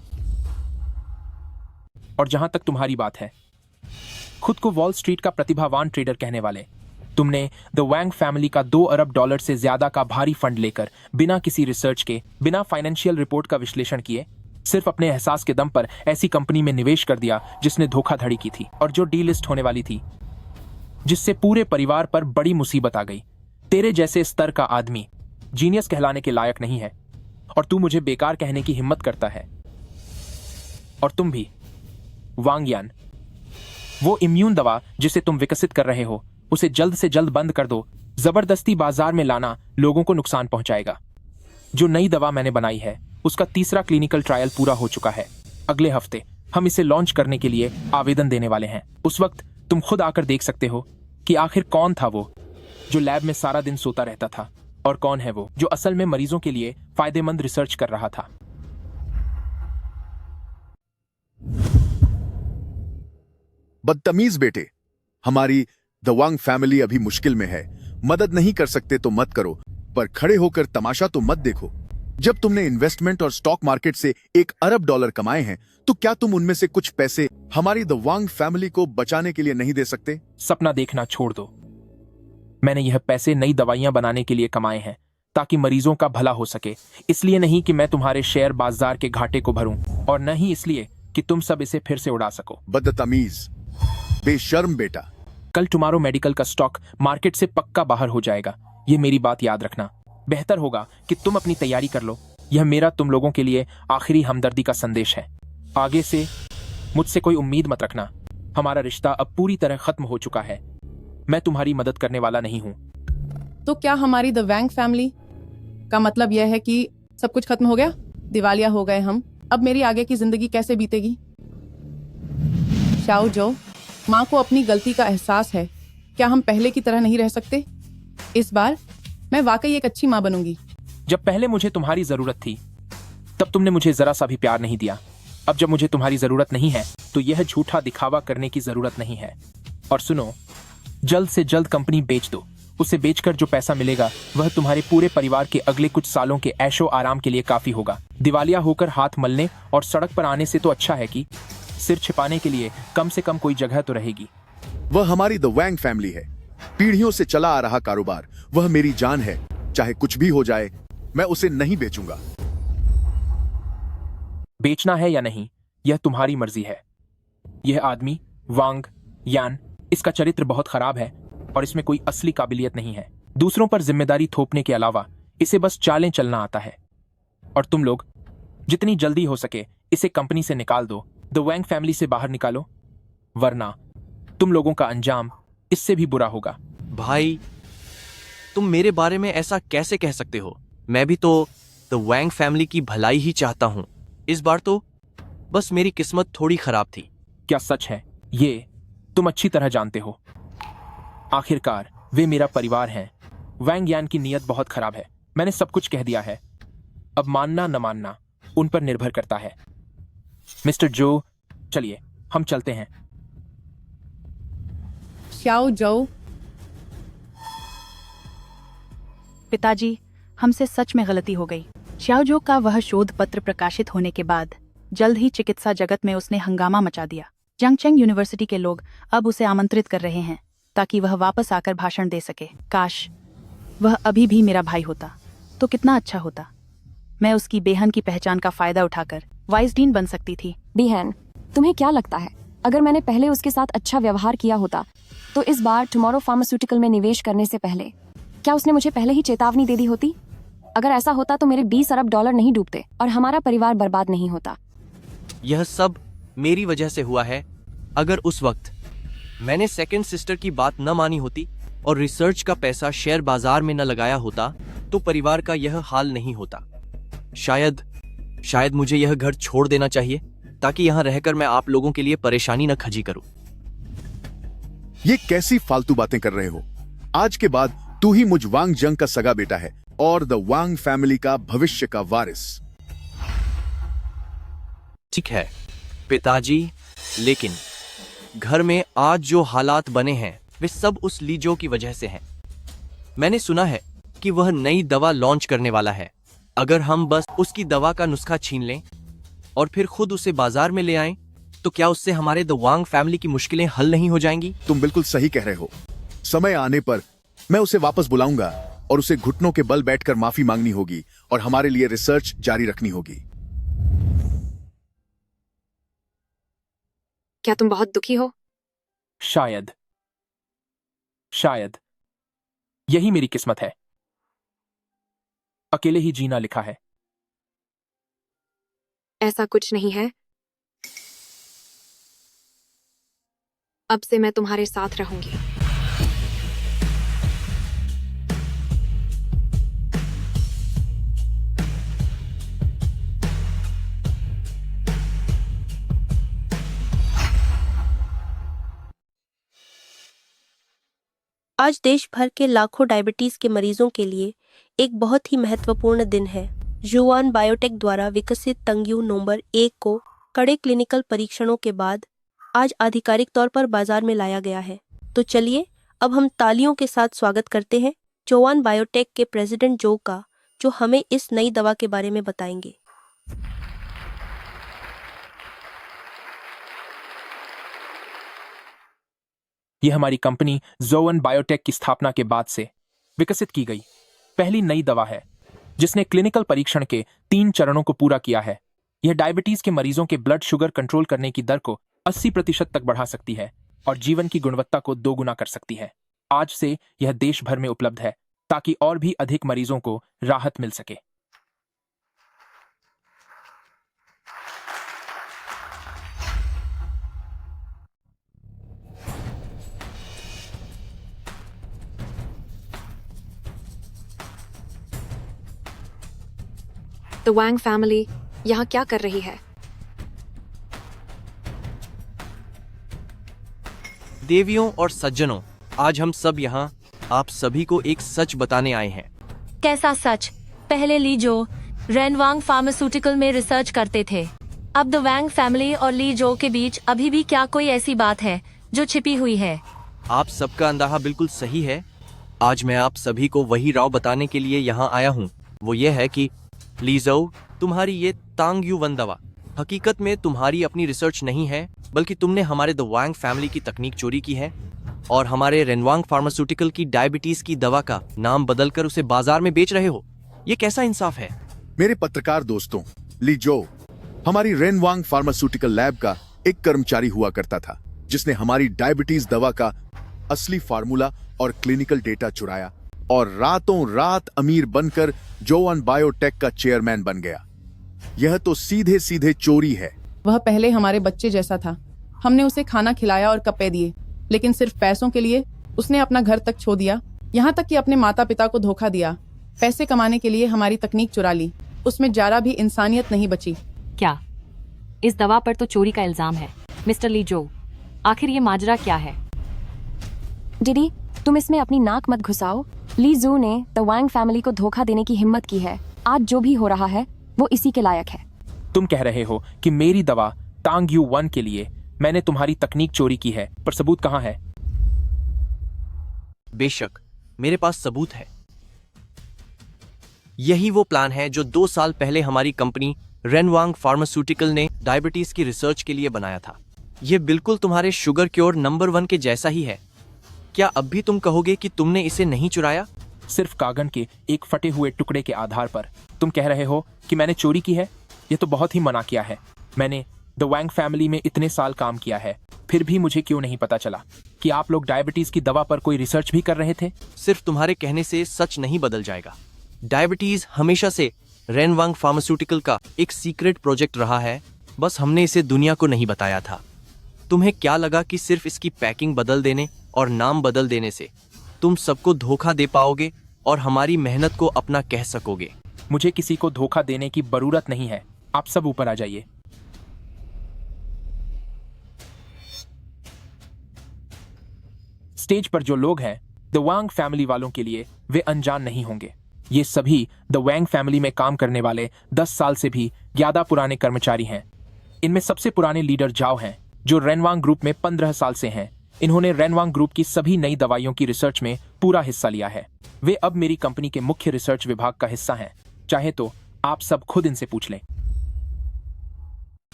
और जहां तक तुम्हारी बात है, खुद को वॉल स्ट्रीट का प्रतिभावान ट्रेडर कहने वाले, तुमने द वांग फैमिली का $2 अरब से ज्यादा का भारी फंड लेकर बिना किसी रिसर्च के, बिना फाइनेंशियल रिपोर्ट का विश्लेषण किए, सिर्फ अपने एहसास के दम पर ऐसी कंपनी में निवेश कर दिया जिसने धोखाधड़ी की थी और जो डीलिस्ट होने वाली थी, जिससे पूरे परिवार पर बड़ी मुसीबत आ गई। तेरे जैसे स्तर का आदमी जीनियस कहलाने के लायक नहीं है और तू मुझे बेकार कहने की हिम्मत करता है। और तुम भी वांग यान, वो इम्यून दवा जिसे तुम विकसित कर रहे हो उसे जल्द से जल्द बंद कर दो। जबरदस्ती बाजार में लाना लोगों को नुकसान पहुंचाएगा। जो नई दवा मैंने बनाई है उसका 3रा क्लिनिकल ट्रायल पूरा हो चुका है। अगले हफ्ते हम इसे लॉन्च करने के लिए आवेदन देने वाले हैं। उस वक्त तुम खुद आकर देख सकते हो कि आखिर कौन था वो जो लैब में सारा दिन सोता रहता था और कौन है वो जो असल में मरीजों के लिए फायदेमंद रिसर्च कर रहा था? बदतमीज बेटे, हमारी द वांग फैमिली अभी मुश्किल में है। मदद नहीं कर सकते तो मत करो, पर खड़े होकर तमाशा तो मत देखो। जब तुमने इन्वेस्टमेंट और स्टॉक मार्केट से $1 अरब कमाए हैं, तो क्या तुम उनमें से कुछ पैसे हमारी द वांग फैमिली को बचाने के लिए नहीं दे सकते? सपना देखना छोड़ दो। मैंने यह पैसे नई दवाइयां बनाने के लिए कमाए हैं, ताकि मरीजों का भला हो सके। इसलिए नहीं कि मैं तुम्हारे शेयर बाजार के घाटे को भरूं, और न ही इसलिए कि तुम सब इसे फिर से उड़ा सको। बदतमीज, बेशर्म बेटा। कल टुमारो मेडिकल का स्टॉक मार्केट से पक्का बाहर हो जाएगा, ये मेरी बात याद रखना। बेहतर होगा कि तुम अपनी तैयारी कर लो। यह मेरा तुम लोगों के लिए आखिरी हमदर्दी का संदेश है। आगे से मुझसे कोई उम्मीद मत रखना। हमारा रिश्ता अब पूरी तरह खत्म हो चुका है। मैं तुम्हारी मदद करने वाला नहीं हूँ। तो क्या हमारी द वैंग फैमिली का मतलब यह है कि सब कुछ खत्म हो गया? दिवालिया हो गए हम। अब मेरी आगे की जिंदगी कैसे बीतेगी? शाओ जो, माँ को अपनी गलती का एहसास है। क्या हम पहले की तरह नहीं रह सकते? इस बार मैं वाकई एक अच्छी माँ बनूंगी। जब पहले मुझे तुम्हारी जरूरत थी, तब तुमने मुझे जरा सा भी प्यार नहीं दिया। अब जब मुझे तुम्हारी जरूरत नहीं है, तो यह झूठा दिखावा करने की जरूरत नहीं है। और सुनो, जल्द से जल्द कंपनी बेच दो। उसे बेचकर जो पैसा मिलेगा, वह तुम्हारे पूरे परिवार के अगले कुछ सालों के ऐशो आराम के लिए काफी होगा। दिवालिया होकर हाथ मलने और सड़क पर आने से तो अच्छा है कि सिर छिपाने के लिए कम से कम कोई जगह तो रहेगी। वह हमारी द वैंग फैमिली है, पीढ़ियों से चला आ रहा कारोबार। वह मेरी जान है। चाहे कुछ भी हो जाए, मैं उसे नहीं बेचूंगा। बेचना है या नहीं, यह तुम्हारी मर्जी है। यह आदमी वांग यान, इसका चरित्र बहुत खराब है और इसमें कोई असली काबिलियत नहीं है। दूसरों पर जिम्मेदारी थोपने के अलावा इसे बस चालें चलना आता है। और तुम लोग जितनी जल्दी हो सके इसे कंपनी से निकाल दो। द वैंग फैमिली से बाहर निकालो, वरना तुम लोगों का अंजाम इससे भी बुरा होगा। भाई, तुम मेरे बारे में ऐसा कैसे कह सकते हो? मैं भी तो द वैंग फैमिली की भलाई ही चाहता हूं। इस बार तो बस मेरी किस्मत थोड़ी खराब थी। क्या सच है? ये तुम अच्छी तरह जानते हो। आखिरकार वे मेरा परिवार हैं। वैंग यान की नीयत बहुत खराब है। मैंने सब कुछ कह दिया है। अब मानना न मानना उन पर निर्भर करता है। मिस्टर जो, चलिए हम चलते हैं। शाओ जो, पिताजी, हमसे सच में गलती हो गई। श्याओजो का वह शोध पत्र प्रकाशित होने के बाद जल्द ही चिकित्सा जगत में उसने हंगामा मचा दिया। जंगचेंग यूनिवर्सिटी के लोग अब उसे आमंत्रित कर रहे हैं ताकि वह वापस आकर भाषण दे सके। काश वह अभी भी मेरा भाई होता तो कितना अच्छा होता। मैं उसकी बेहन की पहचान का फायदा उठाकर वाइस डीन बन सकती थी। बेहन, तुम्हें क्या लगता है, अगर मैंने पहले उसके साथ अच्छा व्यवहार किया होता, तो इस बार टुमारो फार्मास्यूटिकल में निवेश करने से पहले क्या उसने मुझे पहले ही चेतावनी दे दी होती? अगर ऐसा होता तो मेरे $20 अरब नहीं डूबते और हमारा परिवार बर्बाद नहीं होता। यह सब मेरी वजह से हुआ है। अगर उस वक्त मैंने सेकंड सिस्टर की बात न मानी होती और रिसर्च का पैसा शेयर बाजार में न लगाया होता, तो परिवार का यह हाल नहीं होता। शायद मुझे यह घर छोड़ देना चाहिए, ताकि यहाँ रहकर मैं आप लोगों के लिए परेशानी न खड़ी करूं। ये कैसी फालतू बातें कर रहे हो? आज के बाद तू ही मुझ वांग जंग का सगा बेटा है और द वांग फैमिली का भविष्य का वारिस। ठीक है पिताजी, लेकिन घर में आज जो हालात बने हैं वे सब उस लीजो की वजह से हैं। मैंने सुना है कि वह नई दवा लॉन्च करने वाला है। अगर हम बस उसकी दवा का नुस्खा छीन लें और फिर खुद उसे बाजार में ले आएं, तो क्या उससे हमारे द वांग फैमिली की मुश्किलें हल नहीं हो जाएंगी? तुम बिल्कुल सही कह रहे हो। समय आने पर मैं उसे वापस बुलाऊंगा और उसे घुटनों के बल बैठकर माफी मांगनी होगी और हमारे लिए रिसर्च जारी रखनी होगी। क्या तुम बहुत दुखी हो? शायद यही मेरी किस्मत है। अकेले ही जीना लिखा है। ऐसा कुछ नहीं है। अब से मैं तुम्हारे साथ रहूंगी। आज देश भर के लाखों डायबिटीज के मरीजों के लिए एक बहुत ही महत्वपूर्ण दिन है। जुआन बायोटेक द्वारा विकसित तंग्यू नंबर 1 को कड़े क्लिनिकल परीक्षणों के बाद आज आधिकारिक तौर पर बाजार में लाया गया है। तो चलिए अब हम तालियों के साथ स्वागत करते हैं जुआन बायोटेक के प्रेसिडेंट जो का, जो हमें इस नई दवा के बारे में बताएंगे। यह हमारी कंपनी जोवन बायोटेक की स्थापना के बाद से विकसित की गई पहली नई दवा है जिसने क्लिनिकल परीक्षण के 3 चरणों को पूरा किया है। यह डायबिटीज के मरीजों के ब्लड शुगर कंट्रोल करने की दर को 80% तक बढ़ा सकती है और जीवन की गुणवत्ता को 2 गुना कर सकती है। आज से यह देश भर में उपलब्ध है ताकि और भी अधिक मरीजों को राहत मिल सके। द वांग फैमिली यहाँ क्या कर रही है? देवियों और सज्जनों, आज हम सब यहाँ आप सभी को एक सच बताने आए हैं। कैसा सच? पहले ली जो रेनवांग फार्मास्यूटिकल में रिसर्च करते थे, अब द वांग फैमिली और ली जो के बीच अभी भी क्या कोई ऐसी बात है जो छिपी हुई है? आप सबका अंदाजा बिल्कुल सही है। आज मैं आप सभी को वही राव बताने के लिए यहाँ आया हूँ। वो ये है कि लीजो, तुम्हारी ये तांग्यू 1 दवा हकीकत में तुम्हारी अपनी रिसर्च नहीं है, बल्कि तुमने हमारे द वांग फैमिली की तकनीक चोरी की है और हमारे रेनवांग फार्मास्यूटिकल की डायबिटीज की दवा का नाम बदलकर उसे बाजार में बेच रहे हो। ये कैसा इंसाफ है? मेरे पत्रकार दोस्तों, ली जो हमारी रेनवांग फार्मास्यूटिकल लैब का एक कर्मचारी हुआ करता था जिसने हमारी डायबिटीज दवा का असली फार्मूला और क्लिनिकल डेटा चुराया और रातों रात अमीर बनकर जोवन बायोटेक का चेयरमैन बन गया। यह तो सीधे सीधे चोरी है। वह पहले हमारे बच्चे जैसा था। हमने उसे खाना खिलाया और कपड़े दिए, लेकिन सिर्फ पैसों के लिए उसने अपना घर तक छोड़ दिया, यहाँ तक कि अपने माता पिता को धोखा दिया। पैसे कमाने के लिए हमारी तकनीक चुरा ली। उसमें जरा भी इंसानियत नहीं बची। क्या इस दवा पर तो चोरी का इल्जाम है? मिस्टर ली जो, आखिर ये माजरा क्या है? डिडी, तुम इसमें अपनी नाक मत घुसाओ। ली जू ने द वांग फैमिली को धोखा देने की हिम्मत की है। आज जो भी हो रहा है वो इसी के लायक है। तुम कह रहे हो कि मेरी दवा तांग्यू 1 के लिए मैंने तुम्हारी तकनीक चोरी की है, पर सबूत कहाँ है? बेशक मेरे पास सबूत है। यही वो प्लान है जो 2 साल पहले हमारी कंपनी रेनवांग फार्मास्यूटिकल ने डायबिटीज की रिसर्च के लिए बनाया था। यह बिल्कुल तुम्हारे शुगर क्योर नंबर 1 के जैसा ही है। क्या अब भी तुम कहोगे कि तुमने इसे नहीं चुराया? सिर्फ कागन के एक फटे हुए टुकड़े के आधार पर तुम कह रहे हो कि मैंने चोरी की है? यह तो बहुत ही मना किया है। मैंने द वांग फैमिली में इतने साल काम किया है, फिर भी मुझे क्यों नहीं पता चला कि आप लोग डायबिटीज की दवा पर कोई रिसर्च भी कर रहे थे? सिर्फ तुम्हारे कहने से सच नहीं बदल जाएगा। डायबिटीज हमेशा से रेनवांग फार्मास्यूटिकल का एक सीक्रेट प्रोजेक्ट रहा है, बस हमने इसे दुनिया को नहीं बताया था। तुम्हें क्या लगा कि सिर्फ इसकी पैकिंग बदल देने और नाम बदल देने से तुम सबको धोखा दे पाओगे और हमारी मेहनत को अपना कह सकोगे? मुझे किसी को धोखा देने की जरूरत नहीं है। आप सब ऊपर आ जाइए। स्टेज पर जो लोग हैं द वांग फैमिली वालों के लिए वे अनजान नहीं होंगे। ये सभी द वांग फैमिली में काम करने वाले 10 साल से भी ज्यादा पुराने कर्मचारी हैं। इनमें सबसे पुराने लीडर जाओ हैं जो रेनवांग ग्रुप में 15 साल से हैं। इन्होंने रेनवांग ग्रुप की सभी नई दवाइयों की रिसर्च में पूरा हिस्सा लिया है। वे अब मेरी कंपनी के मुख्य रिसर्च विभाग का हिस्सा हैं। चाहे तो आप सब खुद इनसे पूछ लें।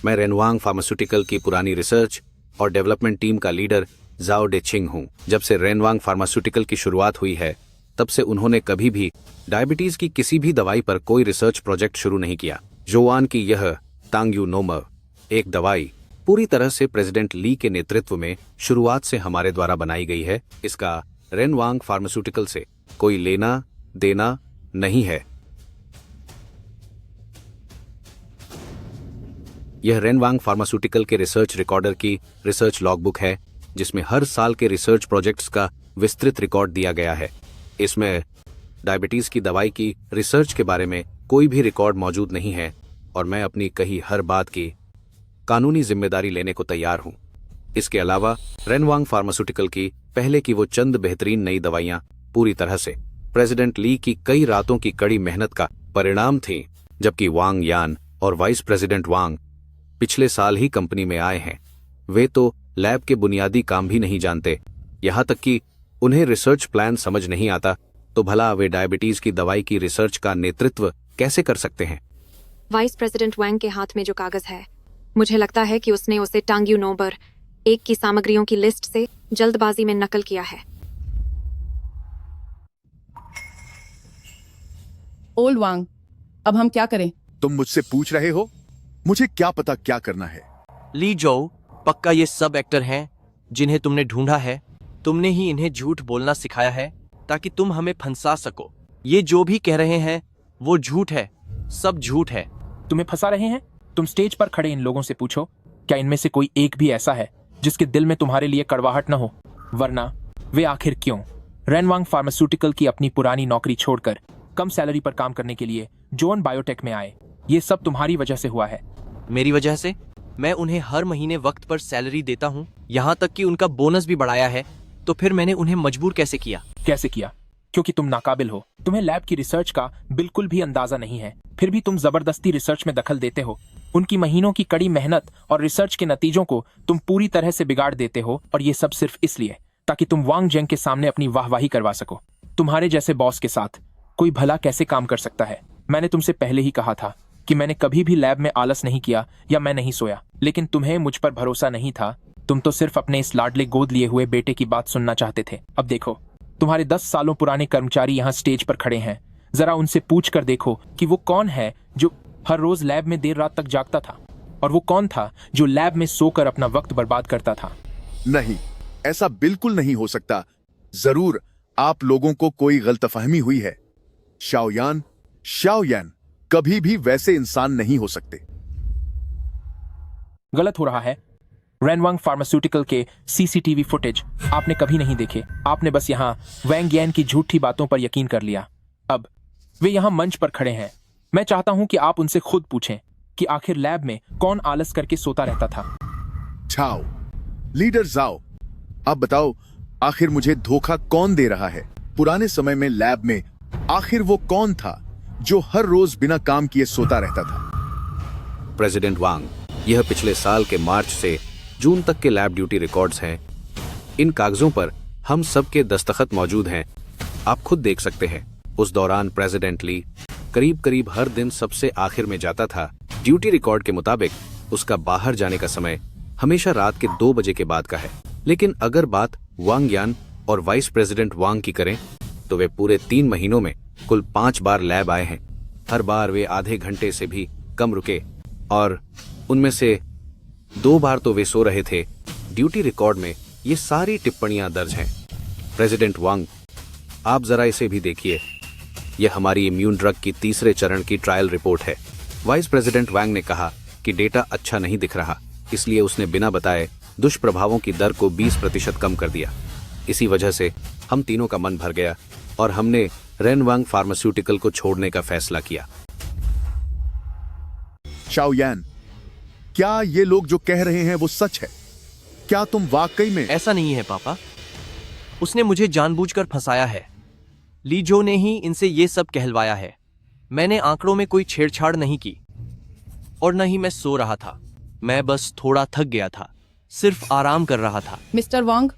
मैं रेनवांग फार्मास्यूटिकल की पुरानी रिसर्च और डेवलपमेंट टीम का लीडर जाओ डेचिंग हूँ। जब से रेनवांग फार्मास्यूटिकल की शुरुआत हुई है, तब से उन्होंने कभी भी डायबिटीज की किसी भी दवाई पर कोई रिसर्च प्रोजेक्ट शुरू नहीं किया। जोआन की यह तांग्यू नोमर 1 दवाई पूरी तरह से प्रेसिडेंट ली के नेतृत्व में शुरुआत से हमारे द्वारा बनाई गई है। इसका रेनवांग फार्मास्यूटिकल से कोई लेना देना नहीं है। यह रेनवांग फार्मास्यूटिकल के रिसर्च रिकॉर्डर की रिसर्च लॉगबुक है, जिसमें हर साल के रिसर्च प्रोजेक्ट्स का विस्तृत रिकॉर्ड दिया गया है। इसमें डायबिटीज की दवाई की रिसर्च के बारे में कोई भी रिकॉर्ड मौजूद नहीं है और मैं अपनी कही हर बात की कानूनी जिम्मेदारी लेने को तैयार हूं। इसके अलावा रेनवांग फार्मास्यूटिकल की पहले की वो चंद बेहतरीन नई दवाइयां पूरी तरह से प्रेसिडेंट ली की कई रातों की कड़ी मेहनत का परिणाम थी, जबकि वांग यान और वाइस प्रेसिडेंट वांग पिछले साल ही कंपनी में आए हैं। वे तो लैब के बुनियादी काम भी नहीं जानते, यहाँ तक कि उन्हें रिसर्च प्लान समझ नहीं आता, तो भला वे डायबिटीज की दवाई की रिसर्च का नेतृत्व कैसे कर सकते हैं? वाइस प्रेसिडेंट वैंग के हाथ में जो कागज है, मुझे लगता है कि उसने उसे टांग्यू नंबर 1 की सामग्रियों की लिस्ट से जल्दबाजी में नकल किया है। ओल्ड वांग, अब हम क्या करें? तुम मुझसे पूछ रहे हो? मुझे क्या पता क्या करना है। ली जो, पक्का ये सब एक्टर हैं जिन्हें तुमने ढूंढा है। तुमने ही इन्हें झूठ बोलना सिखाया है ताकि तुम हमें फंसा सको। ये जो भी कह रहे हैं वो झूठ है, सब झूठ है। तुम्हें फंसा रहे हैं? तुम स्टेज पर खड़े इन लोगों से पूछो, क्या इनमें से कोई एक भी ऐसा है जिसके दिल में तुम्हारे लिए कड़वाहट न हो? वरना वे आखिर क्यों रेनवांग फार्मास्यूटिकल की अपनी पुरानी नौकरी छोड़कर कम सैलरी पर काम करने के लिए जोन बायोटेक में आए? ये सब तुम्हारी वजह से हुआ है। मेरी वजह से? मैं उन्हें हर महीने वक्त पर सैलरी देता हूँ, यहाँ तक कि उनका बोनस भी बढ़ाया है, तो फिर मैंने उन्हें मजबूर कैसे किया? कैसे किया? क्योंकि तुम नाकाबिल हो, तुम्हें लैब की रिसर्च का बिल्कुल भी अंदाजा नहीं है, फिर भी तुम जबरदस्ती रिसर्च में दखल देते हो। उनकी महीनों की कड़ी मेहनत और रिसर्च के नतीजों को तुम पूरी तरह से बिगाड़ देते हो, और ये सब सिर्फ इसलिए ताकि तुम वांग जेंग के सामने अपनी वाहवाही करवा सको। तुम्हारे जैसे बॉस के साथ कोई भला कैसे काम कर सकता है? मैंने तुमसे पहले ही कहा था कि मैंने कभी भी लैब में आलस नहीं किया या मैं नहीं सोया, लेकिन तुम्हें मुझ पर भरोसा नहीं था। तुम तो सिर्फ अपने इस लाडले गोद लिए हुए बेटे की बात सुनना चाहते थे। अब देखो, तुम्हारे 10 सालों पुराने कर्मचारी यहाँ स्टेज पर खड़े हैं। जरा उनसे पूछ कर देखो कि वो कौन है जो हर रोज लैब में देर रात तक जागता था, और वो कौन था जो लैब में सोकर अपना वक्त बर्बाद करता था। नहीं, ऐसा बिल्कुल नहीं हो सकता। जरूर आप लोगों को कोई गलतफहमी हुई है। शाओयान कभी भी वैसे इंसान नहीं हो सकते। गलत हो रहा है। रेनवांग फार्मास्यूटिकल के सीसीटीवी फुटेज आपने कभी नहीं देखे। आपने बस यहाँ वैंग यान की झूठी बातों पर यकीन कर लिया। अब वे यहाँ मंच पर खड़े हैं। मैं चाहता हूं कि आप उनसे खुद पूछें कि आखिर लैब में कौन आलस करके सोता रहता था। छाओ, लीडर जाओ, अब बताओ, आखिर मुझे धोखा कौन दे रहा है? पुराने समय में लैब में आखिर वो कौन था जो हर रोज बिना काम किए सोता रहता था? प्रेसिडेंट वांग, यह पिछले साल के मार्च से जून तक के लैब ड्यूटी रिकॉर्ड्स हैं। इन कागजों पर हम सबके दस्तखत मौजूद हैं, आप खुद देख सकते हैं। उस दौरान प्रेसिडेंट ली करीब करीब हर दिन सबसे आखिर में जाता था। ड्यूटी रिकॉर्ड के मुताबिक उसका बाहर जाने का समय हमेशा रात के 2 बजे के बाद का है। लेकिन अगर बात वांग यान और वाइस प्रेसिडेंट वांग की करें तो वे पूरे 3 महीनों में कुल 5 बार लैब आए हैं। हर बार वे आधे घंटे से भी कम रुके, और उनमें से 2 बार तो वे सो रहे थे। ड्यूटी रिकॉर्ड में ये सारी टिप्पणियां दर्ज हैं। प्रेसिडेंट वांग, आप जरा इसे भी देखिए। यह हमारी इम्यून ड्रग की तीसरे चरण की ट्रायल रिपोर्ट है। वाइस प्रेसिडेंट वांग ने कहा कि डेटा अच्छा नहीं दिख रहा, इसलिए उसने बिना बताए दुष्प्रभावों की दर को 20% कम कर दिया। इसी वजह से हम तीनों का मन भर गया और हमने रेनवांग फार्मास्यूटिकल को छोड़ने का फैसला किया। शाओयान, क्या ये लोग जो कह रहे हैं वो सच है? क्या तुम वाकई में? ऐसा नहीं है पापा, उसने मुझे जानबूझकर फंसाया है। लीजो ने ही इनसे ये सब कहलवाया है। मैंने आंकड़ों में कोई छेड़छाड़ नहीं की, और न ही मैं सो रहा था। मैं बस थोड़ा थक गया था, सिर्फ आराम कर रहा था। मिस्टर वांग,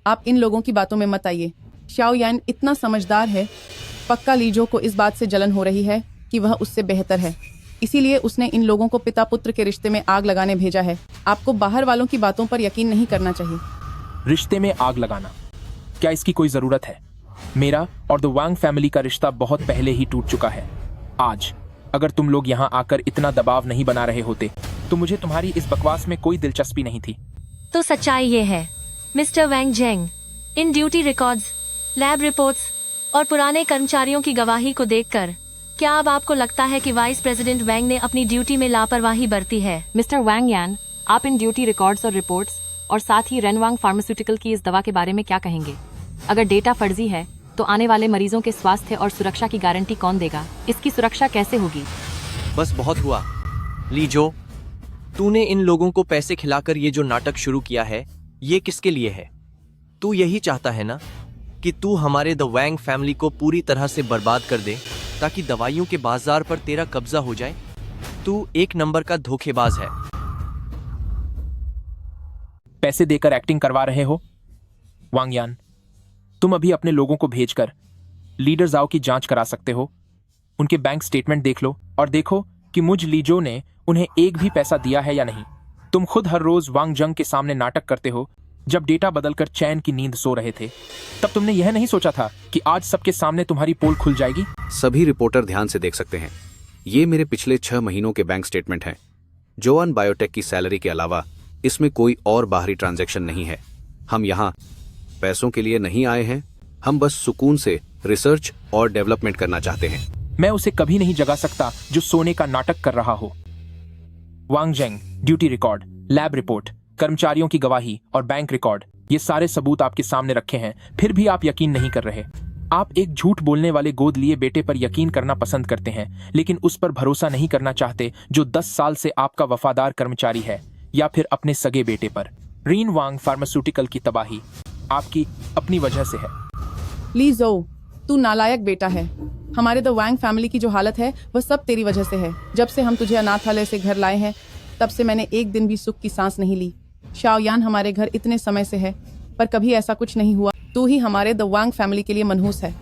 आप इन लोगों की बातों में मत आइए। शाओयान इतना समझदार है, पक्का लीजो को इस बात से जलन हो रही है कि वह उससे बेहतर है, इसीलिए उसने इन लोगों को पिता पुत्र के रिश्ते में आग लगाने भेजा है। आपको बाहर वालों की बातों पर यकीन नहीं करना चाहिए। रिश्ते में आग लगाना, क्या इसकी कोई जरूरत है? मेरा और द वांग फैमिली का रिश्ता बहुत पहले ही टूट चुका है। आज अगर तुम लोग यहाँ आकर इतना दबाव नहीं बना रहे होते तो मुझे तुम्हारी इस बकवास में कोई दिलचस्पी नहीं थी। तो सच्चाई ये है mister Wang जेंग, in duty records, lab reports और पुराने कर्मचारियों की गवाही को देखकर क्या अब आपको लगता है कि वाइस प्रेसिडेंट वैंग ने अपनी ड्यूटी में लापरवाही बरती है? मिस्टर वांग यान, आप इन ड्यूटी रिकॉर्ड्स और रिपोर्ट्स और साथ ही रेनवांग फार्मास्यूटिकल की इस दवा के बारे में क्या कहेंगे? अगर डेटा फर्जी है तो आने वाले मरीजों के स्वास्थ्य और सुरक्षा की गारंटी कौन देगा? इसकी सुरक्षा कैसे होगी? बस बहुत हुआ लीजो, तूने इन लोगों को पैसे खिलाकर ये जो नाटक शुरू किया है, ये किसके लिए है? तू यही चाहता है ना कि तू हमारे द वैंग फैमिली को पूरी तरह से बर्बाद कर दे ताकि दवाइयों के बाजार पर तेरा कब्जा हो जाए। तू एक नंबर का धोखेबाज है। पैसे देकर एक्टिंग करवा रहे हो वांग यान। तुम अभी अपने लोगों को भेजकर लीडर जाओ की जांच करा सकते हो। उनके बैंक स्टेटमेंट देख लो और देखो कि मुझ लीजो ने उन्हें एक भी पैसा दिया है या नहीं। तुम खुद हर रोज वांग जंग के सामने नाटक करते हो। जब डेटा बदलकर चैन की नींद सो रहे थे तब तुमने यह नहीं सोचा था कि आज सबके सामने तुम्हारी पोल खुल जाएगी। सभी रिपोर्टर ध्यान से देख सकते हैं। ये मेरे पिछले 6 महीनों के बैंक स्टेटमेंट हैं। जोआन बायोटेक की सैलरी के अलावा इसमें कोई और बाहरी ट्रांजैक्शन नहीं है। हम यहाँ पैसों के लिए नहीं आए हैं। हम बस सुकून से रिसर्च और डेवलपमेंट करना चाहते हैं। मैं उसे कभी नहीं जगा सकता जो सोने का नाटक कर रहा हो। वांग जेंग, ड्यूटी रिकॉर्ड, लैब रिपोर्ट, कर्मचारियों की गवाही और बैंक रिकॉर्ड, ये सारे सबूत आपके सामने रखे हैं, फिर भी आप यकीन नहीं कर रहे। आप एक झूठ बोलने वाले गोद लिए बेटे पर यकीन करना पसंद करते हैं, लेकिन उस पर भरोसा नहीं करना चाहते जो 10 साल से आपका वफादार कर्मचारी है, या फिर अपने सगे बेटे पर। रीन वांग फार्मास्यूटिकल की तबाही आपकी अपनी वजह से है। ली जो, तू नालायक बेटा है। हमारे द वैंग फैमिली की जो हालत है वह सब तेरी वजह से है। जब से हम तुझे अनाथालय से घर लाए हैं तब से मैंने एक दिन भी सुख की सांस नहीं ली। शाओयान हमारे घर इतने समय से है पर कभी ऐसा कुछ नहीं हुआ। तू ही हमारे द वैंग फैमिली के लिए मनहूस है।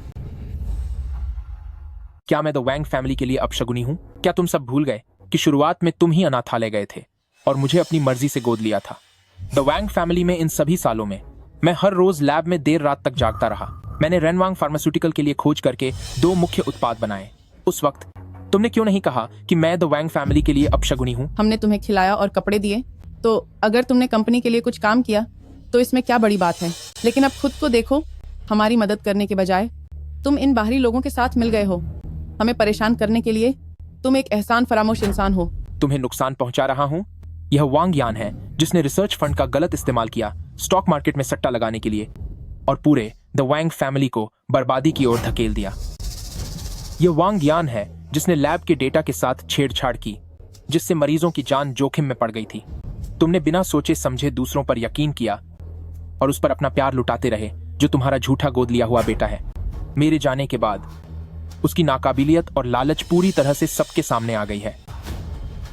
क्या मैं द वैंग फैमिली के लिए अपशगुनी हूँ? क्या तुम सब भूल गए कि शुरुआत में तुम ही अनाथालय गए थे और मुझे अपनी मर्जी से गोद लिया था? द वैंग फैमिली में इन सभी सालों में मैं हर रोज लैब में देर रात तक जागता रहा। मैंने रेनवांग फार्मास्यूटिकल के लिए खोज करके 2 मुख्य उत्पाद बनाए। उस वक्त तुमने क्यों नहीं कहा कि मैं द वैंग फैमिली के लिए अपशगुनी हूँ? हमने तुम्हें खिलाया और कपड़े दिए, तो अगर तुमने कंपनी के लिए कुछ काम किया तो इसमें क्या बड़ी बात है। लेकिन अब खुद को देखो, हमारी मदद करने के बजाय तुम इन बाहरी लोगों के साथ मिल गए हो हमें परेशान करने के लिए। तुम एक एहसान फरामोश इंसान हो। तुम्हें नुकसान पहुंचा रहा हूँ। यह वांग यान है जिसने रिसर्च फंड का गलत इस्तेमाल किया स्टॉक मार्केट में सट्टा लगाने के लिए और पूरे द वैंग फैमिली को बर्बादी की ओर धकेल दिया। यह वांग यान है जिसने लैब के डेटा के साथ छेड़छाड़ की जिससे मरीजों की जान जोखिम में पड़ गई थी। तुमने बिना सोचे समझे दूसरों पर यकीन किया और उस पर अपना प्यार लुटाते रहे जो तुम्हारा झूठा गोद लिया हुआ बेटा है। मेरे जाने के बाद उसकी नाकाबिलियत और लालच पूरी तरह से सबके सामने आ गई है।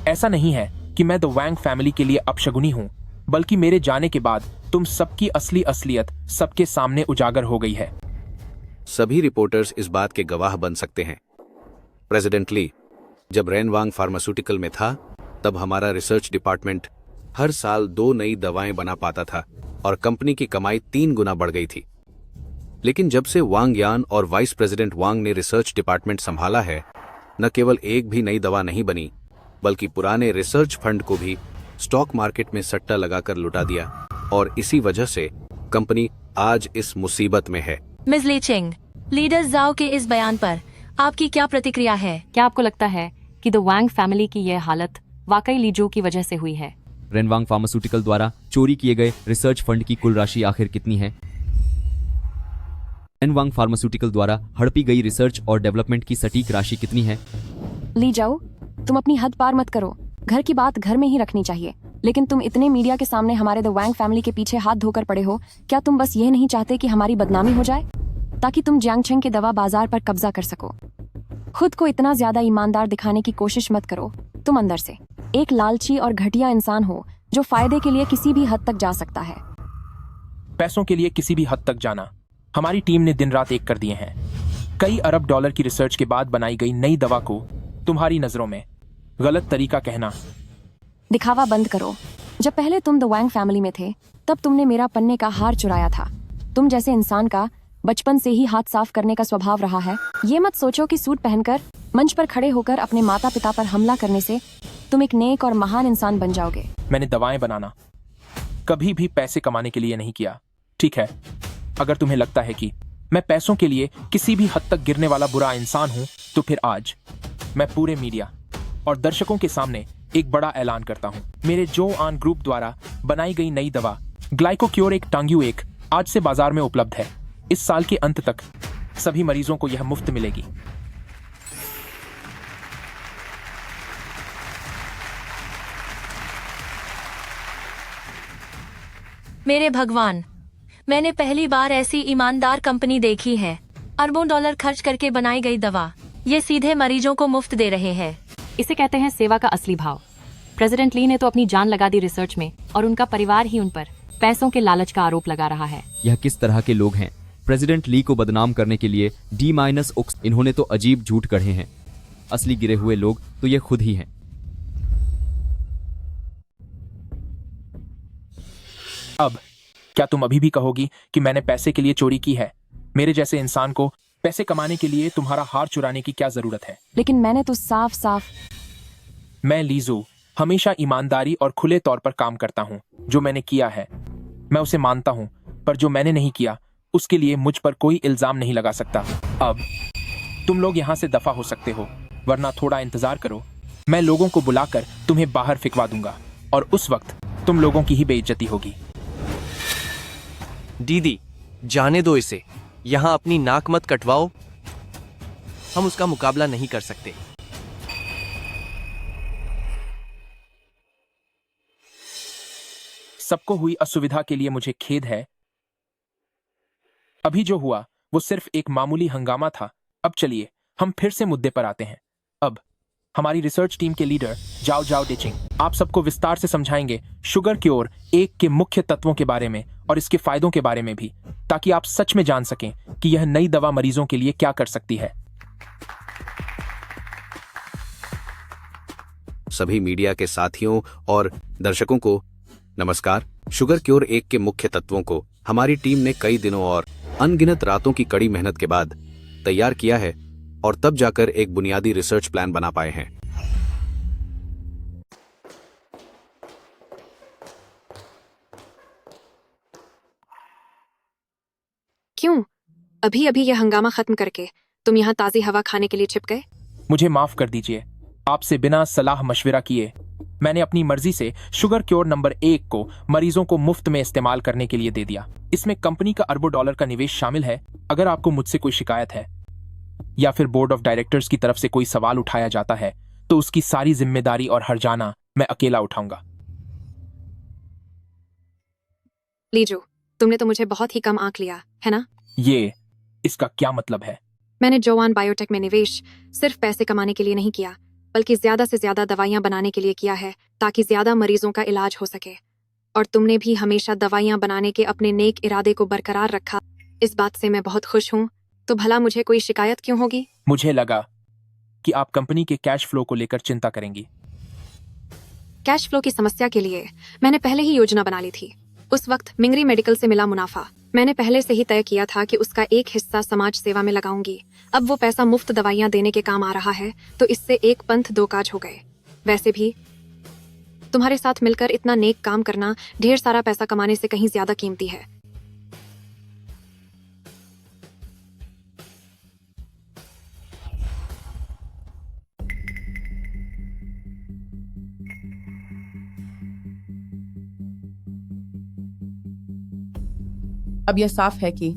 ऐसा नहीं है कि मैं द वैंग फैमिली के लिए अपशगुनी हूं, बल्कि मेरे जाने के बाद तुम सबकी असली असलियत सबके सामने उजागर हो गई है। सभी रिपोर्टर्स इस बात के गवाह बन सकते हैं। प्रेसिडेंट ली, जब रेनवांग फार्मास्यूटिकल में था तब हमारा रिसर्च डिपार्टमेंट हर साल 2 नई दवाएं बना पाता था और कंपनी की कमाई 3 गुना बढ़ गई थी। लेकिन जब से वांग यान और वाइस प्रेसिडेंट वांग ने रिसर्च डिपार्टमेंट संभाला है, न केवल एक भी नई दवा नहीं बनी बल्कि पुराने रिसर्च फंड को भी स्टॉक मार्केट में सट्टा लगाकर लुटा दिया और इसी वजह से कंपनी आज इस मुसीबत में है। मिस ली चिंग, लीडर जाओ के इस बयान पर आपकी क्या प्रतिक्रिया है? क्या आपको लगता है कि द वांग फैमिली की यह हालत वाकई लीजो की वजह से हुई है? रेनवांग फार्मास्यूटिकल द्वारा चोरी किए गए रिसर्च फंड की कुल राशि आखिर कितनी है? रेनवांग फार्मास्यूटिकल द्वारा हड़पी गई रिसर्च और डेवलपमेंट की सटीक राशि कितनी है? ली जाओ, तुम अपनी हद पार मत करो। घर की बात घर में ही रखनी चाहिए। लेकिन तुम इतने मीडिया के सामने हमारे द वैंग फैमिली के पीछे हाथ धोकर पड़े हो। क्या तुम बस ये नहीं चाहते कि हमारी बदनामी हो जाए ताकि तुम जियांगचेंग के दवा बाजार पर कब्जा कर सको? खुद को इतना ज्यादा ईमानदार दिखाने की कोशिश मत करो। तुम अंदर से एक लालची और घटिया इंसान हो जो फायदे के लिए किसी भी हद तक जा सकता है। पैसों के लिए किसी भी हद तक जाना हमारी टीम ने दिन रात एक कर दिए हैं। कई अरब डॉलर की रिसर्च के बाद बनाई गई नई दवा को तुम्हारी नजरों में गलत तरीका कहना। दिखावा बंद करो। जब पहले तुम द वैंग फैमिली में थे तब तुमने मेरा पन्ने का हार चुराया था। तुम जैसे इंसान का बचपन से ही हाथ साफ करने का स्वभाव रहा है। ये मत सोचो कि सूट पहनकर मंच पर खड़े होकर अपने माता पिता पर हमला करने से तुम एक नेक और महान इंसान बन जाओगे। मैंने दवाएं बनाना कभी भी पैसे कमाने के लिए नहीं किया। ठीक है, अगर तुम्हें लगता है कि मैं पैसों के लिए किसी भी हद तक गिरने वाला बुरा इंसान हूं, तो फिर आज मैं पूरे मीडिया और दर्शकों के सामने एक बड़ा ऐलान करता हूं। मेरे जोआन ग्रुप द्वारा बनाई गई नई दवा ग्लाइकोक्योर एक टांग्यू एक आज से बाजार में उपलब्ध है। इस साल के अंत तक सभी मरीजों को यह मुफ्त मिलेगी। मेरे भगवान, मैंने पहली बार ऐसी ईमानदार कंपनी देखी है। अरबों डॉलर खर्च करके बनाई गई दवा ये सीधे मरीजों को मुफ्त दे रहे हैं। इसे कहते हैं सेवा का असली भाव। प्रेसिडेंट ली ने तो अपनी जान लगा दी रिसर्च में, और उनका परिवार ही उन पर पैसों के लालच का आरोप लगा रहा है। यह किस तरह के लोग हैं? प्रेसिडेंट ली को बदनाम करने के लिए D-, इन्होंने तो अजीब झूठ गढ़े हैं। असली गिरे हुए लोग तो ये खुद ही हैं। अब क्या तुम अभी भी कहोगी कि मैंने पैसे के लिए चोरी की है? मेरे जैसे इंसान को पैसे कमाने के लिए तुम्हारा हार चुराने की क्या जरूरत है? लेकिन मैंने तो साफ साफ। मैं लीजू हमेशा ईमानदारी और खुले तौर पर काम करता हूँ। जो मैंने किया है मैं उसे मानता हूँ, पर जो मैंने नहीं किया उसके लिए मुझ पर कोई इल्जाम नहीं लगा सकता। अब तुम लोग यहाँ से दफा हो सकते हो, वरना थोड़ा इंतजार करो। मैं लोगों को बुलाकर तुम्हें बाहर फिकवा दूंगा और उस वक्त तुम लोगों की ही बेइज्जती होगी। दीदी जाने दो इसे, यहाँ अपनी नाक मत कटवाओ। हम उसका मुकाबला नहीं कर सकते। सबको हुई असुविधा के लिए मुझे खेद है। अभी जो हुआ वो सिर्फ एक मामूली हंगामा था। अब चलिए हम फिर से मुद्दे पर आते हैं। अब हमारी रिसर्च टीम के लीडर जाओ डेचिंग आप सबको विस्तार से समझाएंगे शुगर क्योर 1 के मुख्य तत्वों के बारे में और इसके फायदों के बारे में भी, ताकि आप सच में जान सकें कि यह नई दवा मरीजों के लिए क्या कर सकती है। सभी मीडिया के साथियों और दर्शकों को नमस्कार। शुगर क्योर 1 के मुख्य तत्वों को हमारी टीम ने कई दिनों और अनगिनत रातों की कड़ी मेहनत के बाद तैयार किया है और तब जाकर एक बुनियादी रिसर्च प्लान बना पाए हैं। क्यों अभी अभी यह हंगामा खत्म करके तुम यहाँ ताजी हवा खाने के लिए छिप गए? मुझे माफ कर दीजिए, आपसे बिना सलाह मशविरा किए मैंने अपनी मर्जी से शुगर क्योर नंबर 1 को मरीजों को मुफ्त में इस्तेमाल करने के लिए दे दिया। इसमें कंपनी का अरबों डॉलर का निवेश शामिल है। अगर आपको मुझसे कोई शिकायत है या फिर बोर्ड ऑफ डायरेक्टर्स की तरफ से कोई सवाल उठाया जाता है तो उसकी सारी जिम्मेदारी और हर्जाना मैं अकेला उठाऊंगा। लीजो, तुमने तो मुझे बहुत ही कम आंक लिया है ना? ये इसका क्या मतलब है? मैंने जोआन बायोटेक में निवेश सिर्फ पैसे कमाने के लिए नहीं किया, बल्कि ज्यादा से ज्यादा दवाइयां बनाने के लिए किया है, ताकि ज्यादा मरीजों का इलाज हो सके। और तुमने भी हमेशा दवाइयां बनाने के अपने नेक इरादे को बरकरार रखा। इस बात से मैं बहुत खुश हूँ। तो भला मुझे कोई शिकायत क्यों होगी? मुझे लगा कि आप कंपनी के कैश फ्लो को लेकर चिंता करेंगी। कैश फ्लो की समस्या के लिए मैंने पहले ही योजना बना ली थी। उस वक्त मिंगरी मेडिकल से मिला मुनाफा मैंने पहले से ही तय किया था कि उसका एक हिस्सा समाज सेवा में लगाऊंगी। अब वो पैसा मुफ्त दवाइयां देने के काम आ रहा है, तो इससे एक पंथ दो काज हो गए। वैसे भी तुम्हारे साथ मिलकर इतना नेक काम करना ढेर सारा पैसा कमाने से कहीं ज्यादा कीमती है। अब यह साफ है कि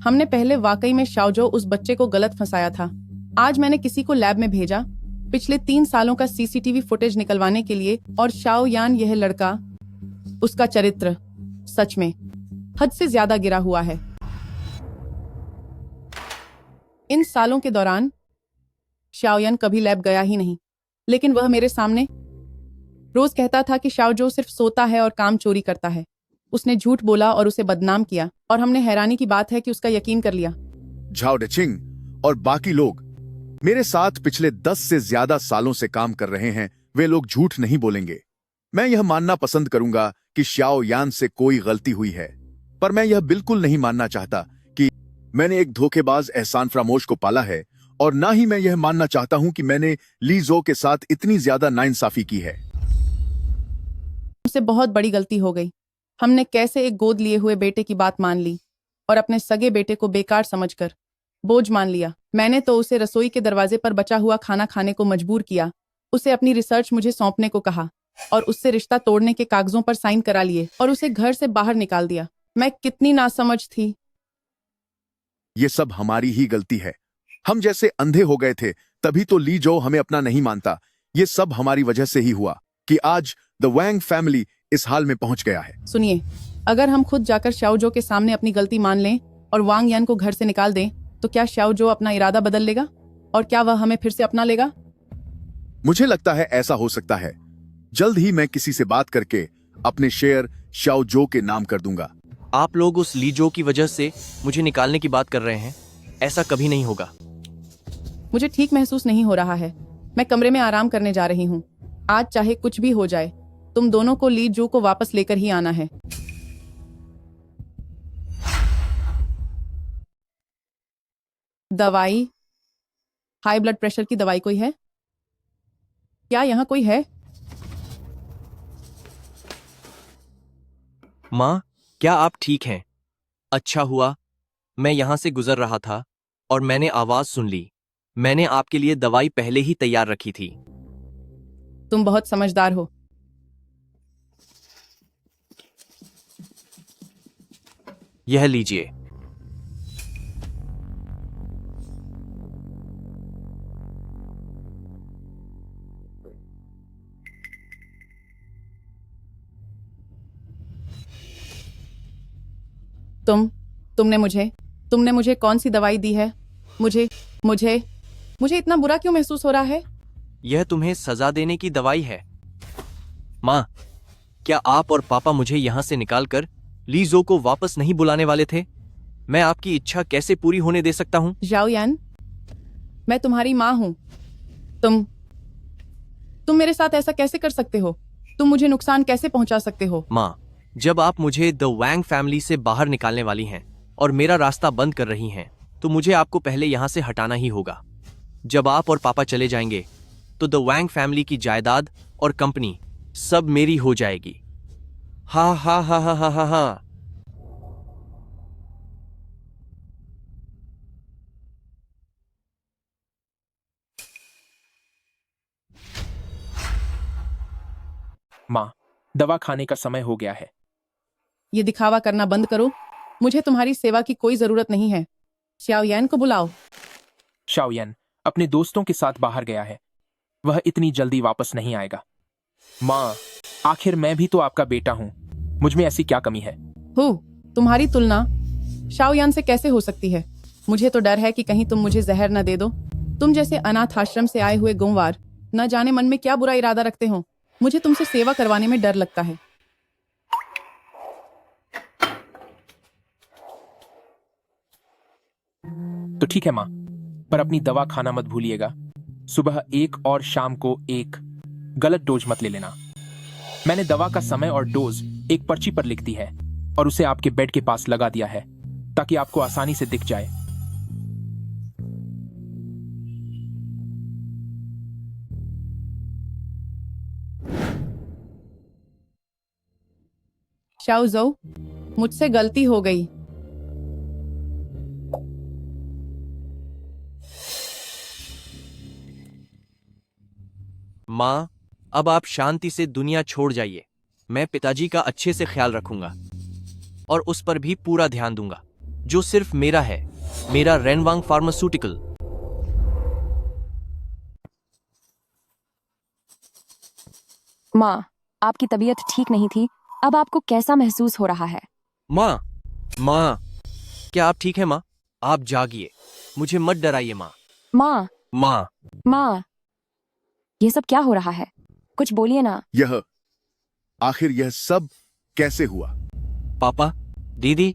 हमने पहले वाकई में शाओजो उस बच्चे को गलत फंसाया था। आज मैंने किसी को लैब में भेजा पिछले 3 सालों का सीसीटीवी फुटेज निकलवाने के लिए, और शाओ यान यह लड़का, उसका चरित्र सच में हद से ज्यादा गिरा हुआ है। इन सालों के दौरान शाओयान कभी लैब गया ही नहीं, लेकिन वह मेरे सामने रोज कहता था कि शाओजो सिर्फ सोता है और काम चोरी करता है। उसने झूठ बोला और उसे बदनाम किया, और हमने हैरानी की बात है कि उसका यकीन कर लिया। झाओ डेचिंग और बाकी लोग मेरे साथ पिछले 10 से ज्यादा सालों से काम कर रहे हैं। वे लोग झूठ नहीं बोलेंगे। मैं यह मानना पसंद करूंगा कि शाओ यान से कोई गलती हुई है, पर मैं यह बिल्कुल नहीं मानना चाहता कि मैंने एक धोखेबाज एहसान फरामोश को पाला है, और ना ही मैं यह मानना चाहता हूं कि मैंने ली जो के साथ इतनी ज्यादा नाइंसाफी की है। उससे बहुत बड़ी गलती हो गई। हमने कैसे एक गोद लिए हुए बेटे की बात मान ली और अपने सगे बेटे को बेकार समझकर बोझ मान लिया। मैंने तो उसे रसोई के दरवाजे पर बचा हुआ खाना खाने को मजबूर किया, उसे अपनी रिसर्च मुझे सौंपने को कहा और उससे रिश्ता तोड़ने के कागजों पर साइन करा लिए और उसे घर से बाहर निकाल दिया। मैं कितनी नासमझ थी। ये सब हमारी ही गलती है। हम जैसे अंधे हो गए थे, तभी तो ली जो हमें अपना नहीं मानता। ये सब हमारी वजह से ही हुआ कि आज द वैंग फैमिली इस हाल में पहुंच गया है। सुनिए, अगर हम खुद जाकर शाओजो के सामने अपनी गलती मान लें और वांग यान को घर से निकाल दें तो क्या शाओजो अपना इरादा बदल लेगा और क्या वह हमें फिर से अपना लेगा? मुझे लगता है ऐसा हो सकता है। जल्द ही मैं किसी से बात करके अपने शेयर शाओजो के नाम कर दूंगा। आप लोग उस लीजो की वजह से मुझे निकालने की बात कर रहे हैं। ऐसा कभी नहीं होगा। मुझे ठीक महसूस नहीं हो रहा है। मैं कमरे में आराम करने जा रही हूँ। आज चाहे कुछ भी हो जाए, तुम दोनों को ली जो को वापस लेकर ही आना है। दवाई, हाई ब्लड प्रेशर की दवाई कोई है? क्या यहाँ कोई है? माँ, क्या आप ठीक हैं? अच्छा हुआ मैं यहाँ से गुजर रहा था और मैंने आवाज सुन ली। मैंने आपके लिए दवाई पहले ही तैयार रखी थी। तुम बहुत समझदार हो। यह लीजिए। तुमने मुझे कौन सी दवाई दी है? मुझे मुझे मुझे इतना बुरा क्यों महसूस हो रहा है? यह तुम्हें सजा देने की दवाई है। माँ, क्या आप और पापा मुझे यहाँ से निकालकर लीजो को वापस नहीं बुलाने वाले थे? मैं आपकी इच्छा कैसे पूरी होने दे सकता हूँ? जाओ यान, मैं तुम्हारी माँ हूँ। तुम मेरे साथ ऐसा कैसे कर सकते हो? तुम मुझे नुकसान कैसे पहुंचा सकते हो? माँ, जब आप मुझे द वैंग फैमिली से बाहर निकालने वाली हैं और मेरा रास्ता बंद कर रही हैं, तो मुझे आपको पहले यहाँ से हटाना ही होगा। जब आप और पापा चले जाएंगे तो द वैंग फैमिली की जायदाद और कंपनी सब मेरी हो जाएगी। हा हा हा हा हा हा हा। माँ, दवा खाने का समय हो गया है। ये दिखावा करना बंद करो। मुझे तुम्हारी सेवा की कोई जरूरत नहीं है। शाओयान को बुलाओ। शाओयान अपने दोस्तों के साथ बाहर गया है। वह इतनी जल्दी वापस नहीं आएगा। माँ, आखिर मैं भी तो आपका बेटा हूँ। मुझ में ऐसी क्या कमी है? तुम्हारी तुलना शाओयान से कैसे हो सकती है? मुझे तो डर है कि कहीं तुम मुझे जहर न दे दो। तुम जैसे अनाथ आश्रम से आए हुए गुंवार न जाने मन में क्या बुरा इरादा रखते हो। मुझे तुमसे सेवा करवाने में डर लगता है। तो ठीक है माँ, पर अपनी दवा खाना मत भूलिएगा। सुबह 1 और शाम को 1। गलत डोज मत ले लेना। मैंने दवा का समय और डोज एक पर्ची पर लिख दी है और उसे आपके बेड के पास लगा दिया है ताकि आपको आसानी से दिख जाए। शाओजो, मुझसे गलती हो गई। माँ, अब आप शांति से दुनिया छोड़ जाइए। मैं पिताजी का अच्छे से ख्याल रखूंगा और उस पर भी पूरा ध्यान दूंगा जो सिर्फ मेरा है, मेरा रेनवांग फार्मास्यूटिकल। माँ, आपकी तबीयत ठीक नहीं थी। अब आपको कैसा महसूस हो रहा है? माँ, क्या आप ठीक है माँ? आप जागिए, मुझे मत डराइए माँ। माँ, ये सब क्या हो रहा है? कुछ बोलिए ना। आखिर यह सब कैसे हुआ? पापा, दीदी,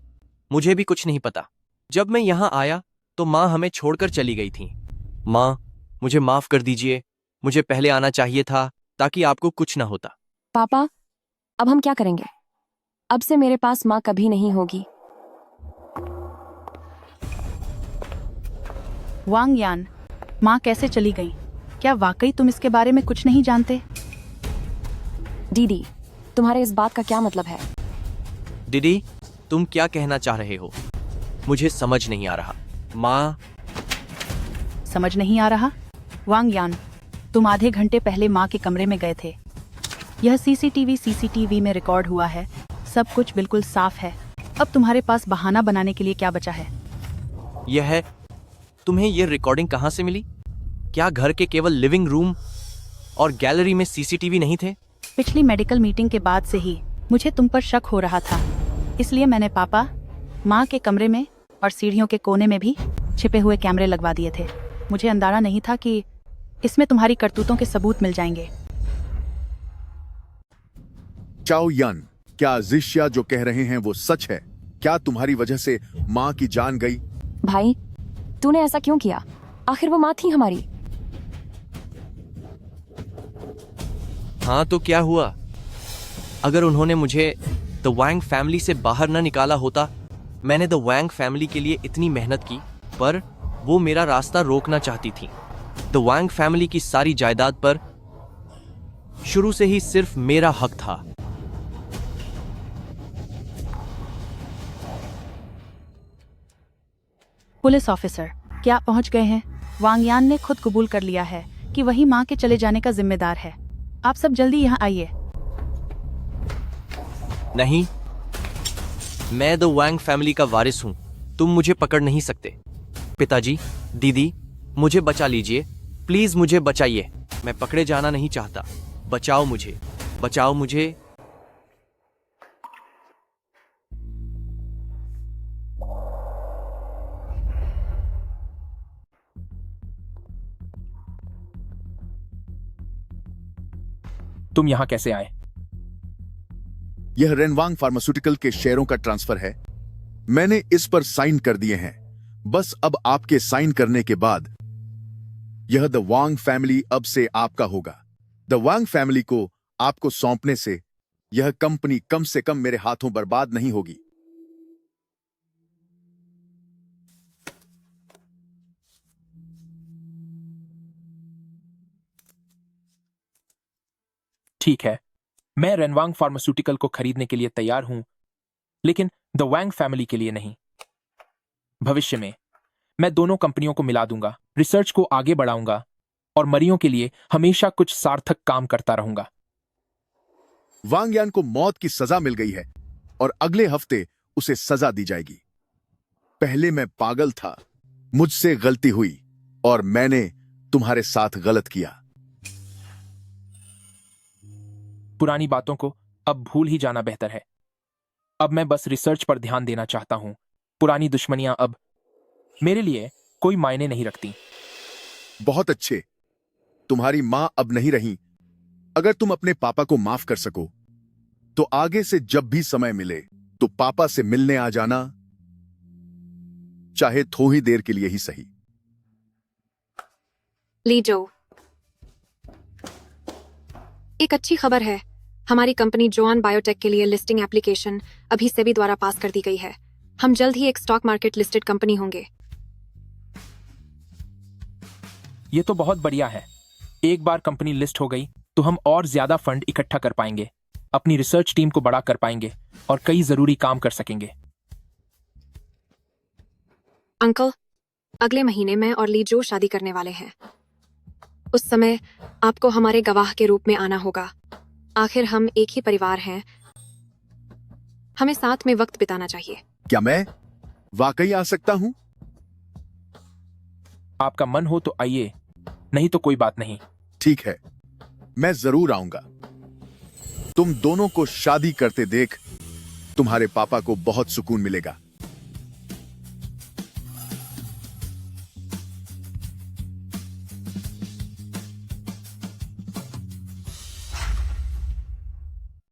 मुझे भी कुछ नहीं पता। जब मैं यहाँ आया तो माँ हमें छोड़कर चली गई थी। माँ, मुझे माफ कर दीजिए। मुझे पहले आना चाहिए था ताकि आपको कुछ ना होता। पापा, अब हम क्या करेंगे? अब से मेरे पास माँ कभी नहीं होगी। वांग यान, माँ कैसे चली गई? क्या वाकई तुम इसके बारे में कुछ नहीं जानते? दीदी, तुम्हारे इस बात का क्या मतलब है? दीदी, तुम क्या कहना चाह रहे हो? मुझे समझ नहीं आ रहा। माँ, समझ नहीं आ रहा? वांग यान, तुम आधे घंटे पहले माँ के कमरे में गए थे। यह सीसीटीवी में रिकॉर्ड हुआ है। सब कुछ बिल्कुल साफ है। अब तुम्हारे पास बहाना बनाने के लिए क्या बचा है? तुम्हें यह रिकॉर्डिंग कहाँ से मिली? क्या घर के केवल लिविंग रूम और गैलरी में सीसीटीवी नहीं थे? पिछली मेडिकल मीटिंग के बाद से ही मुझे तुम पर शक हो रहा था। इसलिए मैंने पापा, माँ के कमरे में और सीढ़ियों के कोने में भी छिपे हुए कैमरे लगवा दिए थे। मुझे अंदाजा नहीं था कि इसमें तुम्हारी करतूतों के सबूत मिल जाएंगे। चाओ यान, क्या जिशिया जो कह रहे हैं वो सच है? क्या तुम्हारी वजह से माँ की जान गई? भाई, तूने ऐसा क्यों किया? आखिर वो माँ थी हमारी। हाँ तो क्या हुआ? अगर उन्होंने मुझे द वांग फैमिली से बाहर न निकाला होता। मैंने द वांग फैमिली के लिए इतनी मेहनत की, पर वो मेरा रास्ता रोकना चाहती थी। द वांग फैमिली की सारी जायदाद पर शुरू से ही सिर्फ मेरा हक था। पुलिस ऑफिसर, क्या आप पहुंच गए हैं? वांग यान ने खुद कबूल कर लिया है कि वही माँ के चले जाने का जिम्मेदार है। आप सब जल्दी यहाँ आइए। नहीं, मैं द वांग फैमिली का वारिस हूं। तुम मुझे पकड़ नहीं सकते। पिताजी, दीदी, मुझे बचा लीजिए। प्लीज मुझे बचाइए। मैं पकड़े जाना नहीं चाहता। बचाओ मुझे, बचाओ मुझे। तुम यहाँ कैसे आए? यह रेनवांग फार्मास्यूटिकल के शेयरों का ट्रांसफर है। मैंने इस पर साइन कर दिए हैं। बस अब आपके साइन करने के बाद यह द वांग फैमिली अब से आपका होगा। द वांग फैमिली को आपको सौंपने से यह कंपनी कम से कम मेरे हाथों बर्बाद नहीं होगी। ठीक है, मैं रेनवांग फार्मास्यूटिकल को खरीदने के लिए तैयार हूं, लेकिन द वांग फैमिली के लिए नहीं। भविष्य में मैं दोनों कंपनियों को मिला दूंगा, रिसर्च को आगे बढ़ाऊंगा और मरीजों के लिए हमेशा कुछ सार्थक काम करता रहूंगा। वांग यान को मौत की सजा मिल गई है और अगले हफ्ते उसे सजा दी जाएगी। पहले मैं पागल था, मुझसे गलती हुई और मैंने तुम्हारे साथ गलत किया। पुरानी बातों को अब भूल ही जाना बेहतर है। अब मैं बस रिसर्च पर ध्यान देना चाहता हूं। पुरानी दुश्मनियां अब मेरे लिए कोई मायने नहीं रखती। बहुत अच्छे, तुम्हारी मां अब नहीं रही। अगर तुम अपने पापा को माफ कर सको तो आगे से जब भी समय मिले तो पापा से मिलने आ जाना, चाहे थोड़ी देर के लिए ही सही। लीजो, एक अच्छी खबर है। हमारी कंपनी जोआन बायोटेक के लिए लिस्टिंग एप्लीकेशन अभी सेबी द्वारा पास कर दी गई है। हम जल्द ही एक स्टॉक मार्केट लिस्टेड कंपनी होंगे। ये तो बहुत बढ़िया है। एक बार कंपनी लिस्ट हो गई तो हम और ज्यादा फंड इकट्ठा कर पाएंगे, अपनी रिसर्च टीम को बड़ा कर पाएंगे और कई जरूरी काम कर सकेंगे। अंकल, अगले महीने मैं और लीजो शादी करने वाले हैं। उस समय आपको हमारे गवाह के रूप में आना होगा। आखिर हम एक ही परिवार हैं। हमें साथ में वक्त बिताना चाहिए। क्या मैं वाकई आ सकता हूं? आपका मन हो तो आइए, नहीं तो कोई बात नहीं। ठीक है, मैं जरूर आऊंगा। तुम दोनों को शादी करते देख तुम्हारे पापा को बहुत सुकून मिलेगा।